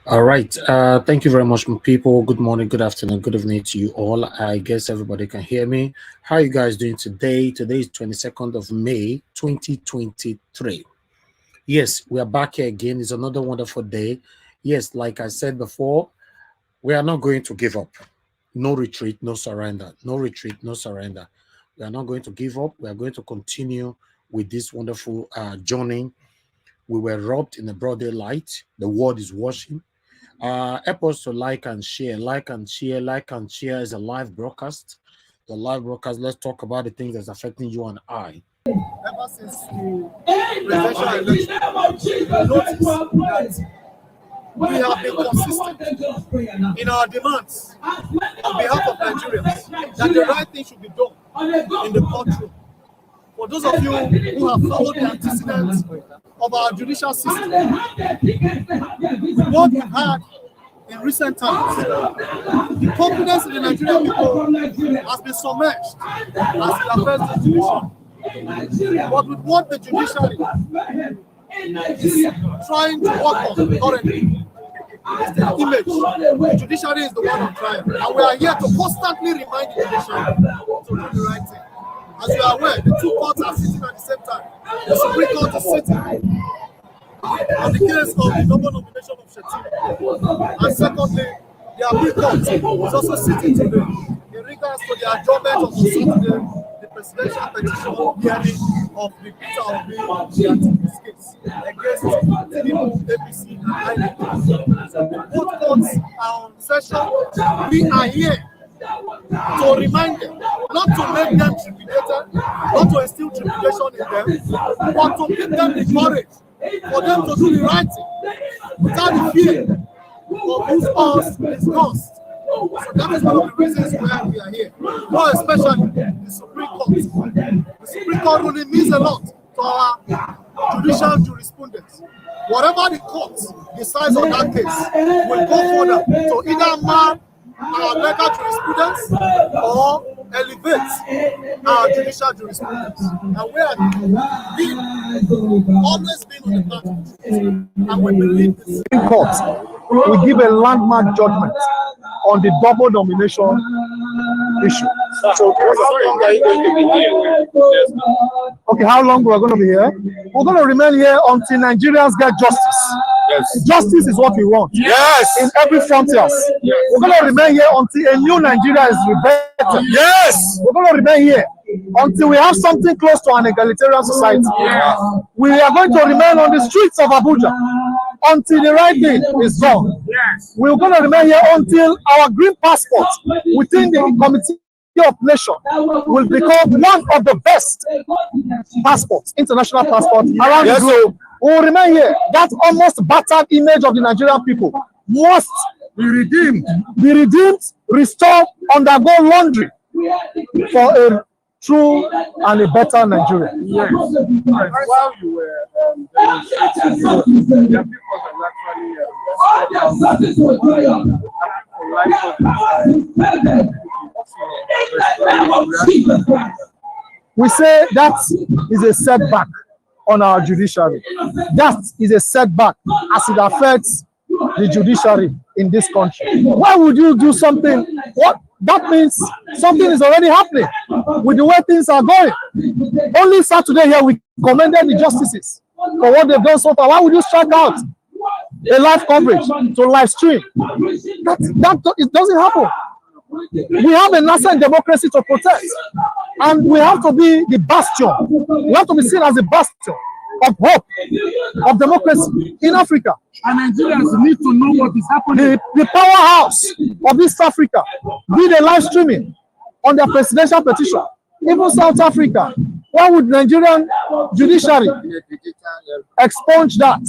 All right. Thank you very much, people. Good morning, good afternoon, good evening to you all. I guess everybody can hear me. How are you guys doing today? Today is 22nd of May, 2023. Yes, we are back here again. It's another wonderful day. Yes, like I said before, we are not going to give up. No retreat, no surrender. No retreat, no surrender. We are not going to give up. We are going to continue with this wonderful journey. We were robbed in the broad daylight. The world is watching. Help us to like and share is a live broadcast. The live broadcast, let's talk about the things that's affecting you and I. Ever since the presidential election, notice that we have been consistent in our demands on behalf of Nigerians that the right thing should be done in the courtroom. For those of you who have followed the antecedents of our judicial system, with what we've had in recent times, the confidence in the Nigerian people has been submerged as it affects the judiciary. But with what the judiciary is trying to work on currently, is the image. The judiciary is the one on trial. And we are here to constantly remind the judiciary to do the right thing. As you are aware, the two courts are sitting at the same time. The Supreme Court is sitting on the case of the double nomination of Shetima. And secondly, the appeal court is also sitting today in regards to the adjournment of the presidential petition hearing of the Peter Obi this case against Tinubu, APC, and INEC. Both courts are on session. We are here to remind them, not to make them trepidate, not to instill trepidation in them, but to give them the courage for them to do the right thing without the fear of whose cause is lost. So that is one of the reasons why we are here. More especially the Supreme Court. The Supreme Court ruling means a lot to our judicial jurisprudence. Whatever the court decides on that case will go further to either mark our legal jurisprudence or elevate our judicial jurisprudence. And we have always been on the platform, and we believe the Supreme Court will give a landmark judgment on the double nomination issue. So, okay, how long we're going to be here? We're going to remain here until Nigerians get justice. Yes. Justice is what we want. Yes. In every frontier. Yes. We're going to remain here until a new Nigeria is rebirthed. Yes. We're going to remain here until we have something close to an egalitarian society. Yes. We are going to remain on the streets of Abuja until the right thing is done. Yes. We're going to remain here until our green passport within the Committee of Nations will become one of the best passports, international passports around the globe. We will remain here. That almost battered image of the Nigerian people must be redeemed, restored, undergo laundry for a true and a better Nigeria. Yes. While you were demonstrating, the people we say that is a setback on our judiciary. That is a setback as it affects the judiciary in this country. Why would you do something? What that means something is already happening with the way things are going. Only Saturday here we commended the justices for what they've done so far. Why would you strike out a live coverage to live stream? That it doesn't happen. We have a nascent democracy to protect, and we have to be the bastion. We have to be seen as a bastion of hope, of democracy in Africa. And Nigerians need to know what is happening. The powerhouse of East Africa did a live streaming on their presidential petition. Even South Africa. Why would Nigerian judiciary expunge that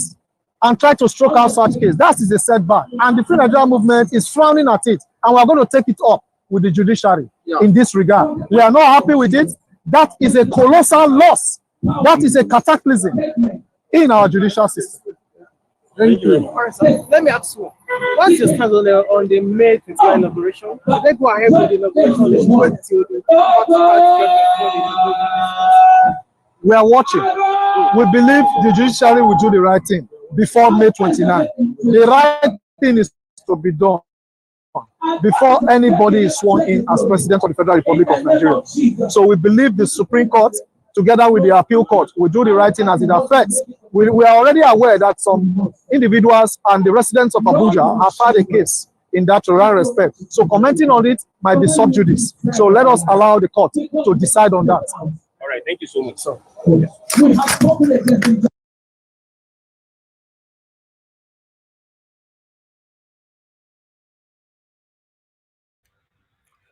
and try to stroke out such case? That is a setback. And the Free Nigeria movement is frowning at it. And we're going to take it up with the judiciary in this regard. We are not happy with it. That is a colossal loss. That is a cataclysm in our judicial system. Thank you. All right, so let me ask you, what's your stand on the May 29 inauguration? Should they go ahead with the inauguration? We are watching. We believe the judiciary will do the right thing before May 29. The right thing is to be done before anybody is sworn in as president of the Federal Republic of Nigeria. So we believe the Supreme Court, together with the appeal court, will do the right thing as it affects. We are already aware that some individuals and the residents of Abuja have had a case in that respect. So commenting on it might be sub judice. So let us allow the court to decide on that. All right, thank you so much. So,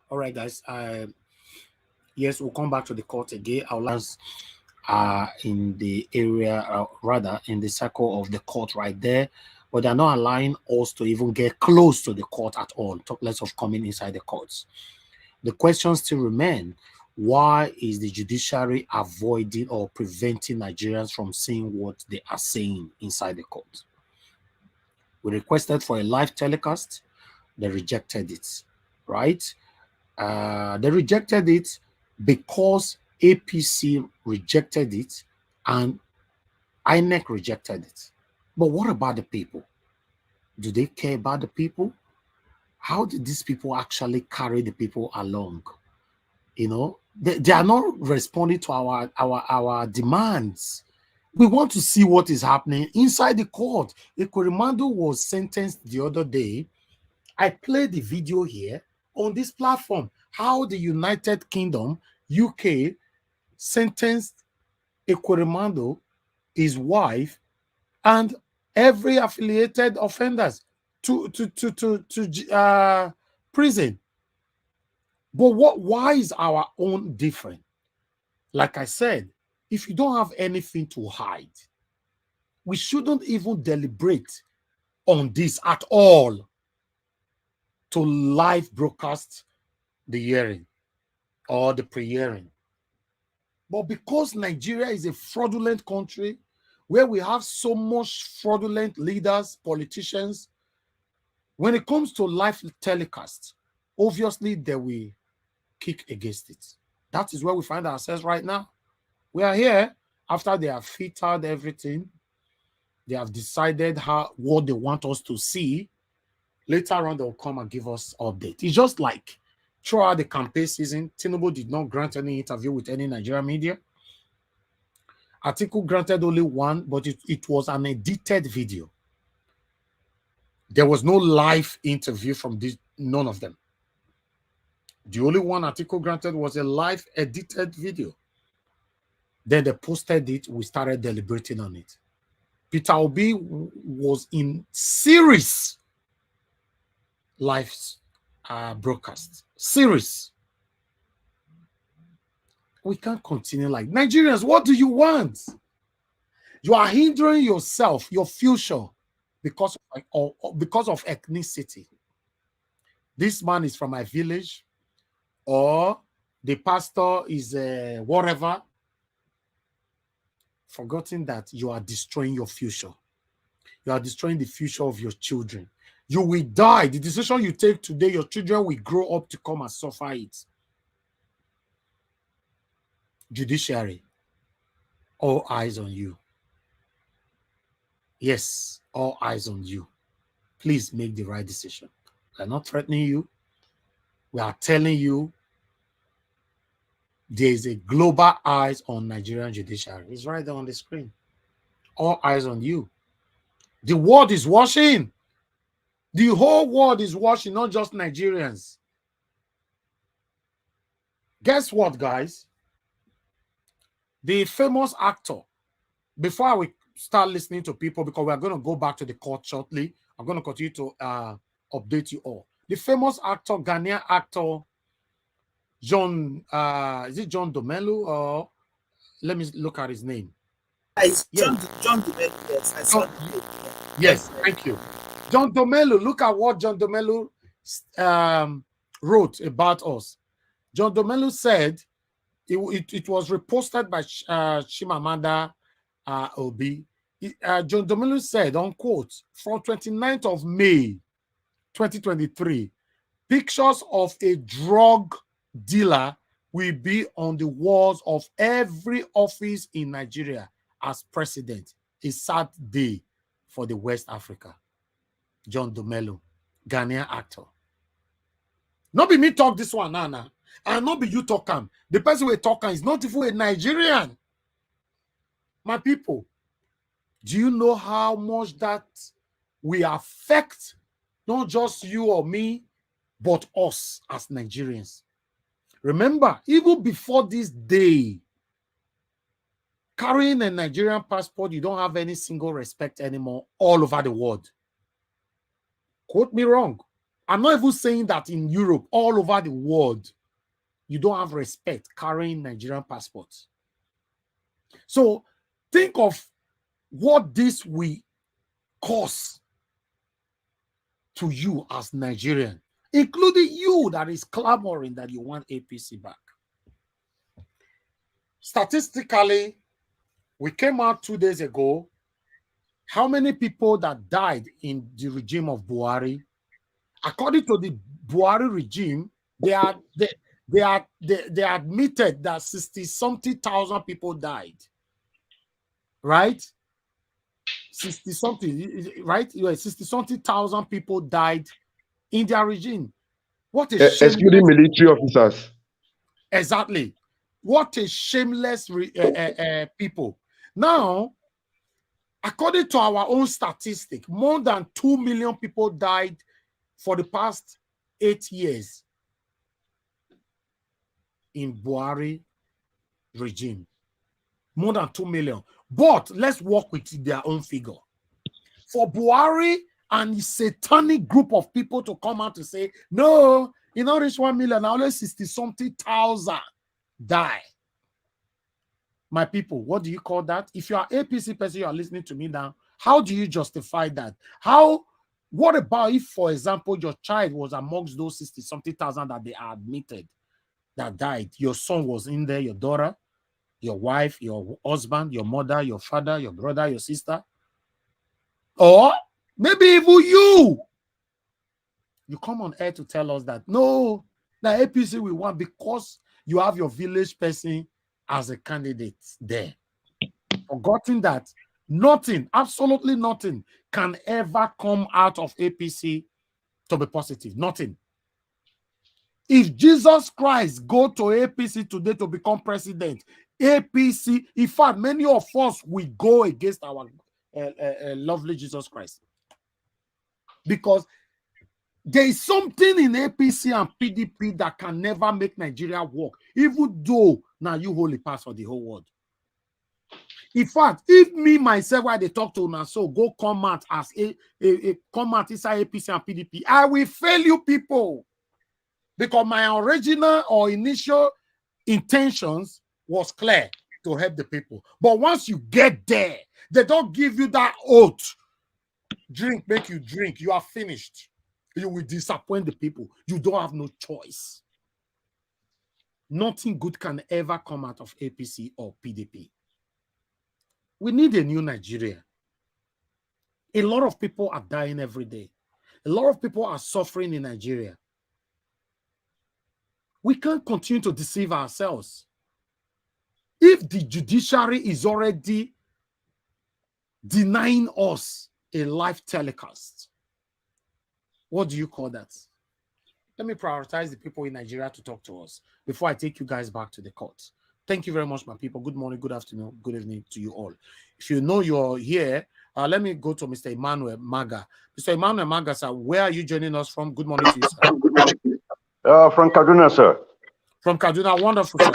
All right, guys. Yes, we'll come back to the court again. Our lands are in the area, rather in the circle of the court right there, but they're not allowing us to even get close to the court at all. Talk less of coming inside the courts. The question still remain: why is the judiciary avoiding or preventing Nigerians from seeing what they are saying inside the court? We requested for a live telecast. They rejected it, right? They rejected it because APC rejected it and INEC rejected it. But what about the people? Do they care about the people? How did these people actually carry the people along? You know, they are not responding to our demands. We want to see what is happening inside the court. Ekweremadu was sentenced the other day. I played the video here on this platform, how the United Kingdom, UK, sentenced Ekweremadu, his wife, and every affiliated offenders to prison. But why is our own different? Like I said, if you don't have anything to hide, we shouldn't even deliberate on this at all to live broadcast the hearing or the pre-hearing. But because Nigeria is a fraudulent country where we have so much fraudulent leaders, politicians, when it comes to live telecast, obviously they will kick against it. That is where we find ourselves right now. We are here after they have filtered everything. They have decided what they want us to see. Later on, they'll come and give us update. It's just like throughout the campaign season, Tinubu did not grant any interview with any Nigerian media. Atiku granted only one, but it was an edited video. There was no live interview from none of them. The only one Atiku granted was a live edited video. Then they posted it. We started deliberating on it. Peter Obi was in series live broadcast. Series. We can't continue like Nigerians. What do you want? You are hindering yourself, your future, because of ethnicity. This man is from my village, or the pastor is whatever. Forgetting that you are destroying your future. You are destroying the future of your children. You will die. The decision you take today, your children will grow up to come and suffer it. Judiciary, all eyes on you. Yes, all eyes on you. Please make the right decision. We are not threatening you. We are telling you there is a global eyes on Nigerian judiciary. It's right there on the screen. All eyes on you. The world is watching. The whole world is watching, not just Nigerians. Guess what, guys? The famous actor, before we start listening to people, because we're going to go back to the court shortly, I'm going to continue to update you all. The famous actor, Ghanaian actor, John, is it John Domelu, or let me look at his name. Yes. John Domelu, yes. I saw the Yes, thank you. John Domelu, look at what John Domelu wrote about us. John Domelu said, it was reposted by Chimamanda Obi. John Domelu said, unquote, from 29th of May, 2023, pictures of a drug dealer will be on the walls of every office in Nigeria as president. A sad day for the West Africa. John Dumelo, Ghanaian actor. Not be me talk this one, Nana. And not be you talk him. The person we talk is not even a Nigerian. My people, do you know how much that we affect not just you or me, but us as Nigerians? Remember, even before this day, carrying a Nigerian passport, you don't have any single respect anymore all over the world. Quote me wrong. I'm not even saying that in Europe, all over the world, you don't have respect carrying Nigerian passports. So think of what this will cause to you as Nigerian, including you that is clamoring that you want APC back. Statistically, we came out 2 days ago. How many people that died in the regime of Buhari? According to the Buhari regime, they admitted that 60-something thousand people died. Right? 60-something, right? 60-something thousand people died in their regime. What a shame. Excluding military officers. Exactly. What a shameless people. Now, according to our own statistic, more than 2 million people died for the past 8 years in Buhari regime. More than 2 million. But let's work with their own figure. For Buhari and his satanic group of people to come out to say, no, you know, reach 1 million, now only 60-something thousand die. My people, what do you call that? If you are APC person, you are listening to me now, how do you justify that? What about if, for example, your child was amongst those 60-something thousand that they are admitted that died? Your son was in there, your daughter, your wife, your husband, your mother, your father, your brother, your sister, or maybe even you. You come on air to tell us that, no, the APC we want because you have your village person as a candidate there. Forgotten that nothing, absolutely nothing can ever come out of APC to be positive. Nothing. If Jesus Christ go to APC today to become president, APC, in fact, many of us will go against our lovely Jesus Christ. Because there is something in APC and PDP that can never make Nigeria work, even though now you holy pass for the whole world. In fact, if me myself, while they talk to una, so go come out as come out inside APC and PDP, I will fail you people. Because my original or initial intentions was clear to help the people. But once you get there, they don't give you that oath. Drink, make you drink. You are finished. You will disappoint the people. You don't have no choice. Nothing good can ever come out of APC or PDP. We need a new Nigeria. A lot of people are dying every day. A lot of people are suffering in Nigeria. We can't continue to deceive ourselves. If the judiciary is already denying us a live telecast, what do you call that? Let me prioritize the people in Nigeria to talk to us before I take you guys back to the court. Thank you very much, my people. Good morning, good afternoon, good evening to you all. If you know you're here, let me go to Mr. Emmanuel Maga. Mr. Emmanuel Maga, sir, where are you joining us from? Good morning to you, sir. From Kaduna, sir. From Kaduna, wonderful, sir.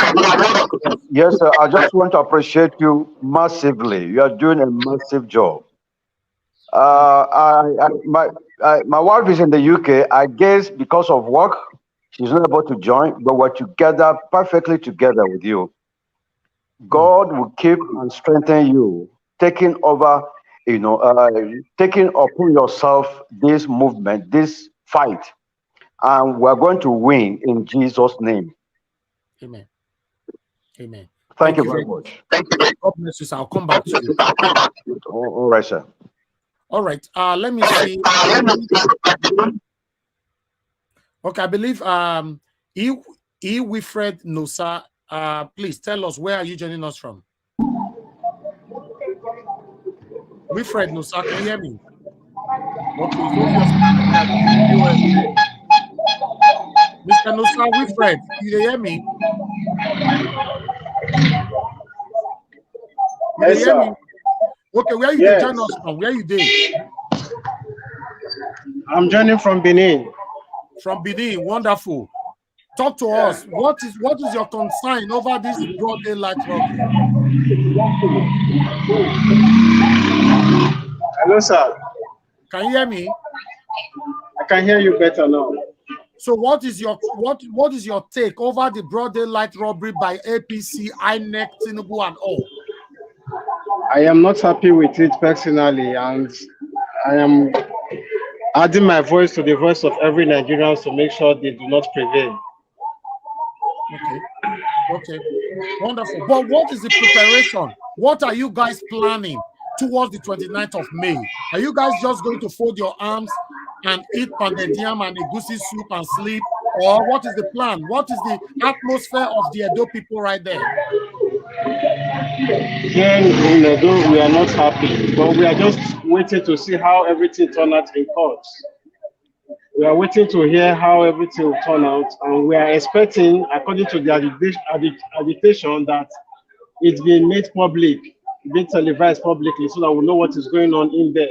Yes, sir. I just want to appreciate you massively. You are doing a massive job. My wife is in the UK. I guess because of work, she's not able to join, but we're together, perfectly together with you. God will keep and strengthen you, taking over, taking upon yourself this movement, this fight. And we're going to win in Jesus' name. Amen. Amen. Thank you very much. Thank you. God bless you, sir. I'll come back to you. All right, sir. All right. Let me see. Okay, I believe Wilfred Nosa. Please tell us, where are you joining us from? Wilfred Nosa, can you hear me? Okay, it's obviously that POS there. Mr. Nusa Wilfred, you hear me? You Yes, hear me? sir. Okay, where you dey Yes. join us from? Where you dey? I'm joining from Benin. From Benin. Wonderful. Talk to us. What is your concern over this broad daylight robbery? Hello, sir. Can you hear me? I can hear you better now. So what is your take over the broad daylight robbery by APC, INEC, Tinubu, and all? I am not happy with it personally, and I am adding my voice to the voice of every Nigerian to make sure they do not prevail. Okay. Okay. Wonderful. But what is the preparation? What are you guys planning towards the 29th of May? Are you guys just going to fold your arms and eat pounded yam and egusi soup and sleep? Or what is the plan? What is the atmosphere of the Edo people right there? Here in Edo, we are not happy, but we are just waiting to see how everything turns out in court. We are waiting to hear how everything will turn out, and we are expecting, according to the agitation, that it's been made public, being televised publicly, so that we know what is going on in there.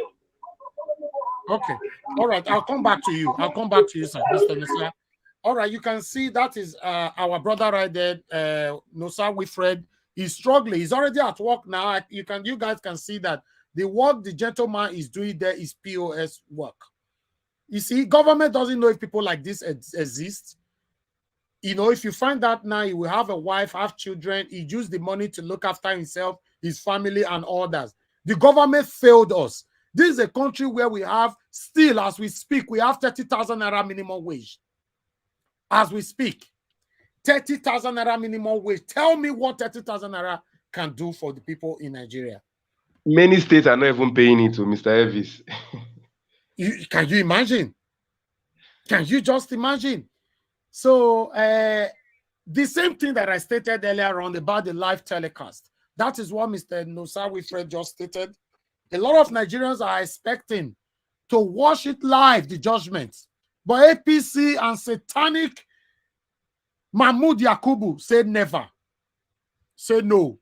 Okay. All right. I'll come back to you. I'll come back to you, sir, Mr. Nusa. All right. You can see that is our brother right there, Nusa Wilfred. He's struggling. He's already at work now. You guys can see that the work the gentleman is doing there is POS work. You see, government doesn't know if people like this exist. You know, if you find out now, he will have a wife, have children. He used the money to look after himself, his family, and others. The government failed us. This is a country where we have, still as we speak, we have 30,000 naira minimum wage. As we speak, 30,000 naira minimum wage. Tell me what 30,000 naira can do for the people in Nigeria. Many states are not even paying it to Mr. Elvis. Can you imagine? Can you just imagine? So the same thing that I stated earlier on about the live telecast, that is what Mr. Nusa Wilfred just stated. A lot of Nigerians are expecting to watch it live, the judgments. But APC and satanic Mahmoud Yakubu said never. Say no.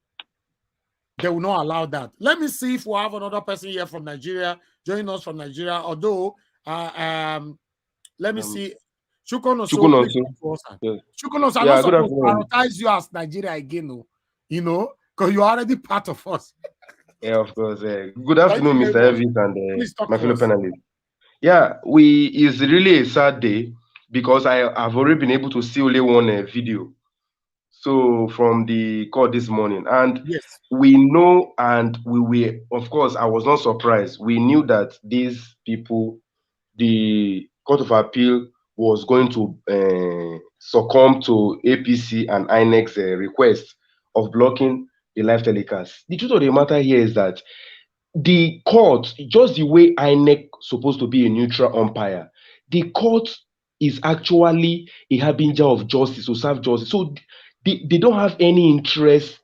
They will not allow that. Let me see if we have another person here from Nigeria, joining us from Nigeria. Although, let me see. Chukonoso. Yes. Chukonoso, I'm not supposed to prioritize you as Nigeria again, you know, because you're already part of us. Yeah, of course. Good afternoon, Mr. Elvis and my fellow panelists. Yeah, it's really a sad day because I've already been able to see only one video. So from the court this morning, and yes, we know, and we were, of course, I was not surprised. We knew that these people, the Court of Appeal, was going to succumb to APC and INEC's request of blocking the live telecast. The truth of the matter here is that the court, just the way INEC supposed to be a neutral umpire, the court is actually a harbinger of justice, to serve justice. So they don't have any interest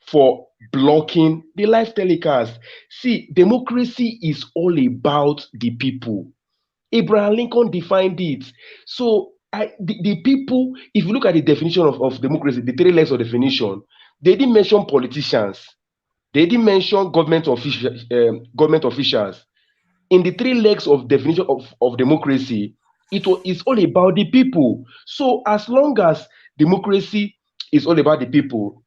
for blocking the live telecast. See, democracy is all about the people. Abraham Lincoln defined it. So the people, if you look at the definition of democracy, the three legs of definition, they didn't mention politicians. They didn't mention government officials. In the three legs of definition of democracy, it's all about the people. So as long as democracy is all about the people,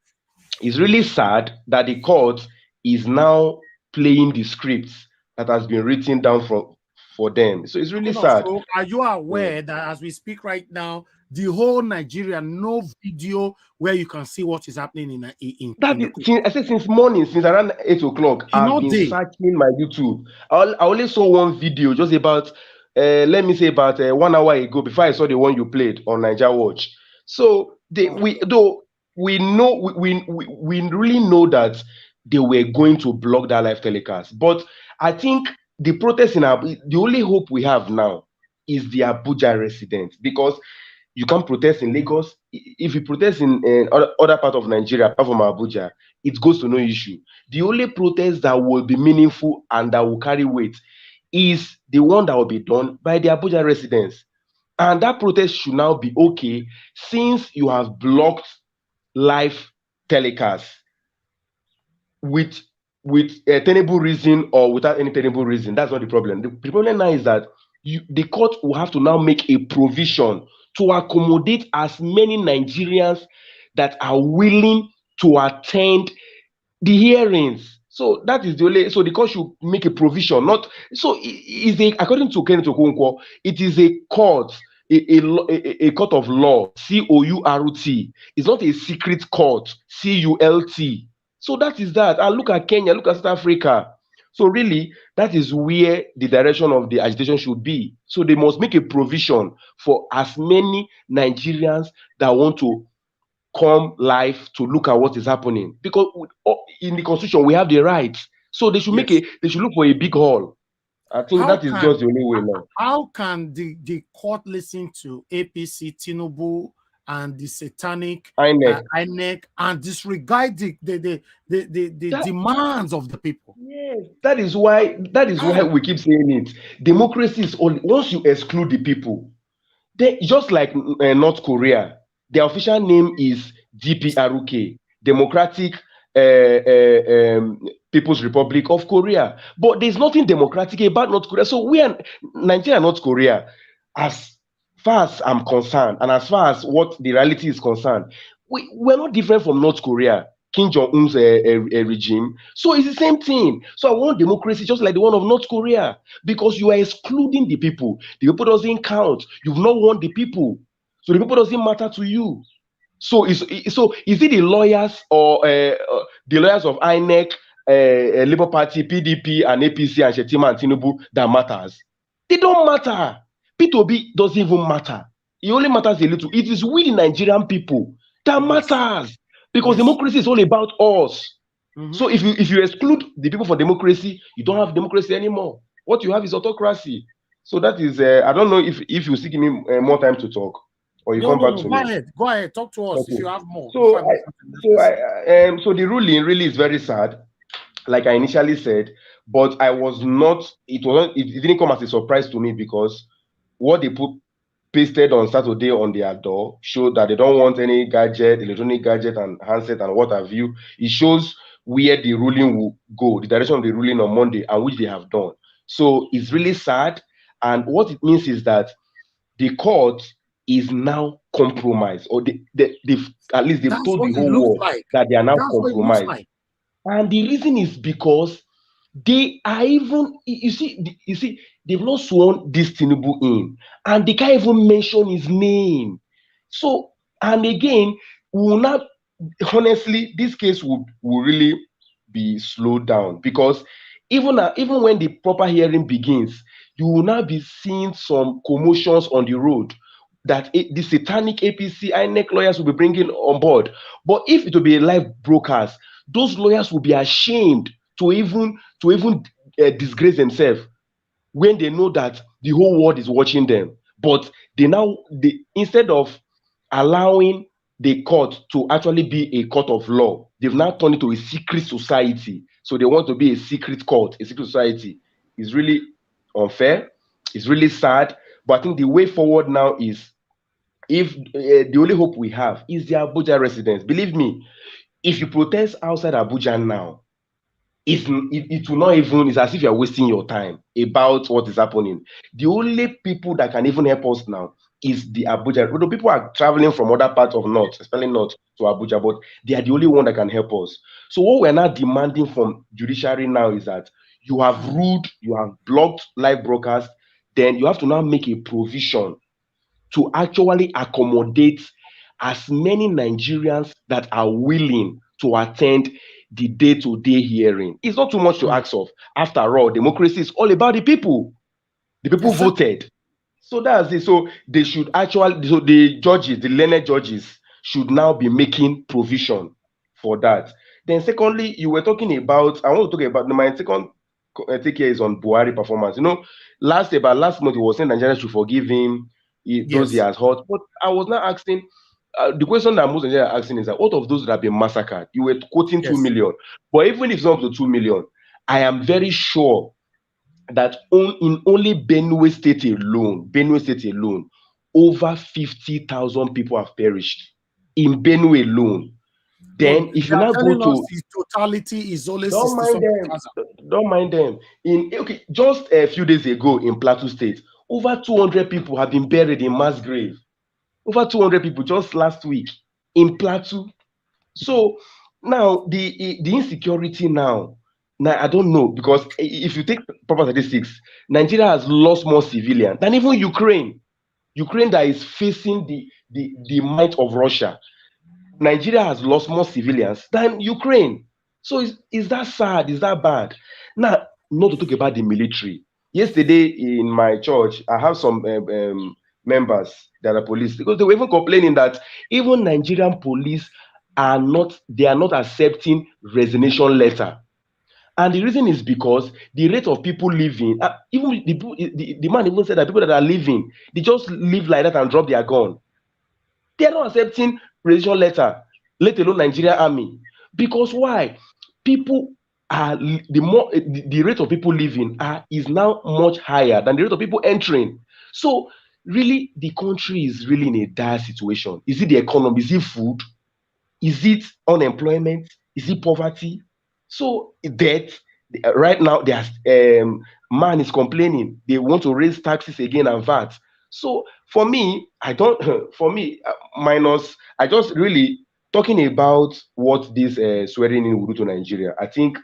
it's really sad that the court is now playing the scripts that has been written down for them. So it's really sad. So are you aware that as we speak right now, the whole Nigeria, no video where you can see what is happening in I said since morning, since around 8 o'clock, I've been searching my YouTube. I only saw one video just about let me say about 1 hour ago before I saw the one you played on Niger Watch. So we really know that they were going to block that live telecast. But I think the protest the only hope we have now is the Abuja residents, because you can't protest in Lagos. If you protest in other part of Nigeria, apart from Abuja, it goes to no issue. The only protest that will be meaningful and that will carry weight is the one that will be done by the Abuja residents. And that protest should now be okay since you have blocked live telecasts with a tenable reason or without any tenable reason. That's not the problem. The problem now is that the court will have to now make a provision to accommodate as many Nigerians that are willing to attend the hearings. So that is the only. So the court should make a provision. Not so. According to Kenneth Okonkwo, it is a court, a court of law. COURT. It's not a secret court. CULT. So that is that. And look at Kenya. Look at South Africa. So really, that is where the direction of the agitation should be. So they must make a provision for as many Nigerians that want to come live to look at what is happening, because in the constitution we have the right. So they should they should look for a big hall. I think that is just the only way now. How can the court listen to APC, Tinubu, and the satanic INEC and disregard the demands of the people? Yes, that is why we keep saying it. Democracy is only once you exclude the people. They just like North Korea. Their official name is DPRK, Democratic People's Republic of Korea. But there's nothing democratic about North Korea. So we are Nigeria and North Korea, as far as I'm concerned, and as far as what the reality is concerned, we're not different from North Korea, Kim Jong-un's regime. So it's the same thing. So I want democracy just like the one of North Korea, because you are excluding the people. The people doesn't count. You've not won the people. So the people doesn't matter to you. So is it the lawyers or the lawyers of INEC, Labour Party, PDP, and APC, and Shetima and Tinubu that matters? They don't matter. P2B doesn't even matter. It only matters a little. It is we, the Nigerian people, that matters, because democracy is all about us. So if you exclude the people for democracy, you don't have democracy anymore. What you have is autocracy. So that is I don't know if you still give me more time to talk. Or you come back to me. Go ahead. Talk to us if you have more. So the ruling really is very sad, like I initially said, but I was not. It didn't come as a surprise to me, because what they pasted on Saturday on their door showed that they don't want any gadget, electronic gadget, and handset and what have you. It shows where the ruling will go, the direction of the ruling on Monday, and which they have done. So it's really sad, and what it means is that the court is now compromised, or they've at least they've told the whole world that they are now compromised. And the reason is because they are even, you see, they've not sworn this Tinubu in, and they can't even mention his name. So, and again, we will not, honestly, this case will really be slowed down, because even when the proper hearing begins, you will now be seeing some commotions on the road that the satanic APC, INEC lawyers will be bringing on board. But if it will be a live broadcast, those lawyers will be ashamed to even disgrace themselves when they know that the whole world is watching them. But they instead of allowing the court to actually be a court of law, they've now turned it to a secret society. So they want to be a secret court, a secret society. It's really unfair. It's really sad. But I think the way forward now is, if the only hope we have is the Abuja residents. Believe me, if you protest outside Abuja now, it will not even, it's as if you're wasting your time about what is happening. The only people that can even help us now is the Abuja. Although people are traveling from other parts of North, especially North to Abuja, but they are the only one that can help us. So what we're now demanding from judiciary now is that you have ruled, you have blocked live broadcast, then you have to now make a provision to actually accommodate as many Nigerians that are willing to attend the day-to-day hearing. It's not too much to ask of. After all, democracy is all about the people. The people voted. So that's it. So they should actually, so the judges, the learned judges, should now be making provision for that. Then secondly, you were talking about, I want to talk about, my second take here is on Buhari performance. You know, last month he was saying Nigeria should forgive him, those he has hurt. But I was not asking, the question that most Nigerians are asking is that out of those that have been massacred, you were quoting 2 million. But even if it's not up to 2 million, I am very sure that in only Benue State alone, over 50,000 people have perished in Benue alone. No, Then, if they you are now go telling us to, the totality is only don't 60 mind something them, thousand. don't mind them. Just a few days ago in Plateau State, over 200 people have been buried in mass grave. Over 200 people just last week in Plateau. So now the insecurity now I don't know, because if you take proper statistics, Nigeria has lost more civilians than even Ukraine. Ukraine that is facing the might of Russia. Nigeria has lost more civilians than Ukraine. So is that sad? Is that bad? Now, not to talk about the military. Yesterday in my church, I have some members that are police, because they were even complaining that even Nigerian police are not accepting resignation letter. And the reason is because the rate of people leaving, even the man even said that people that are leaving, they just leave like that and drop their gun. They are not accepting resignation letter, let alone Nigerian army. Because why? People are the rate of people leaving is now much higher than the rate of people entering. So really, the country is really in a dire situation. Is it the economy? Is it food? Is it unemployment? Is it poverty? So debt. Right now, there's man is complaining. They want to raise taxes again and VAT. So for me, I don't. For me, minus. I just really talking about what this swearing in will do to Nigeria. I think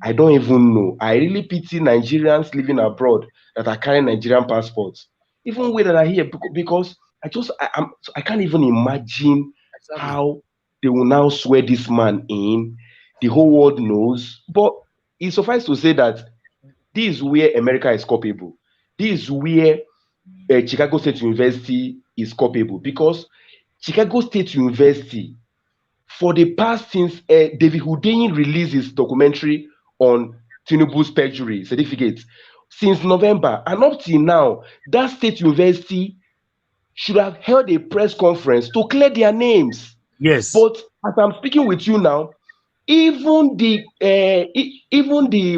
I don't even know. I really pity Nigerians living abroad that are carrying Nigerian passports, even we that are here, because I can't even imagine Exactly. how they will now swear this man in. The whole world knows. But it suffices to say that this is where America is culpable. This is where Chicago State University is culpable, because Chicago State University, for the past since David Houdini released his documentary on Tinubu's perjury certificates, since November and up till now, that state university should have held a press conference to clear their names. Yes. But as I'm speaking with you now, even the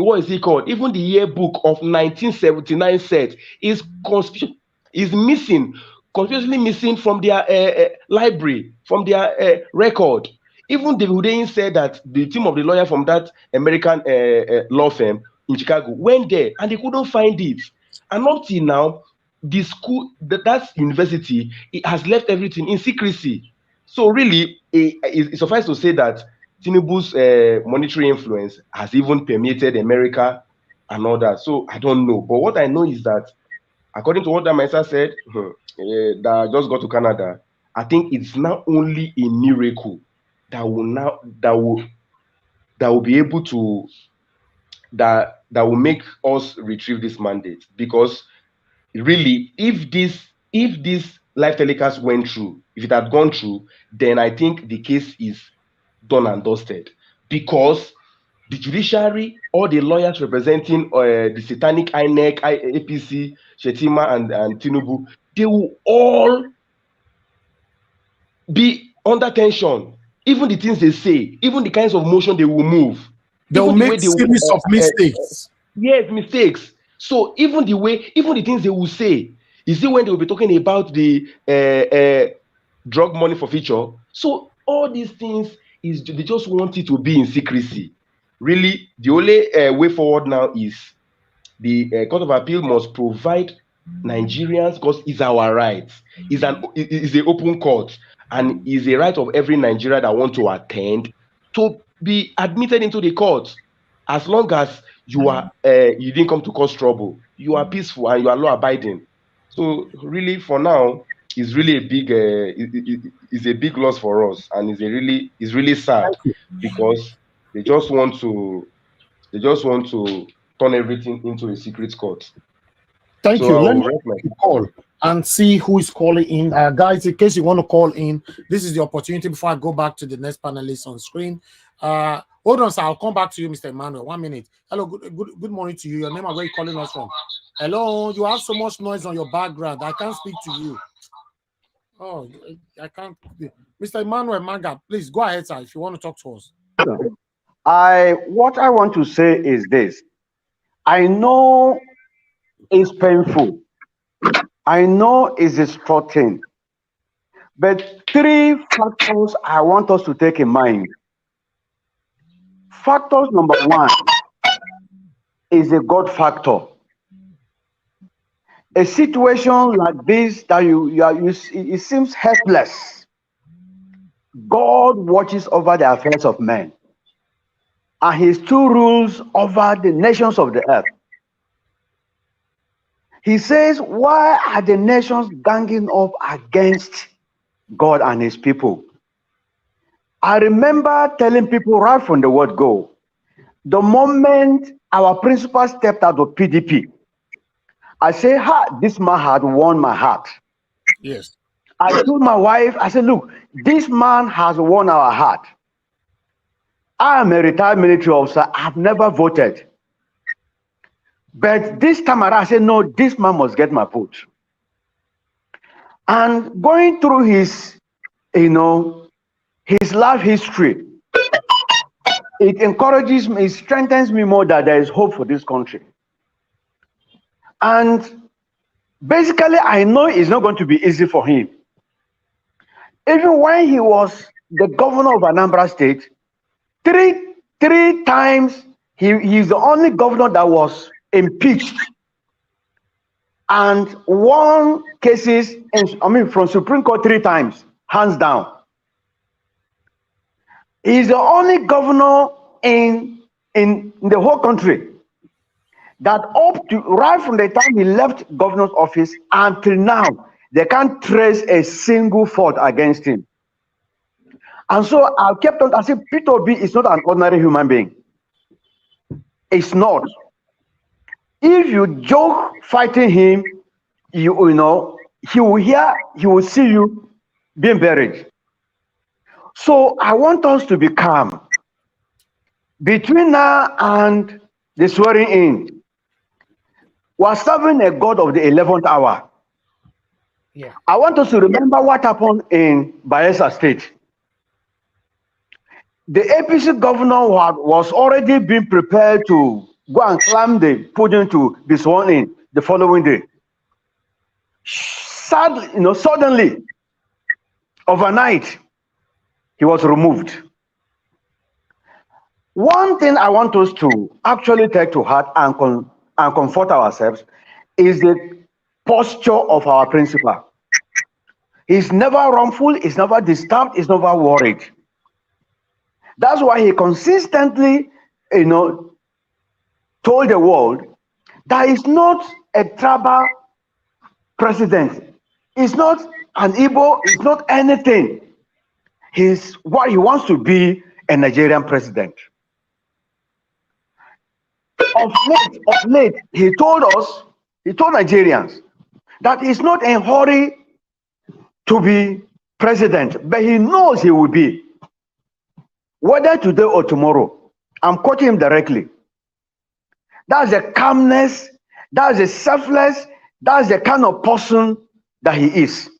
what is it called? Even the yearbook of 1979 set is missing, conspicuously missing from their library, from their record. Even David Houdini said that the team of the lawyer from that American law firm in Chicago went there and they couldn't find it. And up till now, the school, that university, it has left everything in secrecy. So really, it suffices to say that Tinubu's monetary influence has even permeated America and all that. So I don't know. But what I know is that, according to what that Maisa said, that I just got to Canada, I think it's now only a miracle that will be able to that will make us retrieve this mandate. Because really, if this live telecast went through, if it had gone through, then I think the case is done and dusted, because the judiciary, all the lawyers representing the satanic INEC, APC, Shetima, and Tinubu, they will all be under tension. Even the things they say, even the kinds of motion they will move, They'll make series of mistakes. Yes, mistakes. So even the things they will say, is it when they will be talking about the drug money forfeiture? So all these things they just want it to be in secrecy. Really, the only way forward now is the Court of Appeal must provide Nigerians, because it's our right. It's an open court, and it's a right of every Nigerian that want to attend to be admitted into the court, as long as you are you didn't come to cause trouble, you are peaceful and you are law abiding. So really, for now, it's really a big it's a big loss for us, and it's really sad, because they just want to turn everything into a secret court. Thank So you. Let I'll me rest my call and see who is calling in. Guys, in case you want to call in, this is the opportunity before I go back to the next panelist on screen. Hold on, sir. I'll come back to you, Mr. Emmanuel. 1 minute. Hello, good morning to you. Your name and where you calling us from? Hello, you have so much noise on your background. I can't speak to you. Oh, I can't. Mr. Emmanuel Maga, please go ahead, sir, if you want to talk to us. What I want to say is this. I know It's painful. I know it's distraughting. But 3 factors I want us to take in mind. Factors number 1 is the God factor. A situation like this that it seems helpless. God watches over the affairs of men, and his 2 rules over the nations of the earth. He says, why are the nations ganging up against God and his people? I remember telling people right from the word go, the moment our principal stepped out of PDP, I say, this man had won my heart. Yes. I told my wife, I said, look, this man has won our heart. I am a retired military officer. I've never voted. But this time around, I said, no, this man must get my vote. And going through his life history, it encourages me, it strengthens me more that there is hope for this country. And basically, I know it's not going to be easy for him. Even when he was the governor of Anambra State, three times he's the only governor that was impeached and won cases from Supreme Court 3 times, hands down. He's the only governor in the whole country that right from the time he left governor's office until now, they can't trace a single fault against him. And so I kept on, I said, Peter Obi is not an ordinary human being. It's not. If you joke fighting him, he will see you being buried. So I want us to be calm. Between now and the swearing in, we're serving a God of the 11th hour. Yeah. I want us to remember what happened in Bayelsa State. The APC governor was already being prepared to go and climb the podium to be sworn in the following day. Sadly, suddenly, overnight, he was removed. One thing I want us to actually take to heart and comfort ourselves is the posture of our principal. He's never wrongful, he's never disturbed, he's never worried. That's why he consistently, told the world that he's not a tribal president. He's not an Igbo, he's not anything. He's what he wants to be, a Nigerian president. Of late, he told Nigerians that he's not in a hurry to be president, but he knows he will be. Whether today or tomorrow, I'm quoting him directly. That's the calmness, that's the selfless, that's the kind of person that he is.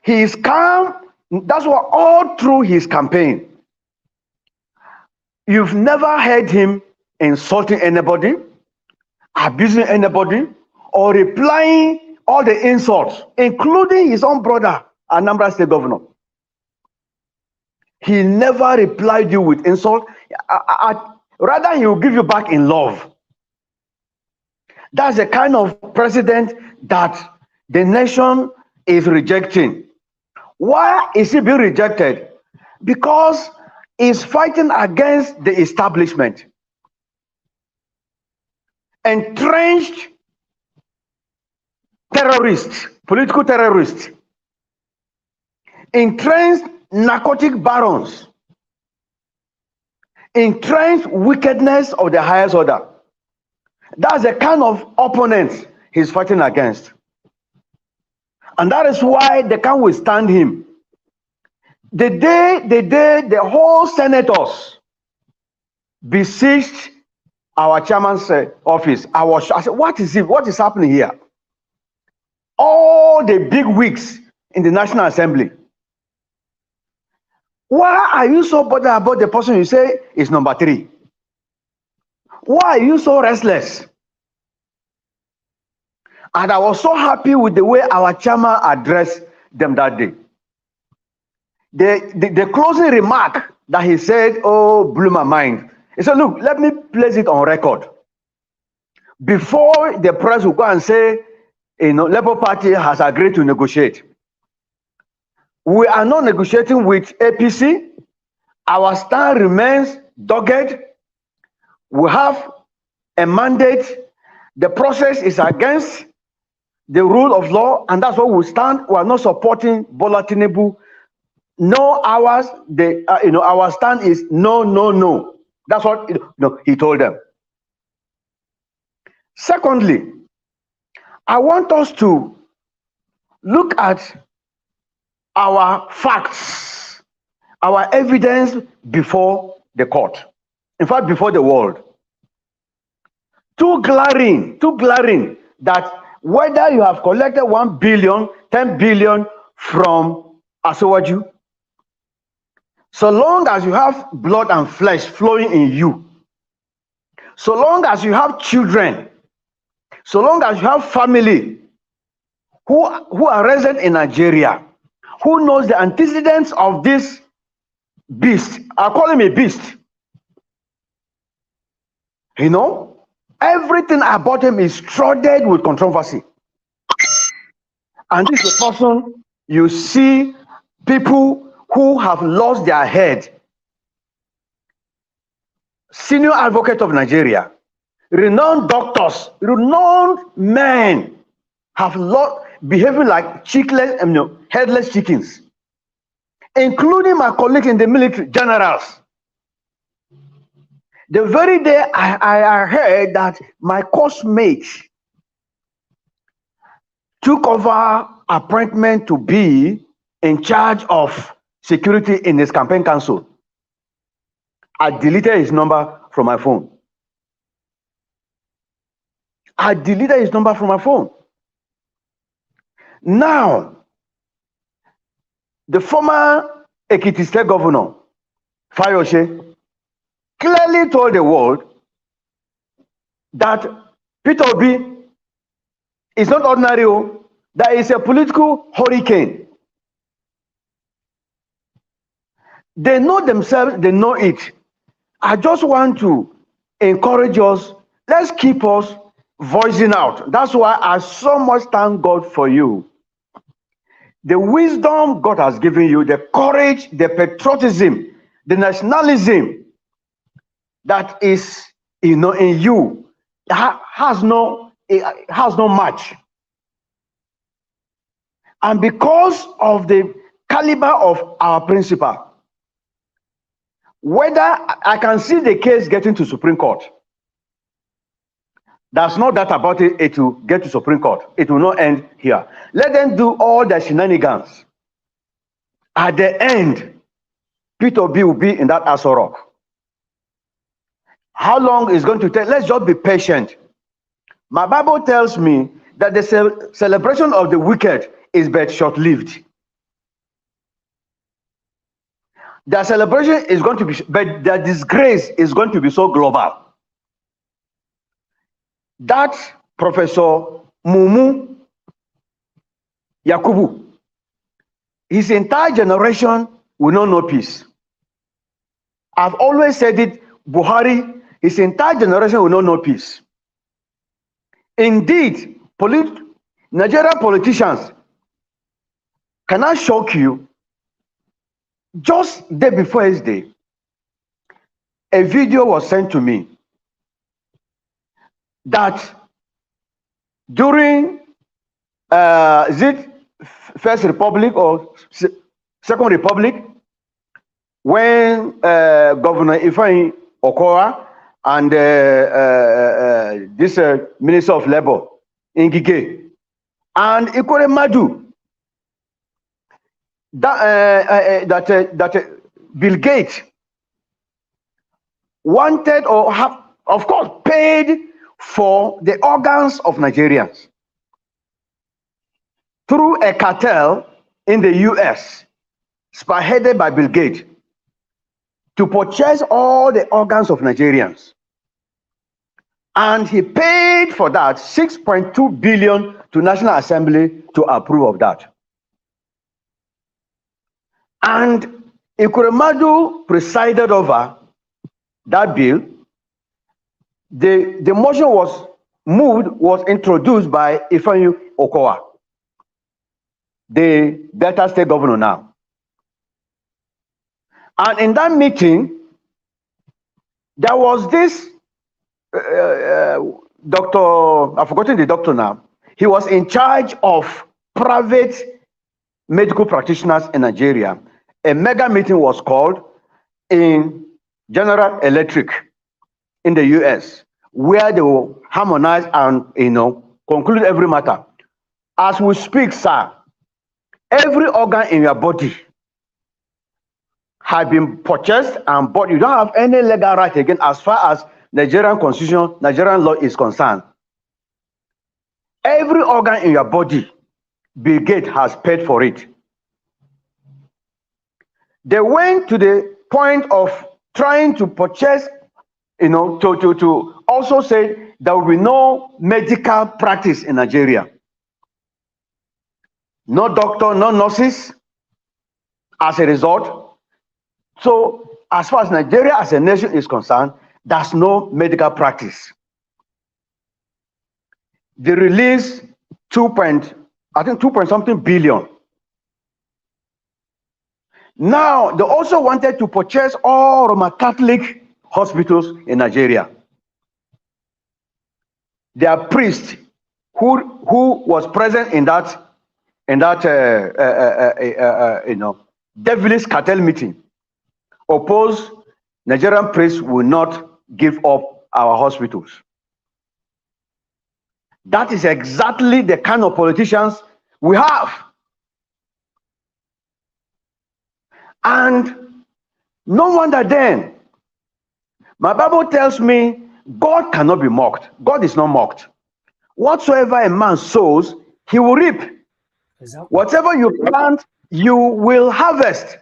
He is calm. That's what all through his campaign, you've never heard him insulting anybody, abusing anybody, or replying all the insults, including his own brother, Anambra State Governor. He never replied you with insult. Rather, he will give you back in love. That's the kind of president that the nation is rejecting. Why is he being rejected? Because he's fighting against the establishment. Entrenched terrorists, political terrorists, entrenched narcotic barons, entrenched wickedness of the highest order. That's the kind of opponents he's fighting against. And that is why they can't withstand him. The day the whole senators besieged our chairman's office, I said, what is it? What is happening here? All the big wigs in the National Assembly. Why are you so bothered about the person you say is number 3? Why are you so restless? And I was so happy with the way our chairman addressed them that day. The closing remark that he said, oh, blew my mind. He said, look, let me place it on record. Before the press will go and say, Labour Party has agreed to negotiate. We are not negotiating with APC. Our stand remains dogged. We have a mandate. The process is against the rule of law, and that's what we stand. We are not supporting Bola Tinubu. No, our stand is no, no, no. That's what he told them. Secondly, I want us to look at our facts, our evidence before the court. In fact, before the world. Too glaring that whether you have collected 1 billion, 10 billion from Asowaju, so long as you have blood and flesh flowing in you, so long as you have children, so long as you have family who are resident in Nigeria, who knows the antecedents of this beast, I call him a beast. Everything about him is shrouded with controversy. And this is the person you see people who have lost their head. Senior advocate of Nigeria, renowned doctors, renowned men have lost, behaving like headless chickens, including my colleagues in the military, generals. The very day I heard that my course mate took over appointment to be in charge of security in his campaign council, I deleted his number from my phone. Now, the former Ekiti State Governor, Fayose, clearly told the world that Peter Obi is not ordinary, that is a political hurricane. They know themselves, they know it. I just want to encourage us, let's keep us voicing out. That's why I so much thank God for you. The wisdom God has given you, the courage, the patriotism, the nationalism that is in you has no match. And because of the caliber of our principal, whether I can see the case getting to Supreme Court, there's no doubt about it, it will get to Supreme Court. It will not end here. Let them do all the shenanigans. At the end, Peter Obi will be in that Aso Rock. How long is going to take? Let's just be patient. My Bible tells me that the celebration of the wicked is but short-lived. The celebration is going to be, but the disgrace is going to be so global that Professor Mumu Yakubu, his entire generation will not know peace. I've always said it, Buhari, his entire generation will not know peace. Indeed, Nigerian politicians, can I shock you? Just day before his day, a video was sent to me that during is it First Republic or Second Republic, when Governor Ifeanyi Okowa and this Minister of Labor, Ngige, and Ikore Madu, that Bill Gates wanted or have, of course, paid for the organs of Nigerians through a cartel in the US, spearheaded by Bill Gates, to purchase all the organs of Nigerians. And he paid for that 6.2 billion to National Assembly to approve of that. And Ikuremadu presided over that bill. The motion was introduced by Ifeanyi Okowa, the Delta State governor now. And in that meeting, there was this doctor, I've forgotten the doctor now. He was in charge of private medical practitioners in Nigeria. A mega meeting was called in General Electric in the US, where they will harmonize and conclude every matter. As we speak, sir, every organ in your body has been purchased and bought. You don't have any legal right again as far as Nigerian constitution, Nigerian law is concerned. Every organ in your body, Bill Gates has paid for it. They went to the point of trying to purchase, to also say there will be no medical practice in Nigeria. No doctor, no nurses as a result. So as far as Nigeria as a nation is concerned, there's no medical practice. They released 2 point something billion. Now, they also wanted to purchase all Roman Catholic hospitals in Nigeria. Their priest, who was present in that devilish cartel meeting, opposed. Nigerian priests will not give up our hospitals. That is exactly the kind of politicians we have. And no wonder then, my Bible tells me God cannot be mocked. God is not mocked. Whatsoever a man sows, he will reap. Exactly. Whatever you plant, you will harvest.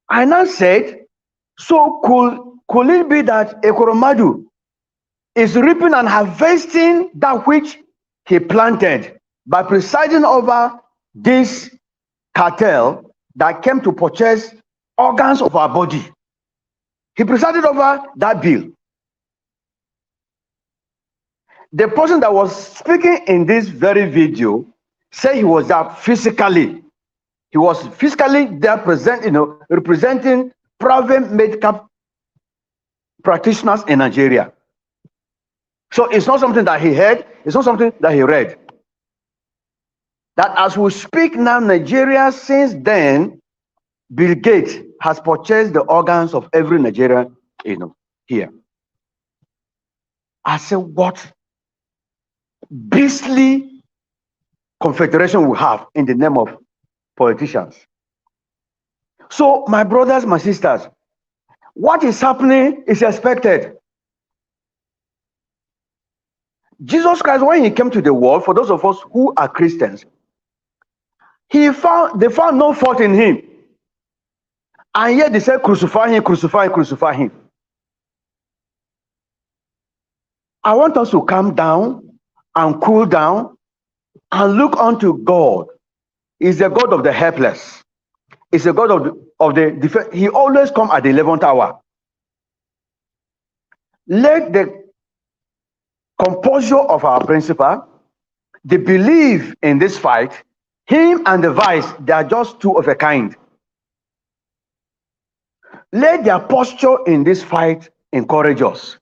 I now said, so could it be that Ekoromadu is reaping and harvesting that which he planted by presiding over this cartel that came to purchase organs of our body? He presided over that bill. The person that was speaking in this very video said he was there physically. He was physically there representing private medical practitioners in Nigeria. So it's not something that he heard, it's not something that he read. That as we speak now, Nigeria, since then, Bill Gates has purchased the organs of every Nigerian, here. I said, what beastly confederation we have in the name of politicians. So, my brothers, my sisters, what is happening is expected. Jesus Christ, when he came to the world, for those of us who are Christians, they found no fault in him. And yet they said, crucify him, crucify him, crucify him. I want us to calm down and cool down and look unto God. He's the God of the helpless. He's the God of the defense. He always comes at the 11th hour. Let the composure of our principal, the belief in this fight, him and the vice, they are just two of a kind. Let their posture in this fight encourage us.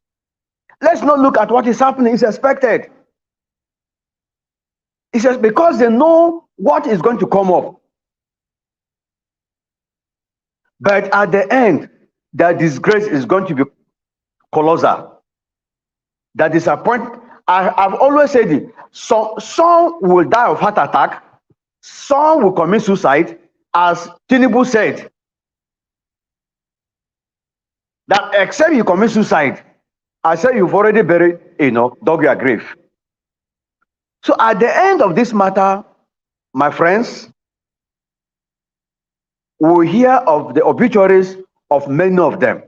Let's not look at what is happening. It's expected. It says because they know what is going to come up. But at the end, their disgrace is going to be colossal. That disappointment. I've always said it. Some will die of heart attack. Some will commit suicide. As Tinubu said, that except you commit suicide, I said you've already buried, dug your grave. So at the end of this matter, my friends, we'll hear of the obituaries of many of them.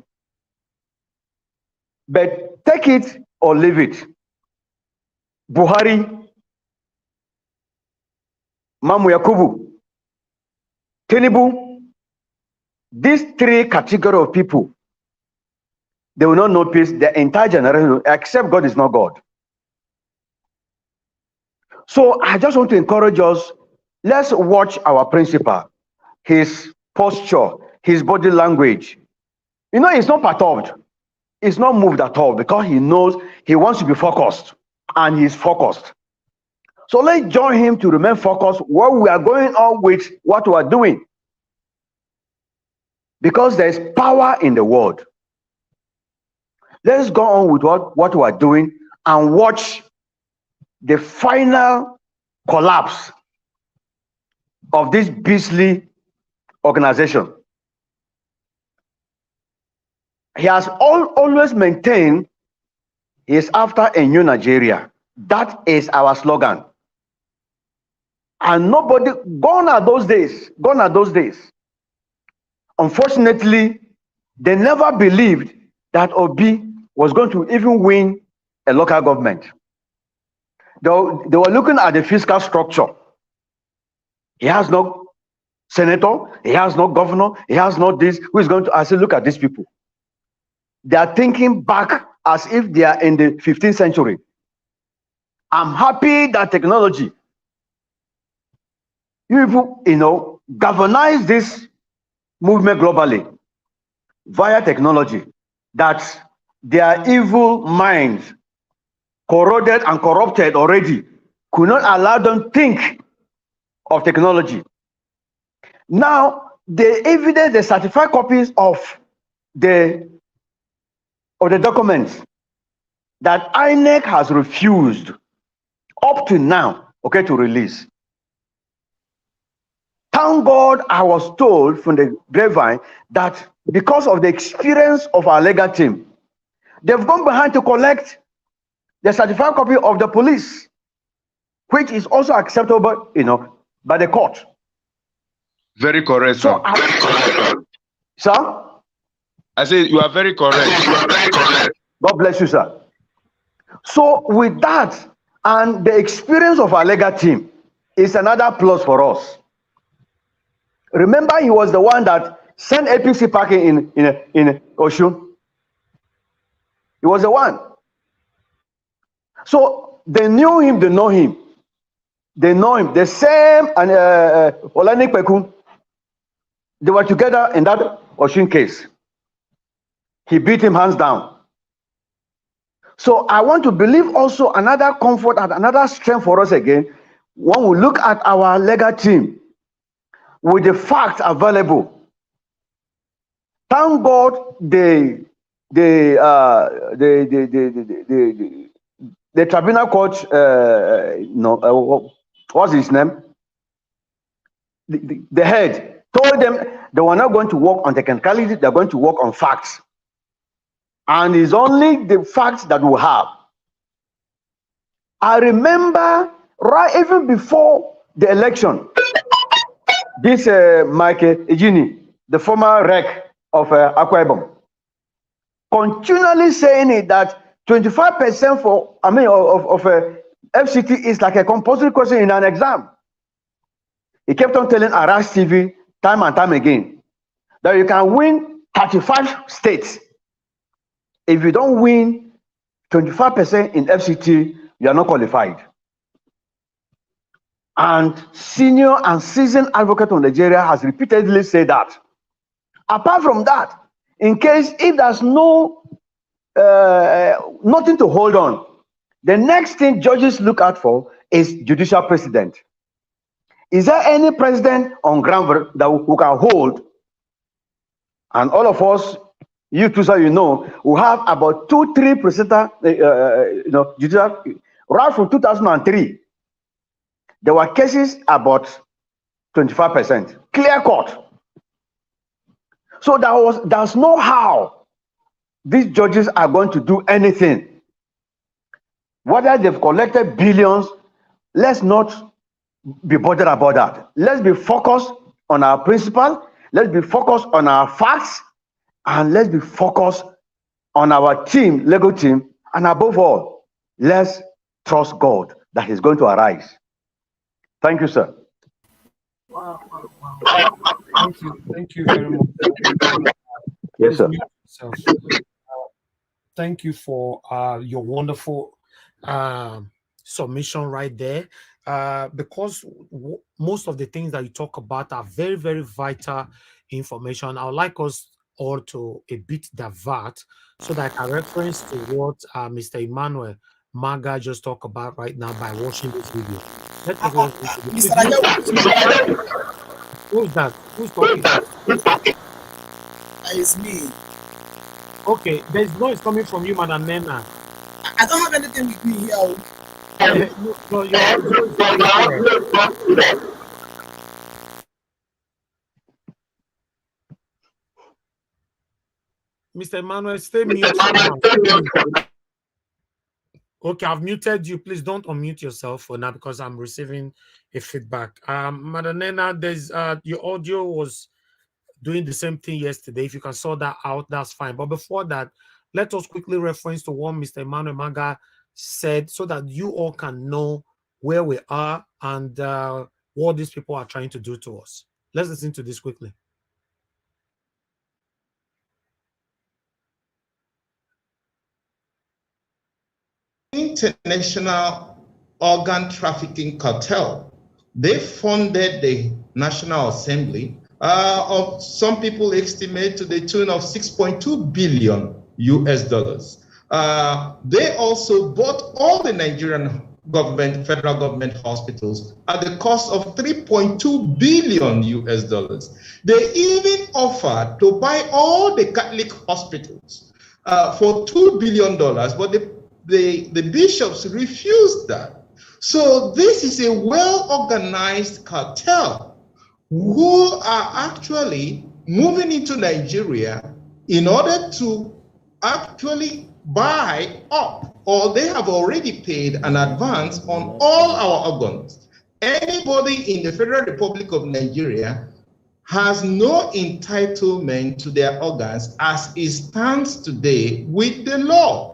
But take it or leave it. Buhari, Mamu Yakubu, Tinubu, these three categories of people, they will not know peace the entire generation, except God is not God. So I just want to encourage us, let's watch our principal, his posture, his body language. You know, he's not perturbed. He's not moved at all because he knows he wants to be focused, and he's focused. So let's join him to remain focused while we are going on with what we are doing. Because there's power in the word. Let's go on with what we are doing and watch the final collapse of this beastly organization. He has always maintained he is after a new Nigeria. That is our slogan. And nobody, gone are those days, gone are those days. Unfortunately, they never believed that Obi was going to even win a local government. They were looking at the fiscal structure. He has no senator, he has no governor, he has no this. Who is going to? I said, look at these people. They are thinking back as if they are in the 15th century. I'm happy that technology, you people, galvanize this movement globally via technology, that their evil minds, corroded and corrupted already, could not allow them to think of technology. Now, the evidence, the certified copies of the documents that INEC has refused up to now, to release. Thank God I was told from the grapevine that because of the experience of our legal team, they've gone behind to collect the certified copy of the police, which is also acceptable, by the court. Very correct, sir. Sir? I say you are very correct. God bless you, sir. So with that and the experience of our legal team is another plus for us. Remember, he was the one that sent APC packing in Oshun. He was the one. So they knew him, they know him. They know him. The same and Olanik Pekun, they were together in that Oshun case. He beat him hands down. So I want to believe also another comfort and another strength for us again when we look at our legal team with the facts available. Thank God the tribunal court, what's his name? The head told them they were not going to work on technicality, they're going to work on facts. And it's only the facts that we have. I remember right even before the election, this Michael Ejini, the former rec of Akwa Ibom, continually saying it that 25% of FCT is like a compulsory question in an exam. He kept on telling Arash TV time and time again that you can win 35 states. If you don't win 25% in FCT, you are not qualified. And senior and seasoned advocate of Nigeria has repeatedly said that. Apart from that, in case if there's nothing to hold on, the next thing judges look out for is judicial precedent. Is there any president on ground that who can hold? And all of us, you too, sir, we have about 2-3 precedent, judicial, right from 2003. There were cases about 25%, clear cut. So there's no how these judges are going to do anything. Whether they've collected billions, let's not be bothered about that. Let's be focused on our principle. Let's be focused on our facts. And let's be focused on our team, legal team, And above all, let's trust God that He's going to arise. Thank you, sir. Wow. Thank you very much. Yes, sir. Thank you for your wonderful submission right there. Because most of the things that you talk about are very, very vital information. I would like us all to a bit divert so that I can reference to what Mr. Emmanuel Maga just talked about right now by watching this video. Let's take a Who's that? Who's talking? It's me. Okay, there's noise coming from you, Madam Nena. I don't have anything with me here. No, your audio is very clear. Mr. Emmanuel, stay muted. Okay, I've muted you. Please don't unmute yourself for now because I'm receiving a feedback. Madam Nena, there's your audio was doing the same thing yesterday. If you can sort that out, that's fine. But before that, let us quickly reference to what Mr. Emmanuel Maga said so that you all can know where we are and what these people are trying to do to us. Let's listen to this quickly. International organ trafficking cartel. They funded the National Assembly of some people estimate to the tune of 6.2 billion US dollars. They also bought all the Nigerian government, federal government hospitals at the cost of 3.2 billion US dollars. They even offered to buy all the Catholic hospitals for $2 billion, but the bishops refused that. So this is a well-organized cartel who are actually moving into Nigeria in order to actually buy up, or they have already paid an advance on all our organs. Anybody in the Federal Republic of Nigeria has no entitlement to their organs as it stands today with the law.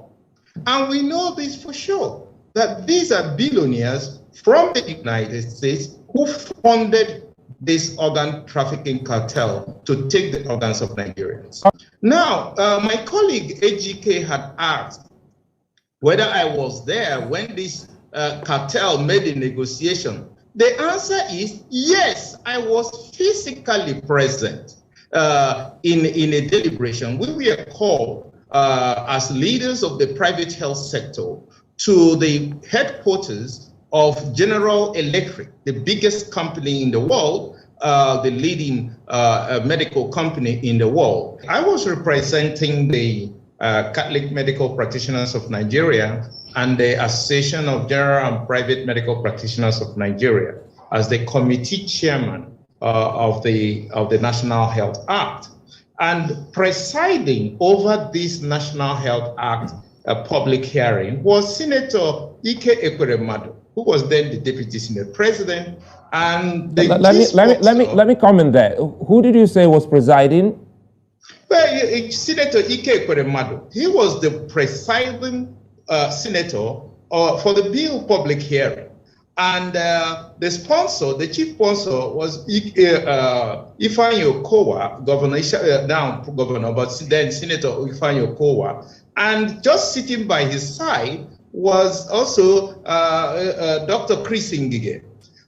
And we know this for sure, that these are billionaires from the United States who funded this organ trafficking cartel to take the organs of Nigerians. Now, my colleague AGK had asked whether I was there when this cartel made the negotiation. The answer is yes, I was physically present in a deliberation. We were called as leaders of the private health sector to the headquarters of General Electric, the biggest company in the world, the leading medical company in the world. I was representing the Catholic Medical Practitioners of Nigeria and the Association of General and Private Medical Practitioners of Nigeria as the committee chairman of the National Health Act. And presiding over this National Health Act public hearing was Senator Ike Ekweremadu, who was then the Deputy Senate President. And let me comment there. Who did you say was presiding? Well, Senator Ike Ekweremadu, he was the presiding senator for the bill public hearing. And the sponsor, the chief sponsor was Ifeanyi Okowa, governor, now governor, but then Senator Ifeanyi Okowa. And just sitting by his side was also Dr. Chris Ngige,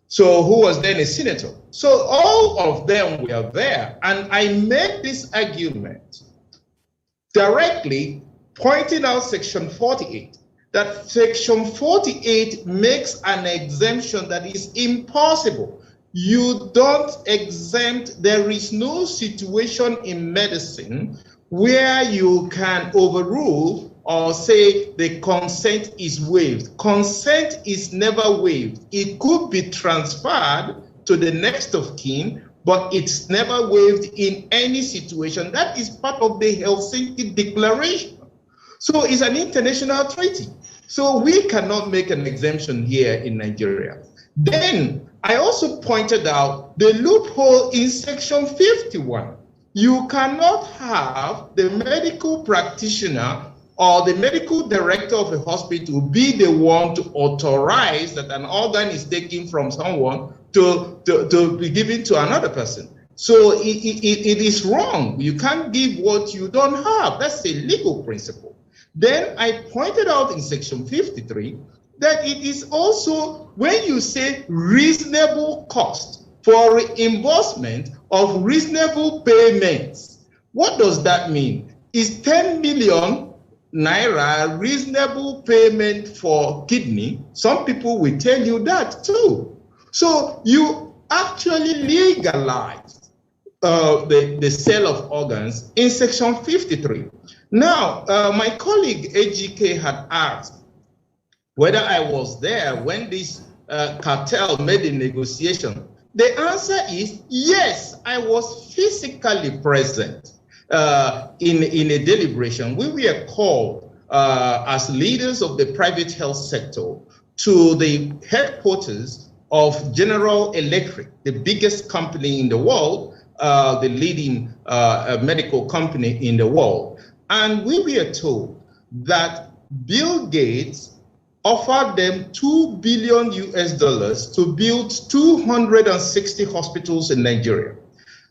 so who was then a senator. So all of them were there. And I made this argument directly pointing out Section 48. That Section 48 makes an exemption that is impossible. You don't exempt, there is no situation in medicine where you can overrule or say the consent is waived. Consent is never waived. It could be transferred to the next of kin, but it's never waived in any situation. That is part of the Helsinki Declaration. So it's an international treaty. So we cannot make an exemption here in Nigeria. Then I also pointed out the loophole in Section 51. You cannot have the medical practitioner or the medical director of a hospital be the one to authorize that an organ is taken from someone to be given to another person. So it is wrong. You can't give what you don't have. That's a legal principle. Then I pointed out in section 53 that it is also when you say reasonable cost for reimbursement of reasonable payments. What does that mean? Is 10 million naira reasonable payment for kidney? Some people will tell you that too. So you actually legalized the sale of organs in section 53. Now, my colleague AGK had asked whether I was there when this cartel made the negotiation. The answer is yes, I was physically present in a deliberation. We were called as leaders of the private health sector to the headquarters of General Electric, the biggest company in the world, the leading medical company in the world. And we were told that Bill Gates offered them $2 billion to build 260 hospitals in Nigeria.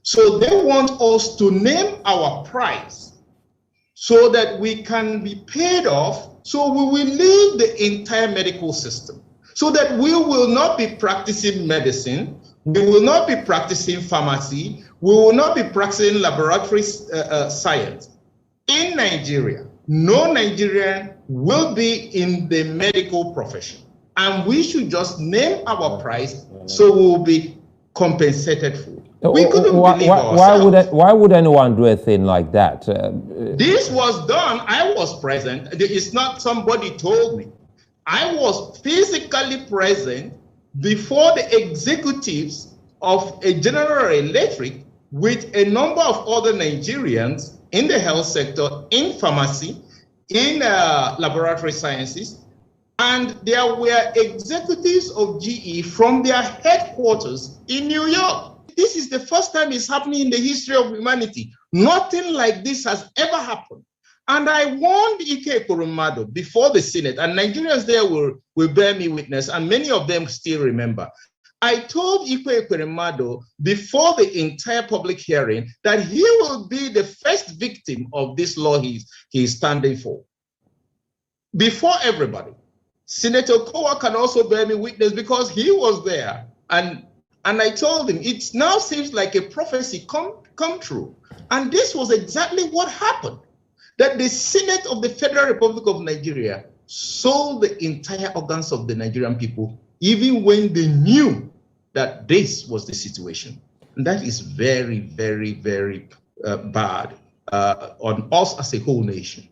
So they want us to name our price so that we can be paid off, so we will leave the entire medical system, so that we will not be practicing medicine, we will not be practicing pharmacy, we will not be practicing laboratory science. In Nigeria, no Nigerian will be in the medical profession. And we should just name our price so we will be compensated for. We couldn't believe ourselves. Why would anyone do a thing like that? This was done. I was present. It's not somebody told me. I was physically present before the executives of a General Electric with a number of other Nigerians in the health sector, in pharmacy, in laboratory sciences, and there were executives of GE from their headquarters in New York. This is the first time it's happening in the history of humanity. Nothing like this has ever happened. And I warned Ike Kurumado before the Senate, and Nigerians there will bear me witness, and many of them still remember. I told Ike Kurumado before the entire public hearing that he will be the first victim of this law he's standing for. Before everybody. Senator Kowa can also bear me witness because he was there. And I told him, it now seems like a prophecy come true. And this was exactly what happened. That the Senate of the Federal Republic of Nigeria sold the entire organs of the Nigerian people, even when they knew that this was the situation. And that is very, very, very bad on us as a whole nation.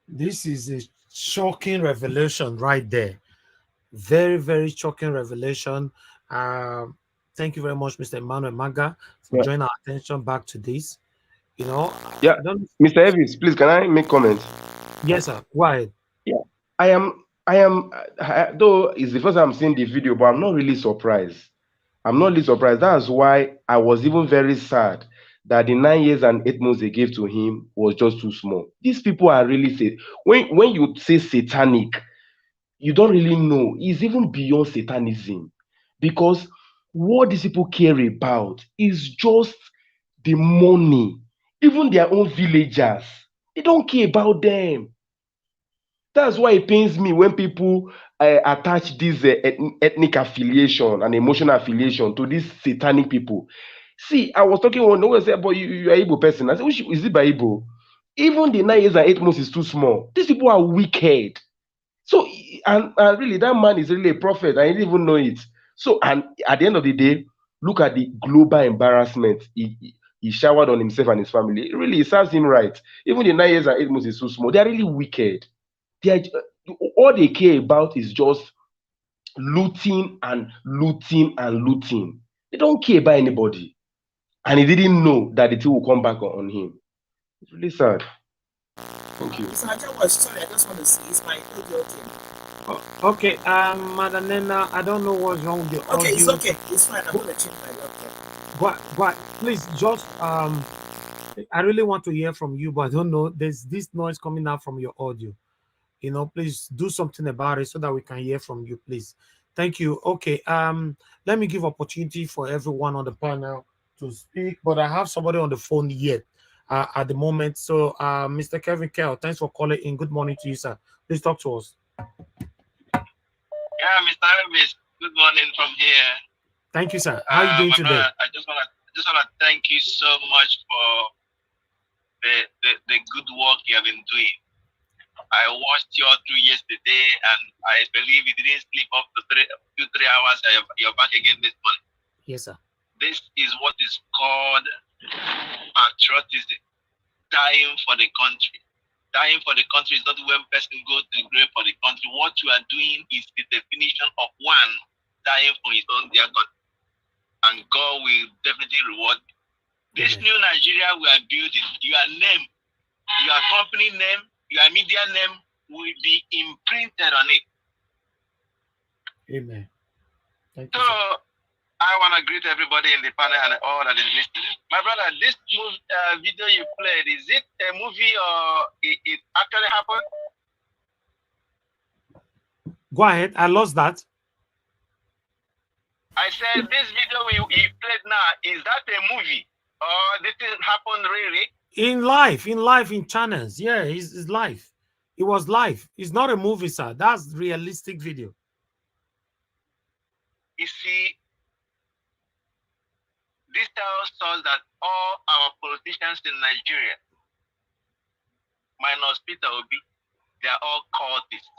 This is a shocking revelation right there. Very, very shocking revelation. Thank you very much, Mr. Emmanuel Maga, for drawing our attention back to this. You know, yeah, Mr. Evis, please, can I make comments? Yes, sir. Go ahead. Yeah, I am, though it's the first time I'm seeing the video, but I'm not really surprised. I'm not really surprised. That's why I was even very sad that the 9 years and 8 months they gave to him was just too small. These people are really, when you say satanic, you don't really know. It's even beyond satanism, because what these people care about is just the money. Even their own villagers, they don't care about them. That's why it pains me when people attach this ethnic affiliation and emotional affiliation to these satanic people. See, I was talking one, no one said, but you are Igbo person. I said, is it by Igbo? Even the 9 years and 8 months is too small. These people are wicked. So, and really, that man is really a prophet. I didn't even know it. So, and at the end of the day, look at the global embarrassment he showered on himself and his family. It really serves him right. Even the 9 years and 8 months is too small. They are really wicked. All they care about is just looting and looting and looting. They don't care about anybody. And he didn't know that the thing will come back on him. It's really sad. Thank you. Sorry, I just want to see. It's my audio thing. Okay, Madam Nena, I don't know what's wrong with your audio. Okay, it's okay. It's fine. I'm going to change my laptop. But please just I really want to hear from you, but I don't know. There's this noise coming out from your audio. You know, please do something about it so that we can hear from you, please. Thank you. Okay. Let me give opportunity for everyone on the panel to speak, but I have somebody on the phone yet at the moment. So, Mr. Kevin Kell, thanks for calling in. Good morning to you, sir. Please talk to us. Yeah, Mr. Elvis, good morning from here. Thank you, sir. How are you doing My today? brother, I just wanna thank you so much for the good work you have been doing. I watched your 2 yesterday, and I believe you didn't sleep up to 3 hours. You're back again this morning. Yes, sir. This is what is called patriotism, dying for the country. Dying for the country is not when person go to the grave for the country. What you are doing is the definition of one dying for his own dear country. And God will definitely reward you. This new Nigeria we are building, your name, your company name, your media name will be imprinted on it. Amen. Thank so you, sir. I want to greet everybody in the panel and all that is listening. My brother, this video you played, is it a movie or it actually happened? Go ahead. I lost that. I said this video you played now, is that a movie or this thing happened really? In live, in channels. Yeah, it's live. It was live. It's not a movie, sir. That's realistic video. You see, this tells us that all our politicians in Nigeria, minus Peter Obi, they are all cultists.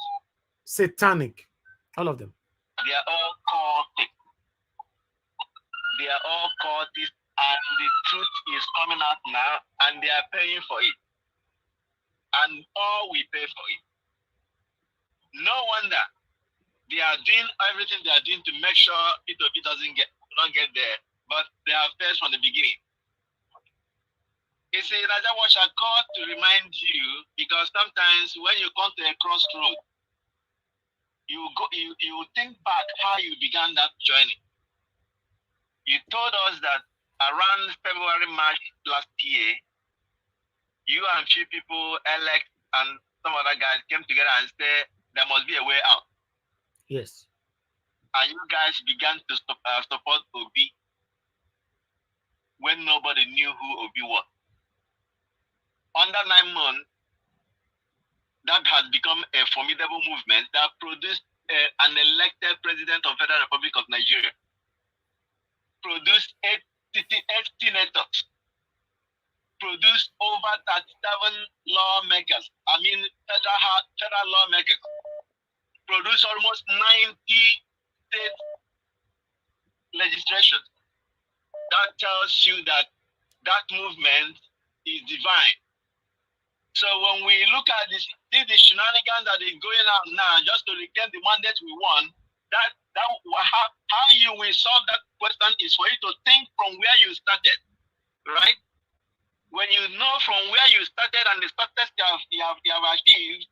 Satanic. All of them. They are all cultists. They are all cultists, and the truth is coming out now, and they are paying for it. And all we pay for it. No wonder they are doing everything they are doing to make sure Peter Obi doesn't get there, but they have failed from the beginning. It's a Raja Watch I call to remind you, because sometimes when you come to a crossroad, you think back how you began that journey. You told us that around February, March last year, you and few people, Alex and some other guys, came together and said there must be a way out. Yes. And you guys began to support Obi when nobody knew who Obi was. Under 9 months, that has become a formidable movement that produced an elected president of Federal Republic of Nigeria, produced 8 senators, produced over 37 lawmakers, federal lawmakers, produced almost 90 state legislation. That tells you that that movement is divine. So when we look at the shenanigans that is going on now, just to reclaim the mandate we won, how you will solve that question is for you to think from where you started, right? When you know from where you started and the success you have achieved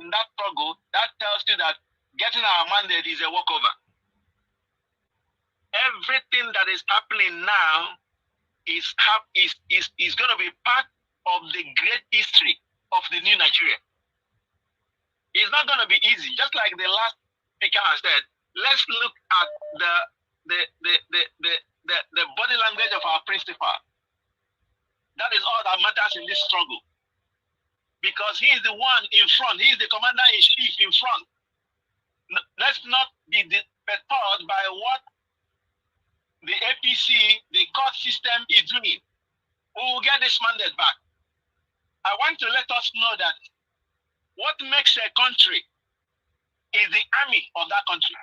in that struggle, that tells you that getting our mandate is a walkover. Everything that is happening now is going to be part of the great history of the new Nigeria. It's not going to be easy. Just like the last speaker has said, let's look at the body language of our principal. That is all that matters in this struggle. Because he is the one in front. He is the commander-in-chief in front. Let's not be perturbed by what the APC, the court system is doing. We will get this mandate back. I want to let us know that what makes a country is the army of that country.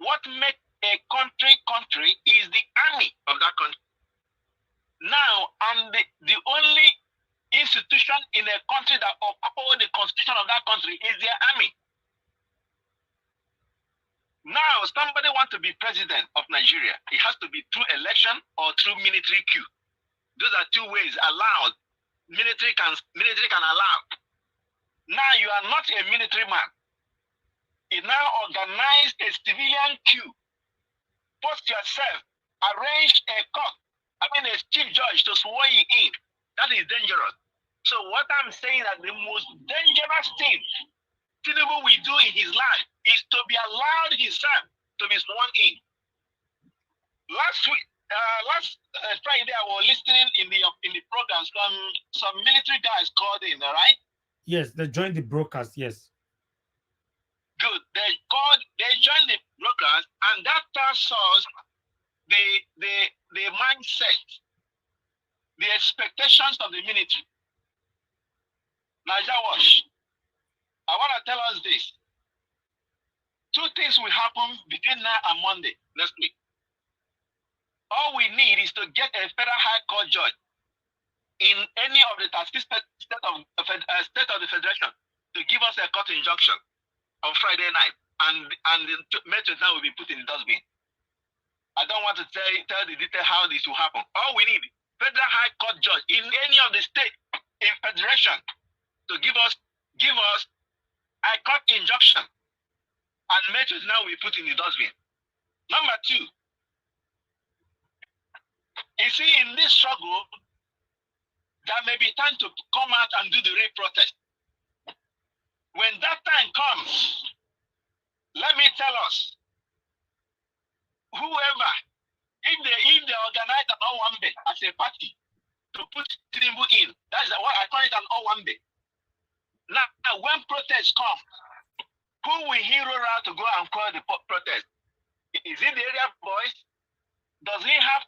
What makes a country is the army of that country. Now, and the only institution in a country that upholds the constitution of that country is their army. Now, somebody wants to be president of Nigeria. It has to be through election or through military coup. Those are two ways allowed. Military can allow. Now you are not a military man. You now organize a civilian coup. Post yourself arrange a court, a chief judge to swear you in. That is dangerous. So what I'm saying that the most dangerous thing Tinubu will do in his life is to be allowed his son to be sworn in. Last Friday, I was listening in the program. Some military guys called in, all right? Yes, they joined the broadcast. Yes. Good. They joined the broadcast, and that tells us the mindset, the expectations of the military. Naija Wash, I want to tell us this. Two things will happen between now and Monday next week. All we need is to get a federal high court judge in any of the 36 state of the federation to give us a court injunction on Friday night, and the May 29 will be put in the dustbin. I don't want to tell the detail how this will happen. All we need, federal high court judge in any of the state in federation to give us a court injunction, and May 29 will be put in the dustbin. Number two, you see, in this struggle, there may be time to come out and do the real protest. When that time comes, let me tell us, whoever, if they organize an Owambe as a party to put Tinubu in, that's what I call it, an Owambe. Now, when protests come, who will he roll out to go and call the protest? Is it the area boys? Does he have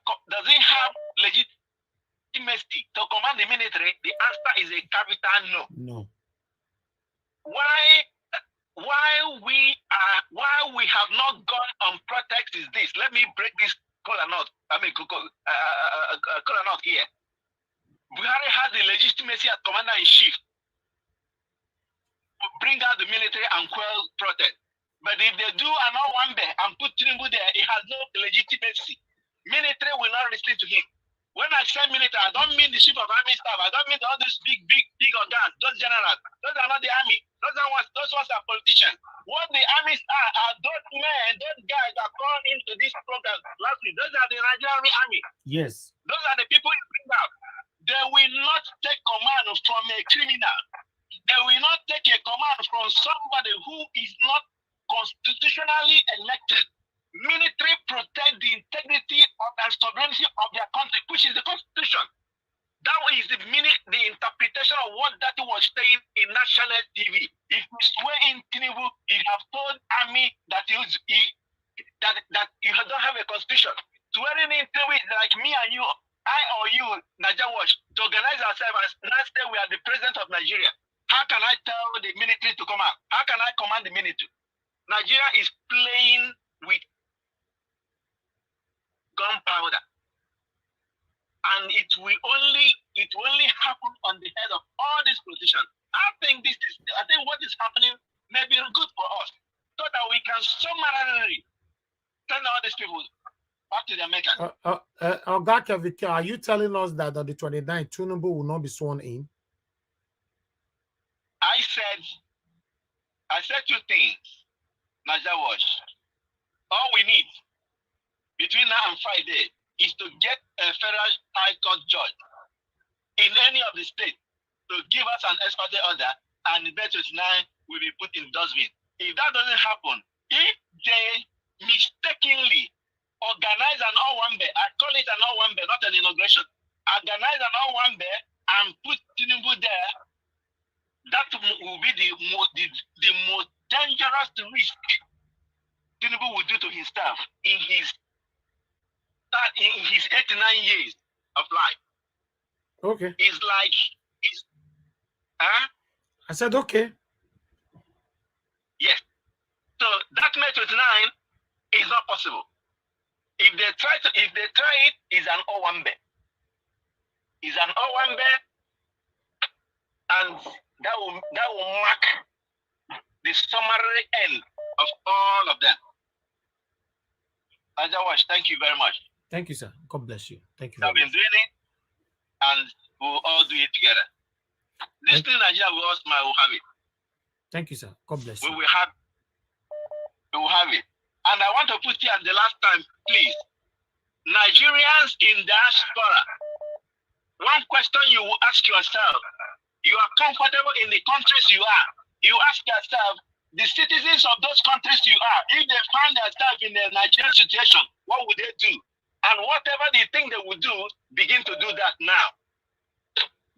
legitimacy to command the military? The answer is a capital no. No. Why we have not gone on protest is this. Let me break this color knot here. Buhari has the legitimacy as commander-in-chief to bring out the military and quell protest. But if they do an Owambe and put Tinubu there, it has no legitimacy. Military will not listen to him. When I say military, I don't mean the chief of army staff. I don't mean all these big organs, those generals. Those are not the army. Those ones are politicians. What the armies are those men, those guys that come into this program last week. Those are the Nigerian army. Yes. Those are the people you bring out. They will not take command from a criminal. They will not take a command from somebody who is not constitutionally elected. Military protect the integrity and sovereignty of their country, which is the Constitution. That is the interpretation of what that was saying in national TV. If you swear in Tinubu, you have told army that you don't have a constitution. Swearing in Tinubu is like me and you, I or you, Naija Wash, to organize ourselves and now say we are the president of Nigeria. How can I tell the military to come out? How can I command the military? Nigeria is playing with gunpowder, and it will only happen on the head of all these politicians. I think what is happening may be good for us, so that we can summarily send all these people back to their maker. Are you telling us that on the 29th, Tinubu will not be sworn in? I said two things, Naija Wash. All we need between now and Friday is to get a federal high court judge in any of the states to give us an ex parte order, and the May 29 will be put in dustbin. If that doesn't happen, if they mistakenly organize an Owambe, I call it an Owambe, not an inauguration, organize an Owambe and put Tinubu there, that will be the most dangerous risk Tinubu will do to himself in his 89 years of life. Okay. I said okay. Yes. So that May 29 is not possible. If they try it, is an Owambe. Is an Owambe, and that will mark the summary end of all of them. Naija Wash, thank you very much. Thank you, sir. God bless you. Thank you. I've been doing it, and we'll all do it together. This thing Nigeria will have it. Thank you, sir. God bless you. We will have it. And I want to put here the last time, please. Nigerians in diaspora, one question you will ask yourself, you are comfortable in the countries you are. You ask yourself, the citizens of those countries you are, if they find themselves in a Nigerian situation, what would they do? And whatever they think they would do, begin to do that now.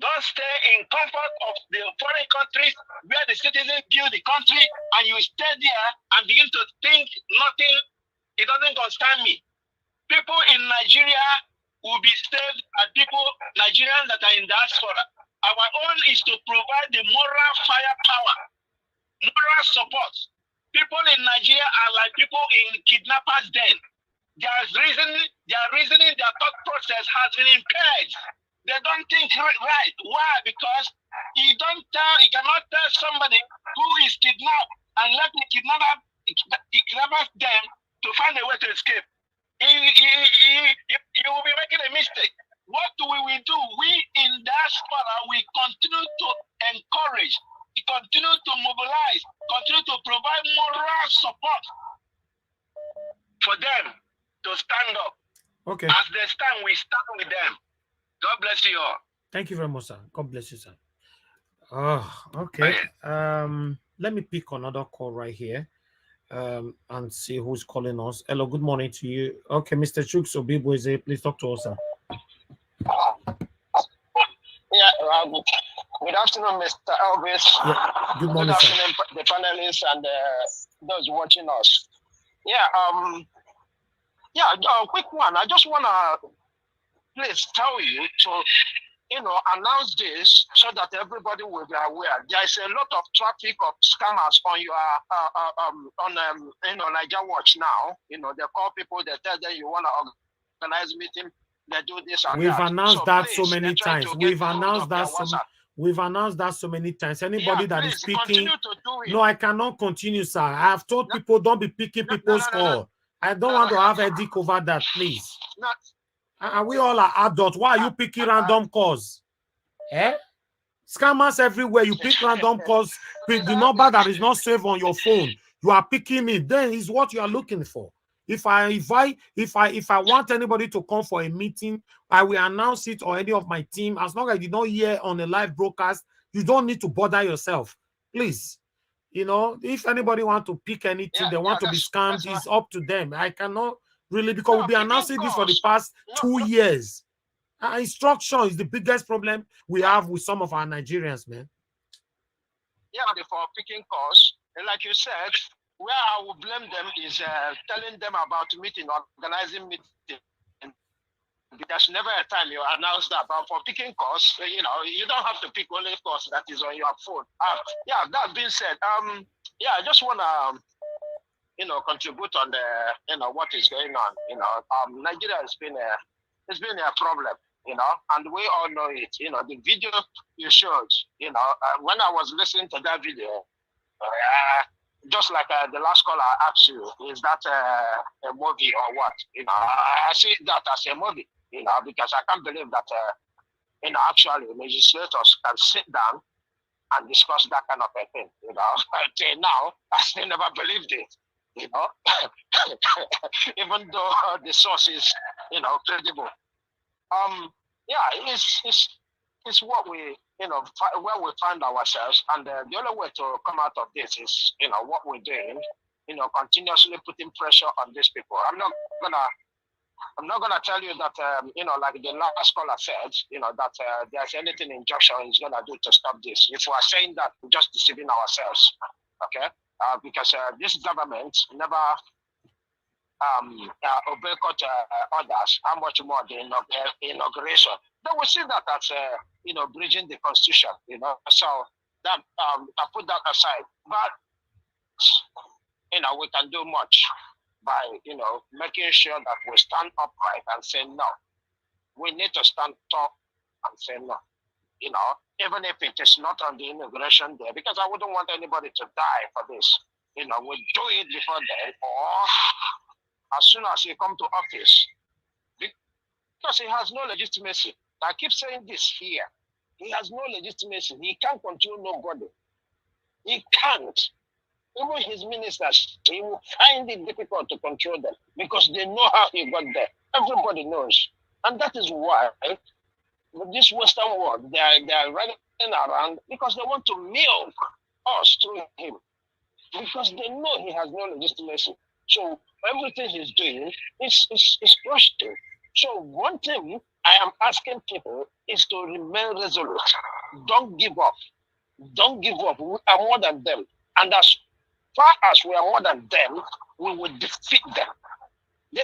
Don't stay in comfort of the foreign countries where the citizens build the country and you stay there and begin to think nothing, it doesn't concern me. People in Nigeria will be saved and people, Nigerians that are in diaspora. Our own is to provide the moral firepower, moral support. People in Nigeria are like people in kidnappers' den. Their reasoning, their thought process has been impaired. They don't think right. Why? Because you cannot tell somebody who is kidnapped and let the kidnappers them to find a way to escape. You will be making a mistake. What we will do? We in diaspora, we continue to encourage, continue to mobilize, continue to provide moral support for them to stand up. Okay. As they stand, we stand with them. God bless you all. Thank you very much, sir. God bless you, sir. Oh, okay. Let me pick another call right here and see who's calling us. Hello, good morning to you. Okay, Mr. Chuks Obibueze, please talk to us, sir. Yeah, good afternoon, Mr. Elvis. Yeah, good morning, good sir. afternoon, the panelists and those watching us. Quick one. I just want to please tell you to, announce this so that everybody will be aware. There is a lot of traffic of scammers on your Niger Watch now. They call people, they tell them you want to organize meeting, they do this and We've that. announced that so please, many times. We've announced that so many times. Anybody that is speaking, no, I cannot continue, sir. I have told people don't be picking people's call. I don't want to have a dick over that, please. And we all are adults. Why are you picking random calls? Scammers everywhere. You pick random calls. The number that is not saved on your phone, you are picking it. Then is what you are looking for. If I want anybody to come for a meeting, I will announce it, or any of my team. As long as you don't hear on a live broadcast, you don't need to bother yourself. Please. If anybody want to pick anything, they want to be scammed, it's up to them. I cannot really, because we'll be announcing this for the past 2 years. Instruction is the biggest problem we have with some of our Nigerians, man. Yeah, for picking calls, and like you said, where I will blame them is telling them about meeting, organizing meeting. There's never a time you announce that, but for picking calls, you don't have to pick only calls that is on your phone. That being said, I just want to contribute on the, what is going on. Nigeria has been a problem, and we all know it. The video you showed, when I was listening to that video, just like the last caller asked you, is that a movie or what? I see that as a movie, because I can't believe that, actually legislators can sit down and discuss that kind of a thing. Until now, I still never believed it. Even though the source is, credible. It's what we, where we find ourselves, and the only way to come out of this is, what we're doing, continuously putting pressure on these people. I'm not gonna tell you that, like the last caller said, that there's anything injunction is gonna do to stop this. If we're saying that, we're just deceiving ourselves, okay? Because this government never obey court orders. How much more the inauguration? They will see that as bridging the constitution. So that I put that aside. But we can do much by making sure that we stand upright and say no. We need to stand tall and say no. Even if it is not on the inauguration day, because I wouldn't want anybody to die for this. We do it before then, or as soon as he come to office, because he has no legitimacy. I keep saying this here. He has no legitimacy. He can't control nobody. He can't. Even his ministers, he will find it difficult to control them because they know how he got there. Everybody knows. And that is why this Western world, they are running around because they want to milk us through him. Because they know he has no legitimacy. So everything he's doing is frustrating. So one thing I am asking people is to remain resolute. Don't give up. Don't give up. We are more than them. And as far as we are more than them, we will defeat them.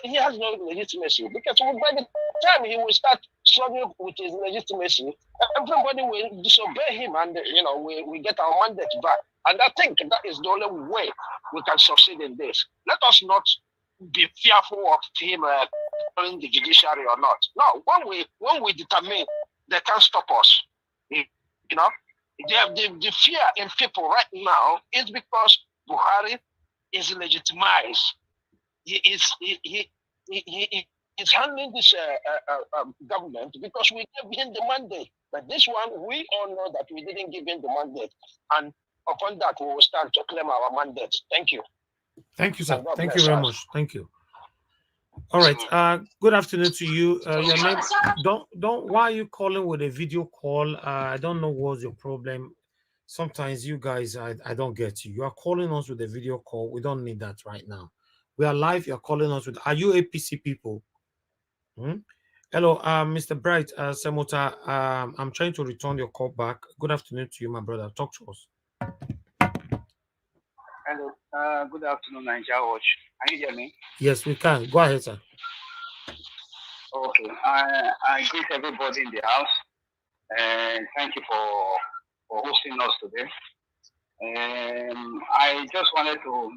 He has no legitimacy because by the time he will start struggling with his legitimacy, everybody will disobey him, and we get our mandate back. And I think that is the only way we can succeed in this. Let us not be fearful of him calling the judiciary or not. No, when we determine they can't stop us, the fear in people right now is because Buhari is legitimized. He is handling this government because we gave him the mandate. But this one, we all know that we didn't give him the mandate. And upon that, we will start to claim our mandate. Thank you. Thank you, sir. Thank you very much. Thank you. All right. Good afternoon to you. Your name. Don't. Why are you calling with a video call? I don't know what's your problem. Sometimes you guys, I don't get you. You are calling us with a video call. We don't need that right now. We are live. You're calling us with. Are you APC people? Hello, Mr. Bright Semota. I'm trying to return your call back. Good afternoon to you, my brother. Talk to us. Hello. Good afternoon, Nigeria Watch. Can you hear me? Yes, we can. Go ahead, sir. Okay. I greet everybody in the house, and thank you for hosting us today. I just wanted to,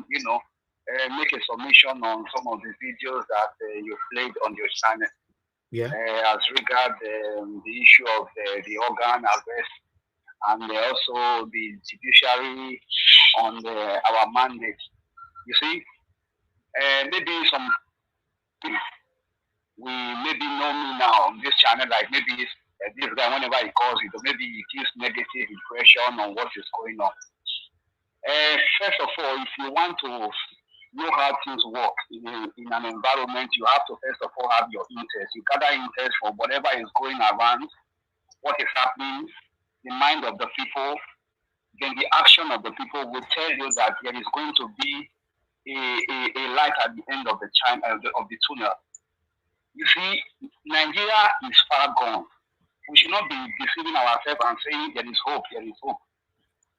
make a submission on some of the videos that you played on your channel. Yeah. As regard the issue of the organ harvest and also the judiciary on our mandate. You see, maybe some people we maybe know me now on this channel, like maybe this guy, whenever he calls it, or maybe he gives negative impression on what is going on. First of all, if you want to know how things work in an environment, you have to first of all have your interest. You gather interest for whatever is going around, what is happening, the mind of the people, then the action of the people will tell you that there is going to be a light at the end of the tunnel. You see, Nigeria is far gone. We should not be deceiving ourselves and saying there is hope, there is hope.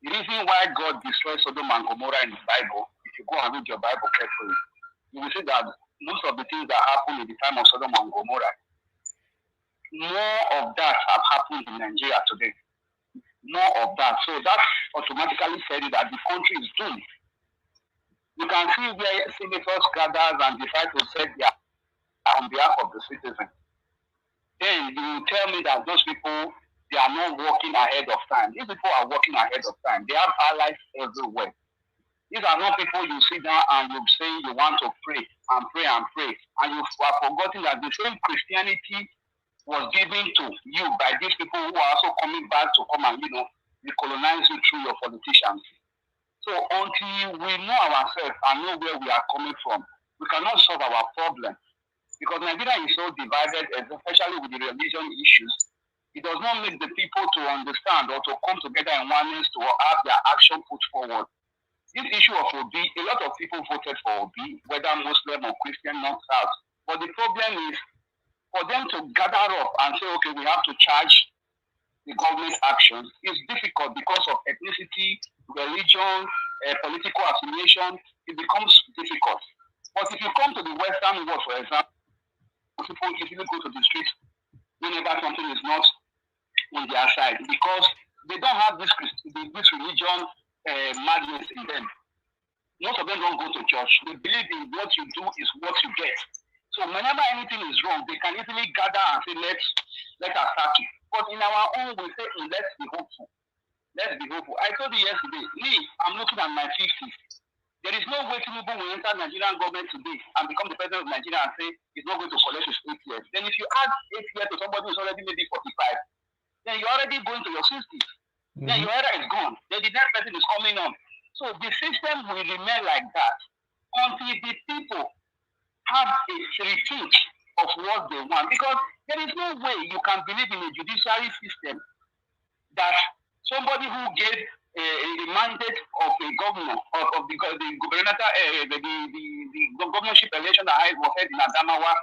The reason why God destroyed Sodom and Gomorrah in the Bible, if you go and read your Bible carefully, you will see that most of the things that happened in the time of Sodom and Gomorrah, more of that have happened in Nigeria today. More of that. So that automatically said that the country is doomed. You can see where senators gather and decide to set their on behalf of the citizens. Then you tell me that those people, they are not working ahead of time. These people are working ahead of time. They have allies everywhere. These are not people you sit down and you say you want to pray and pray and pray. And you have forgotten that the same Christianity was given to you by these people who are also coming back to come and, recolonize you through your politicians. So until we know ourselves and know where we are coming from, we cannot solve our problem. Because Nigeria is so divided, especially with the religion issues, it does not make the people to understand or to come together in oneness to have their action put forward. This issue of Obi, a lot of people voted for Obi, whether Muslim or Christian, not South. But the problem is for them to gather up and say, okay, we have to charge the government actions. It's difficult because of ethnicity, religion, political affiliation. It becomes difficult. But if you come to the Western world, for example, people easily go to the streets whenever something is not on their side because they don't have this religion madness in them. Most of them don't go to church. They believe in what you do is what you get. So whenever anything is wrong, they can easily gather and say, let's attack it. But in our own, we say, let's be hopeful. Let's be hopeful. I told you yesterday, I'm looking at my 50s. There is no way Tinubu will enter Nigerian government today and become the president of Nigeria and say he's not going to collect his 8 years. Then if you add 8 years to somebody who's already maybe 45, then you're already going to your 60s. Then your era is gone. Then the next person is coming on. So the system will remain like that until the people have a rethink of what they want. Because there is no way you can believe in a judiciary system that somebody who gave a mandate of a governor of the gubernatorial the governorship election that was held in Adamawa,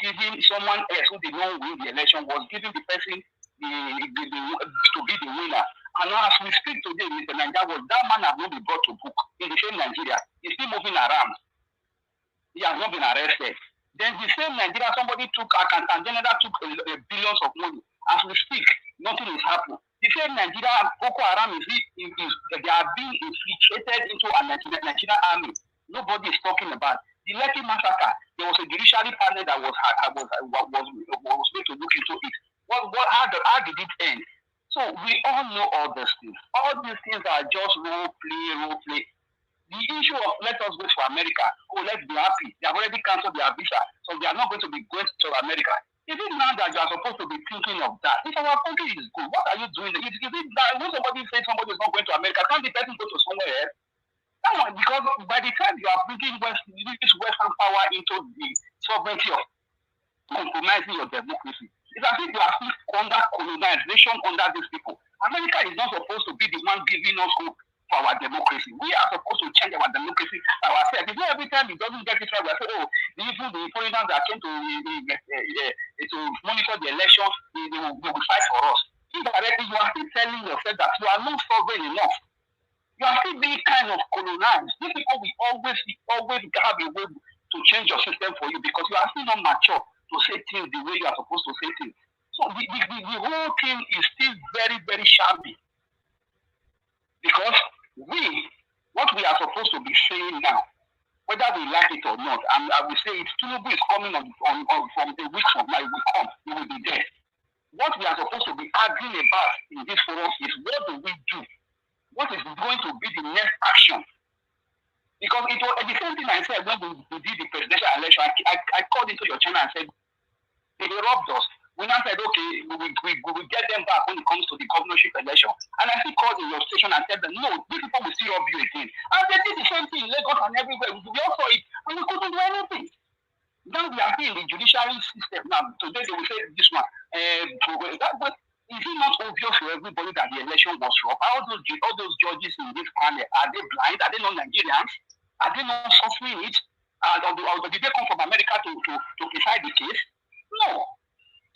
giving someone else who did not win the election, was giving the person to be the winner. And now as we speak today, Mr. Nigeria, that man has not been brought to book in the same Nigeria. He's still moving around. He has not been arrested. Then the same Nigeria, somebody took accountant general took billions of money. As we speak, nothing is happening. The same Nigeria, Boko Haram they are being infiltrated into a Nigerian army. Nobody is talking about the Lekki massacre. There was a judiciary panel that was made to look into it. How did it end? So we all know all these things. All these things are just role play. The issue of let us go to America, let's be happy. They have already cancelled their visa, so they are not going to be going to America. Is it now that you are supposed to be thinking of that? If our country is good, what are you doing? Is it that when somebody says somebody is not going to America, can't the person go to somewhere else? No, because by the time you are bringing this Western power into the sovereignty of compromising your democracy, it's as if you are still under colonization under these people. America is not supposed to be the one giving us hope for our democracy. We are supposed to change our democracy ourselves. It's not every time it doesn't get it right, we say, even the foreigners that came to monitor the elections, they will fight for us. Indirectly, you are still telling yourself that you are not sovereign enough. You are still being kind of colonized. These people will always have a way to change your system for you because you are still not mature to say things the way you are supposed to say things. So the whole thing is still very, very shabby. Because what we are supposed to be saying now, whether we like it or not, and I will say it, Tinubu is coming on from the weeks of now, will come, he will be there. What we are supposed to be arguing about in this forum is what do we do? What is going to be the next action? Because it was the same thing I said when we did the presidential election. I called into your channel and said, they robbed us. We now said, okay, we will get them back when it comes to the governorship election. And I still called in your station and said that no, these people will still rob you again. And they did the same thing in Lagos and everywhere. We all saw it and we couldn't do anything. Now we are in the judiciary system. Now today they will say this one. But is it not obvious to everybody that the election was robbed? All those judges in this panel, are they blind? Are they not Nigerians? Are they not suffering it? Or did they come from America to decide the case? No.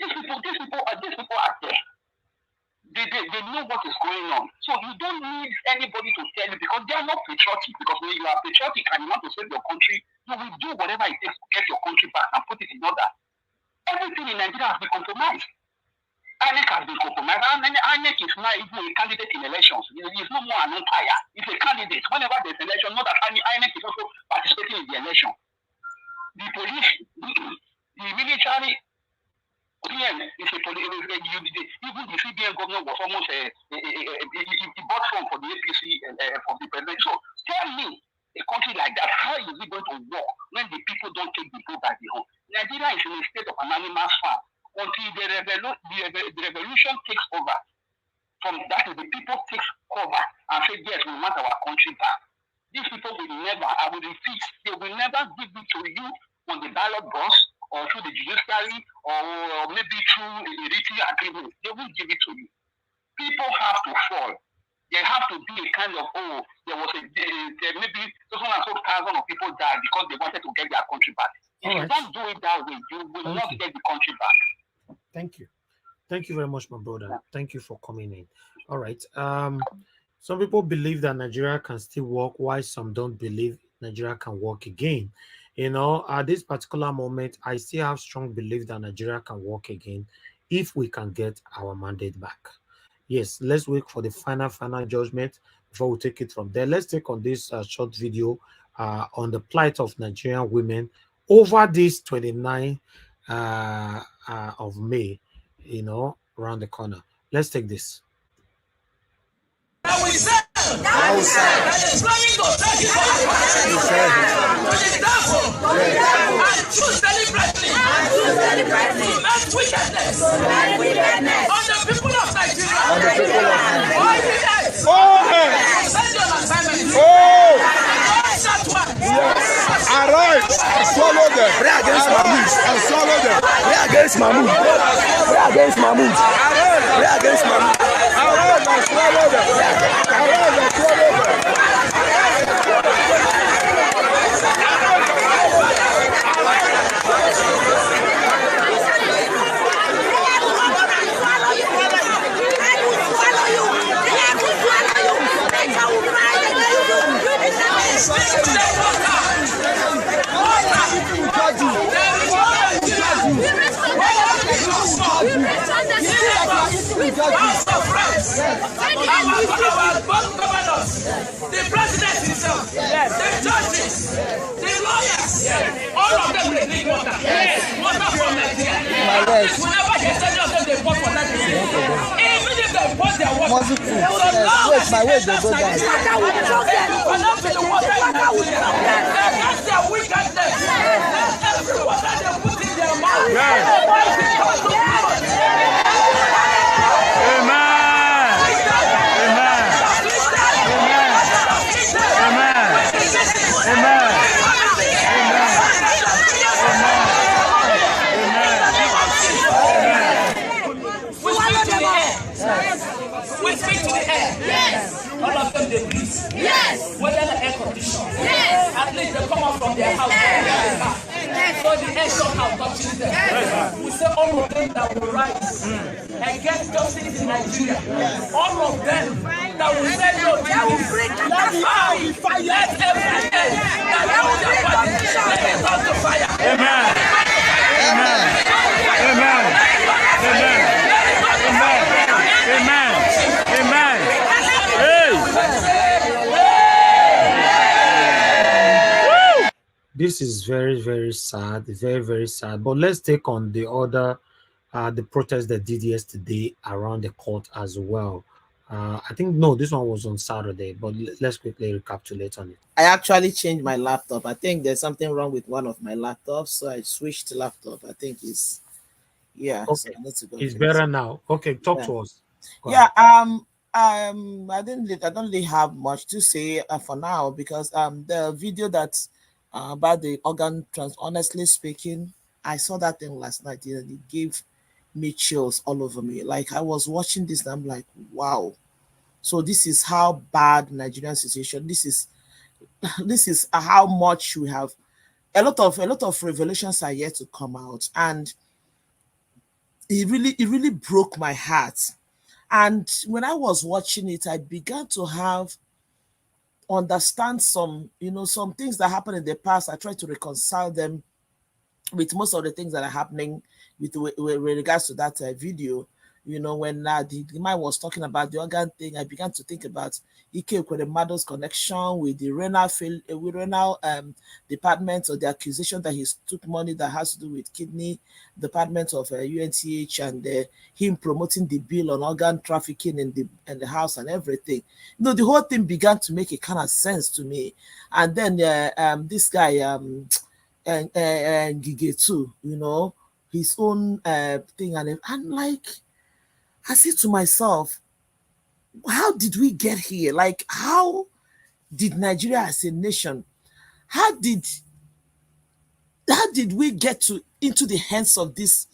These people are there. They know what is going on. So you don't need anybody to tell you because they are not patriotic. Because when you are patriotic and you want to save your country, you will do whatever it takes to get your country back and put it in order. Everything in Nigeria has been compromised. INEC has been compromised. INEC is now even a candidate in elections. It is no more an umpire. It's a candidate. Whenever there's an election, not that INEC is also participating in the election. The police, the military, PM is a police. Even the CBN governor was almost he bought from for the APC for the president. So tell me, a country like that, how is it going to work when the people don't take the vote by the home? Nigeria is in a state of an animal farm until the revolution takes over. From that, the people take cover and say, yes, we want our country back. These people will never, I will repeat, they will never give it to you on the ballot box or through the judiciary or maybe through a written agreement. They will give it to you. People have to fall. There have to be a kind of, there maybe so and so thousands of people died because they wanted to get their country back. If you don't do it that way, you will not get the country back. Thank you. Thank you very much, my brother. Yeah. Thank you for coming in. All right. Some people believe that Nigeria can still work, while some don't believe Nigeria can work again. You know, at this particular moment, I still have strong belief that Nigeria can work again if we can get our mandate back. Yes, let's wait for the final judgment before we take it from there. Let's take on this short video on the plight of Nigerian women over this 29th of May, you know, around the corner. Let's take this. That we serve. That is coming to take it for the devil. And choose deliberately. To make wickedness. On the people of Nigeria. Send your assignment. That one. Arise. Swallow them. Pray against my news. swallow them. We are against Mahmoud. We are against Mahmoud. We are against Mahmoud. Arrest and swallow them. Arrest and swallow them. The president himself, the judges, the lawyers, all of them they drink water. Water from Nigeria. Whenever they tell you that they pour for that, even if they pour their water, my way they go down. Connect to the water in Nigeria. That's their wickedness. Every water they put in their mouth. We speak to the air. Yes. All of them they breathe. Yes. Whether the air condition. Yes. At least they come out from their house. Yes. So the air somehow touches them. Yes. We say all of them that will rise against justice in Nigeria. All of them that will say no to this. Let every air that will their body. Let it turn to fire. Amen. Amen. Amen. Amen. Amen. Amen. Hey. This is very, very sad. Very, very sad. But let's take on the other, the protest that did yesterday around the court as well. I think, no, this one was on Saturday, but let's quickly recapitulate on it. I actually changed my laptop. I think there's something wrong with one of my laptops, so I switched to laptop. I think it's, yeah. Okay. So I need to go It's better now. Okay, talk to us. Yeah, I don't really have much to say for now because the video that about the organ honestly speaking, I saw that thing last night. It gave me chills all over me. Like I was watching this and I'm like, wow. So this is how bad Nigerian situation. This is how much we have. A lot of revelations are yet to come out, and it really broke my heart. And when I was watching it, I began to understand some things that happened in the past. I tried to reconcile them with most of the things that are happening with regards to that video. When the man was talking about the organ thing, I began to think about Ike Ekweremado's connection with the renal department, or the accusation that he took money that has to do with kidney department of UNTH, and him promoting the bill on organ trafficking in the house and everything. The whole thing began to make a kind of sense to me. And then this guy and Gige too, his own thing, and I'm like, I said to myself, how did we get here? Like, how did Nigeria as a nation, how did we get into the hands of this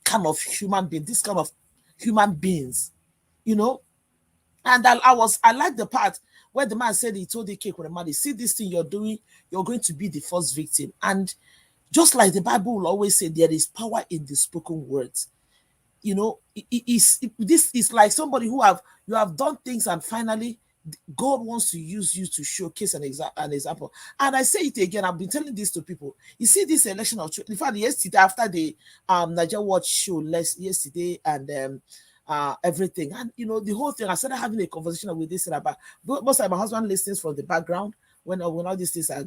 kind of human being, this kind of human beings, And I like the part where the man said, he told the Ike Ekweremadu, see this thing you're doing, you're going to be the first victim. And just like the Bible will always say, there is power in the spoken words. This is like somebody you have done things, and finally God wants to use you to showcase an example. And I say it again, I've been telling this to people. You see this election of, in fact, yesterday after the Nigeria Watch show yesterday and everything, and the whole thing, I started having a conversation with this about, most of my husband listens from the background when all these things are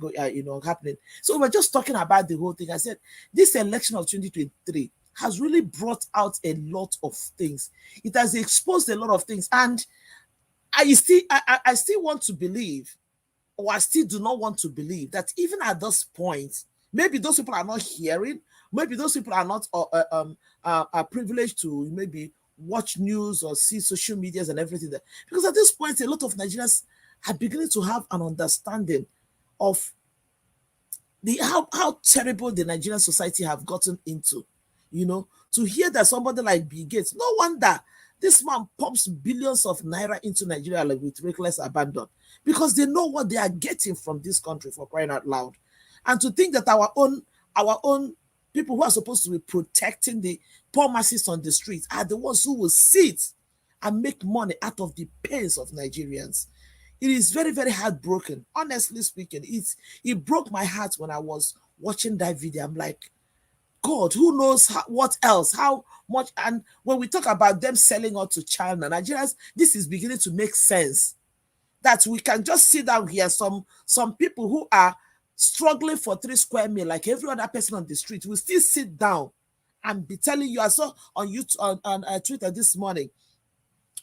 happening. So we're just talking about the whole thing. I said this election of 2023 has really brought out a lot of things. It has exposed a lot of things. And I still want to believe, or I still do not want to believe, that even at this point, maybe those people are not hearing, maybe those people are not are privileged to maybe watch news or see social medias and everything. Because at this point, a lot of Nigerians are beginning to have an understanding of how terrible the Nigerian society have gotten into, to hear that somebody like Bill Gates, no wonder this man pumps billions of naira into Nigeria like with reckless abandon, because they know what they are getting from this country, for crying out loud. And to think that our own people who are supposed to be protecting the poor masses on the streets are the ones who will sit and make money out of the pains of Nigerians. It is very, very heartbroken. Honestly speaking, it broke my heart when I was watching that video. I'm like, God, who knows what else, how much. And when we talk about them selling out to China, Nigerians, this is beginning to make sense. That we can just sit down here, some people who are struggling for 3 square meal, like every other person on the street, will still sit down and be telling you. I saw on YouTube, on Twitter this morning,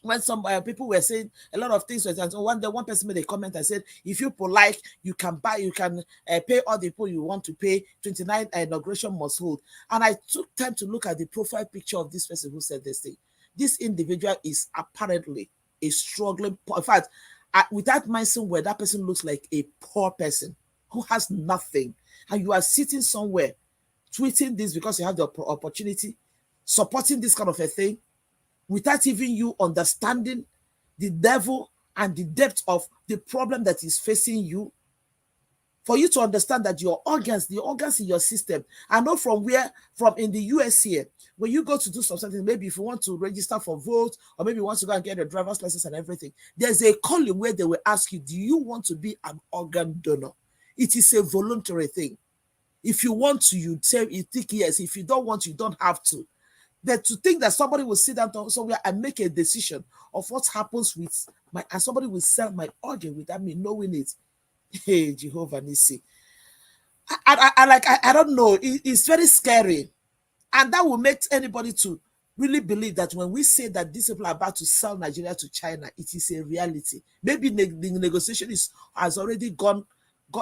when some people were saying a lot of things, and one person made a comment and said, if you like, you can pay all the people you want to pay. 29 inauguration must hold. And I took time to look at the profile picture of this person who said this thing. This individual is apparently a struggling, in fact, without mentioning where that person looks like a poor person who has nothing, and you are sitting somewhere tweeting this because you have the opportunity, supporting this kind of a thing, without even you understanding the devil and the depth of the problem that is facing you, for you to understand that the organs in your system, I know from in the US here, when you go to do something, maybe if you want to register for vote, or maybe you want to go and get a driver's license and everything, there's a column where they will ask you, do you want to be an organ donor? It is a voluntary thing. If you want to, you think yes. If you don't want, you don't have to. That to think that somebody will sit down somewhere and make a decision of what happens with and somebody will sell my organ without me knowing it. Hey, Jehovah Nissi. I don't know. It's very scary. And that will make anybody to really believe that when we say that these people are about to sell Nigeria to China, it is a reality. Maybe the negotiation has already gone,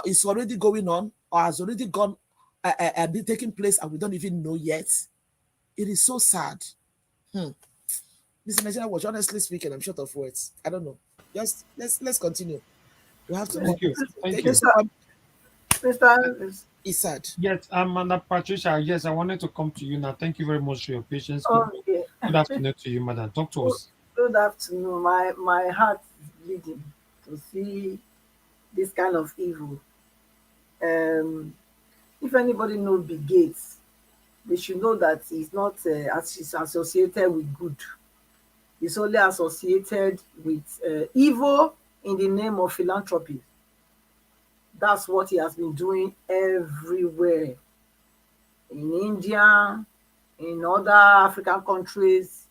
is already going on, or has already gone and been taking place, and we don't even know yet. It is so sad. Mr. Nigeria Watch, honestly speaking, I'm short of words. I don't know. Just let's continue. We have to. Thank you. Thank you. Mr. It's sad. Yes, Madam Patricia. Yes, I wanted to come to you now. Thank you very much for your patience. Okay. Good afternoon to you, Madam. Talk to us. Good afternoon. My heart is bleeding to see this kind of evil. If anybody knows Bill Gates, they should know that he's not he's associated with good. He's only associated with evil in the name of philanthropy. That's what he has been doing everywhere. In India, in other African countries,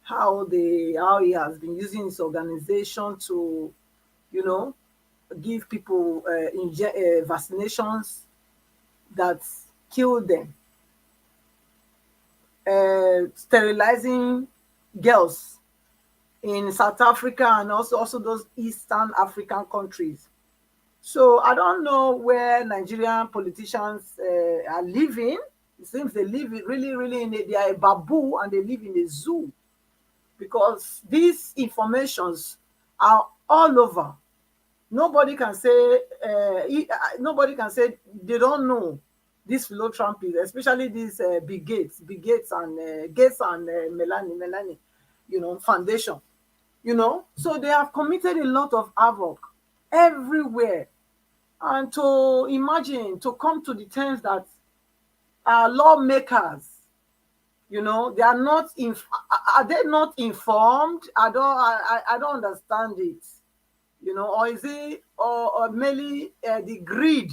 how he has been using his organization to, give people vaccinations that kill them. Sterilizing girls in South Africa and also those Eastern African countries. So I don't know where Nigerian politicians are living. It seems they live really they are a baboon and they live in a zoo, because these informations are all over. Nobody can say they don't know this philanthropy, especially these Bill Gates and Melanie, foundation, So they have committed a lot of havoc everywhere. And to imagine, to come to the terms that our lawmakers, they are not are they not informed? I don't understand it, or is it or merely the greed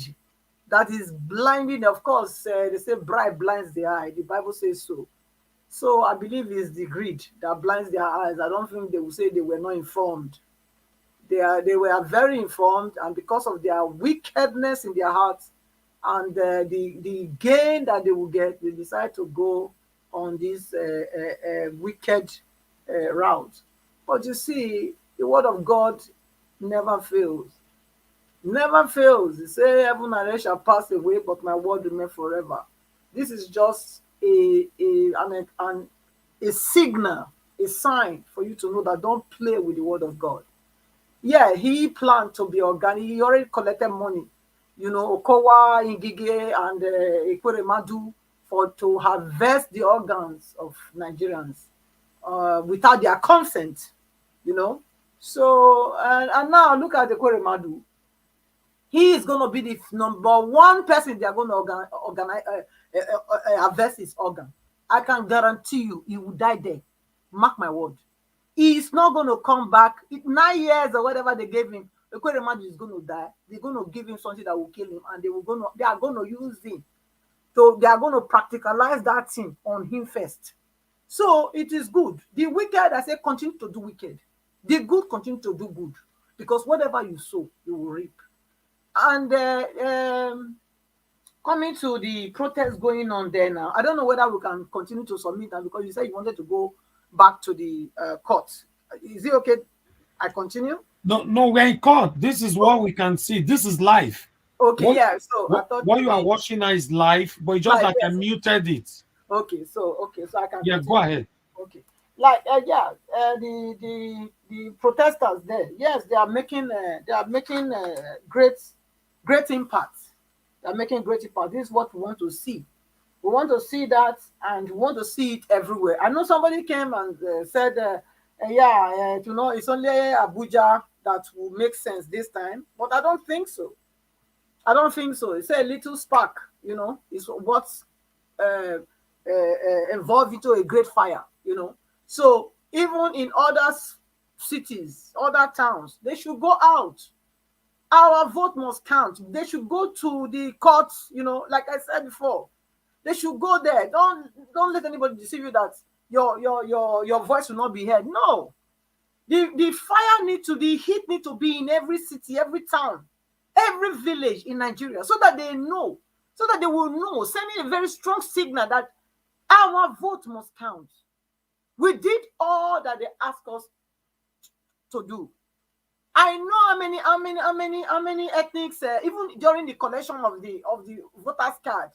that is blinding? Of course, they say bribe blinds the eye. The Bible says so. So I believe it's the greed that blinds their eyes. I don't think they will say they were not informed. They were very informed, and because of their wickedness in their hearts and the gain that they will get, they decide to go on this wicked route. But you see, the word of God never fails. Never fails. He says, heaven and earth shall pass away, but my word remain forever. This is just a signal, a sign for you to know that don't play with the word of God. Yeah, he planned to be organic. He already collected money you know, Okowa, Ingige, and Ekweremadu to harvest the organs of Nigerians without their consent, you know. So, and now look at Ekweremadu. He is going to be the number one person they are going to harvest his organ. I can guarantee you he will die there. Mark my word. He's not going to come back. 9 years or whatever they gave him, Ekweremadu is going to die. They're going to give him something that will kill him, and they are going to use him. So they are going to practicalize that thing on him first. So it is good. The wicked, I say, continue to do wicked. The good, continue to do good. Because whatever you sow, you will reap. And coming to the protest going on there now, I don't know whether we can continue to submit that because you said you wanted to go back to the court. Is it okay? I continue? No, we're in court. This is what we can see. This is live. Okay, yeah. So I thought what you are watching now is live, but it's just like I muted it. Okay, so I can. Yeah, go ahead. Okay, like the protesters there. Yes, they are making great impact. They are making great impact. This is what we want to see. We want to see that, and we want to see it everywhere. I know somebody came and said, you know, it's only Abuja that will make sense this time, but I don't think so. I don't think so. It's a little spark, you know, is what's evolved into a great fire, you know. So even in other cities, other towns, they should go out. Our vote must count. They should go to the courts, you know, like I said before. They should go there. Don't let anybody deceive you that your voice will not be heard. No. The fire the heat need to be in every city, every town, every village in Nigeria, so that they know, so that they will know, sending a very strong signal that our vote must count. We did all that they asked us to do. I know how many ethnics, even during the collection of the voters card,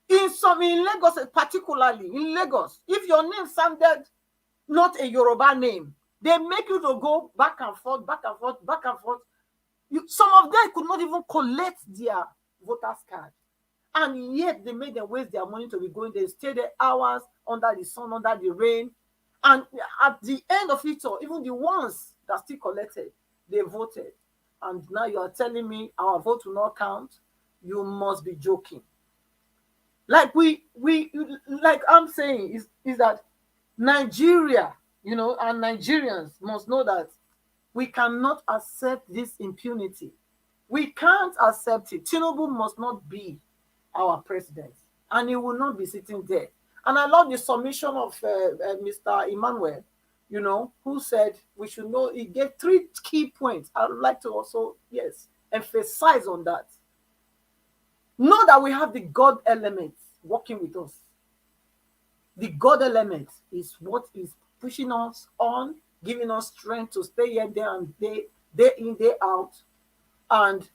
in Lagos, particularly in Lagos, if your name sounded not a Yoruba name, they make you to go back and forth, back and forth, back and forth. Some of them could not even collect their voters card, and yet they made them waste their money to be going. They stayed there hours under the sun, under the rain, and at the end of it all, even the ones that still collected, they voted. And now you are telling me our vote will not count? You must be joking. Like like I'm saying is that Nigeria, you know, and Nigerians must know that we cannot accept this impunity. We can't accept it. Tinubu must not be our president, and he will not be sitting there. And I love the submission of Mr. Emmanuel, you know, who said we should know. He gave 3 key points. I would like to also, emphasize on that. Know that we have the God element working with us. The God element is what is pushing us on, giving us strength to stay here, there and day in, day out, and,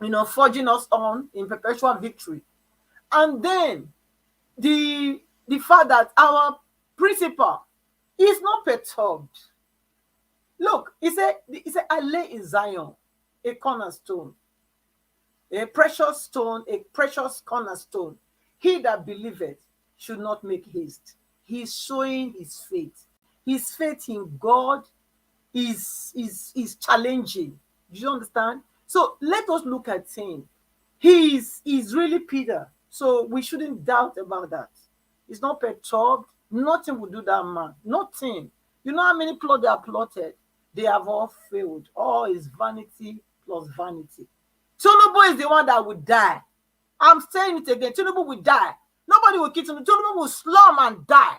you know, forging us on in perpetual victory. And then the fact that our principal is not perturbed. Look, he said, I lay in Zion a cornerstone, a precious stone, a precious cornerstone. He that believeth should not make haste. He's showing his faith. His faith in God is challenging. Do you understand? So let us look at him. He's really Peter. So we shouldn't doubt about that. He's not perturbed. Nothing will do that man. Nothing. You know how many plots they are plotted? They have all failed. All is vanity plus vanity. Tinubu is the one that will die. I'm saying it again. Tinubu will die. Nobody will kill Tinubu. Tinubu will slum and die.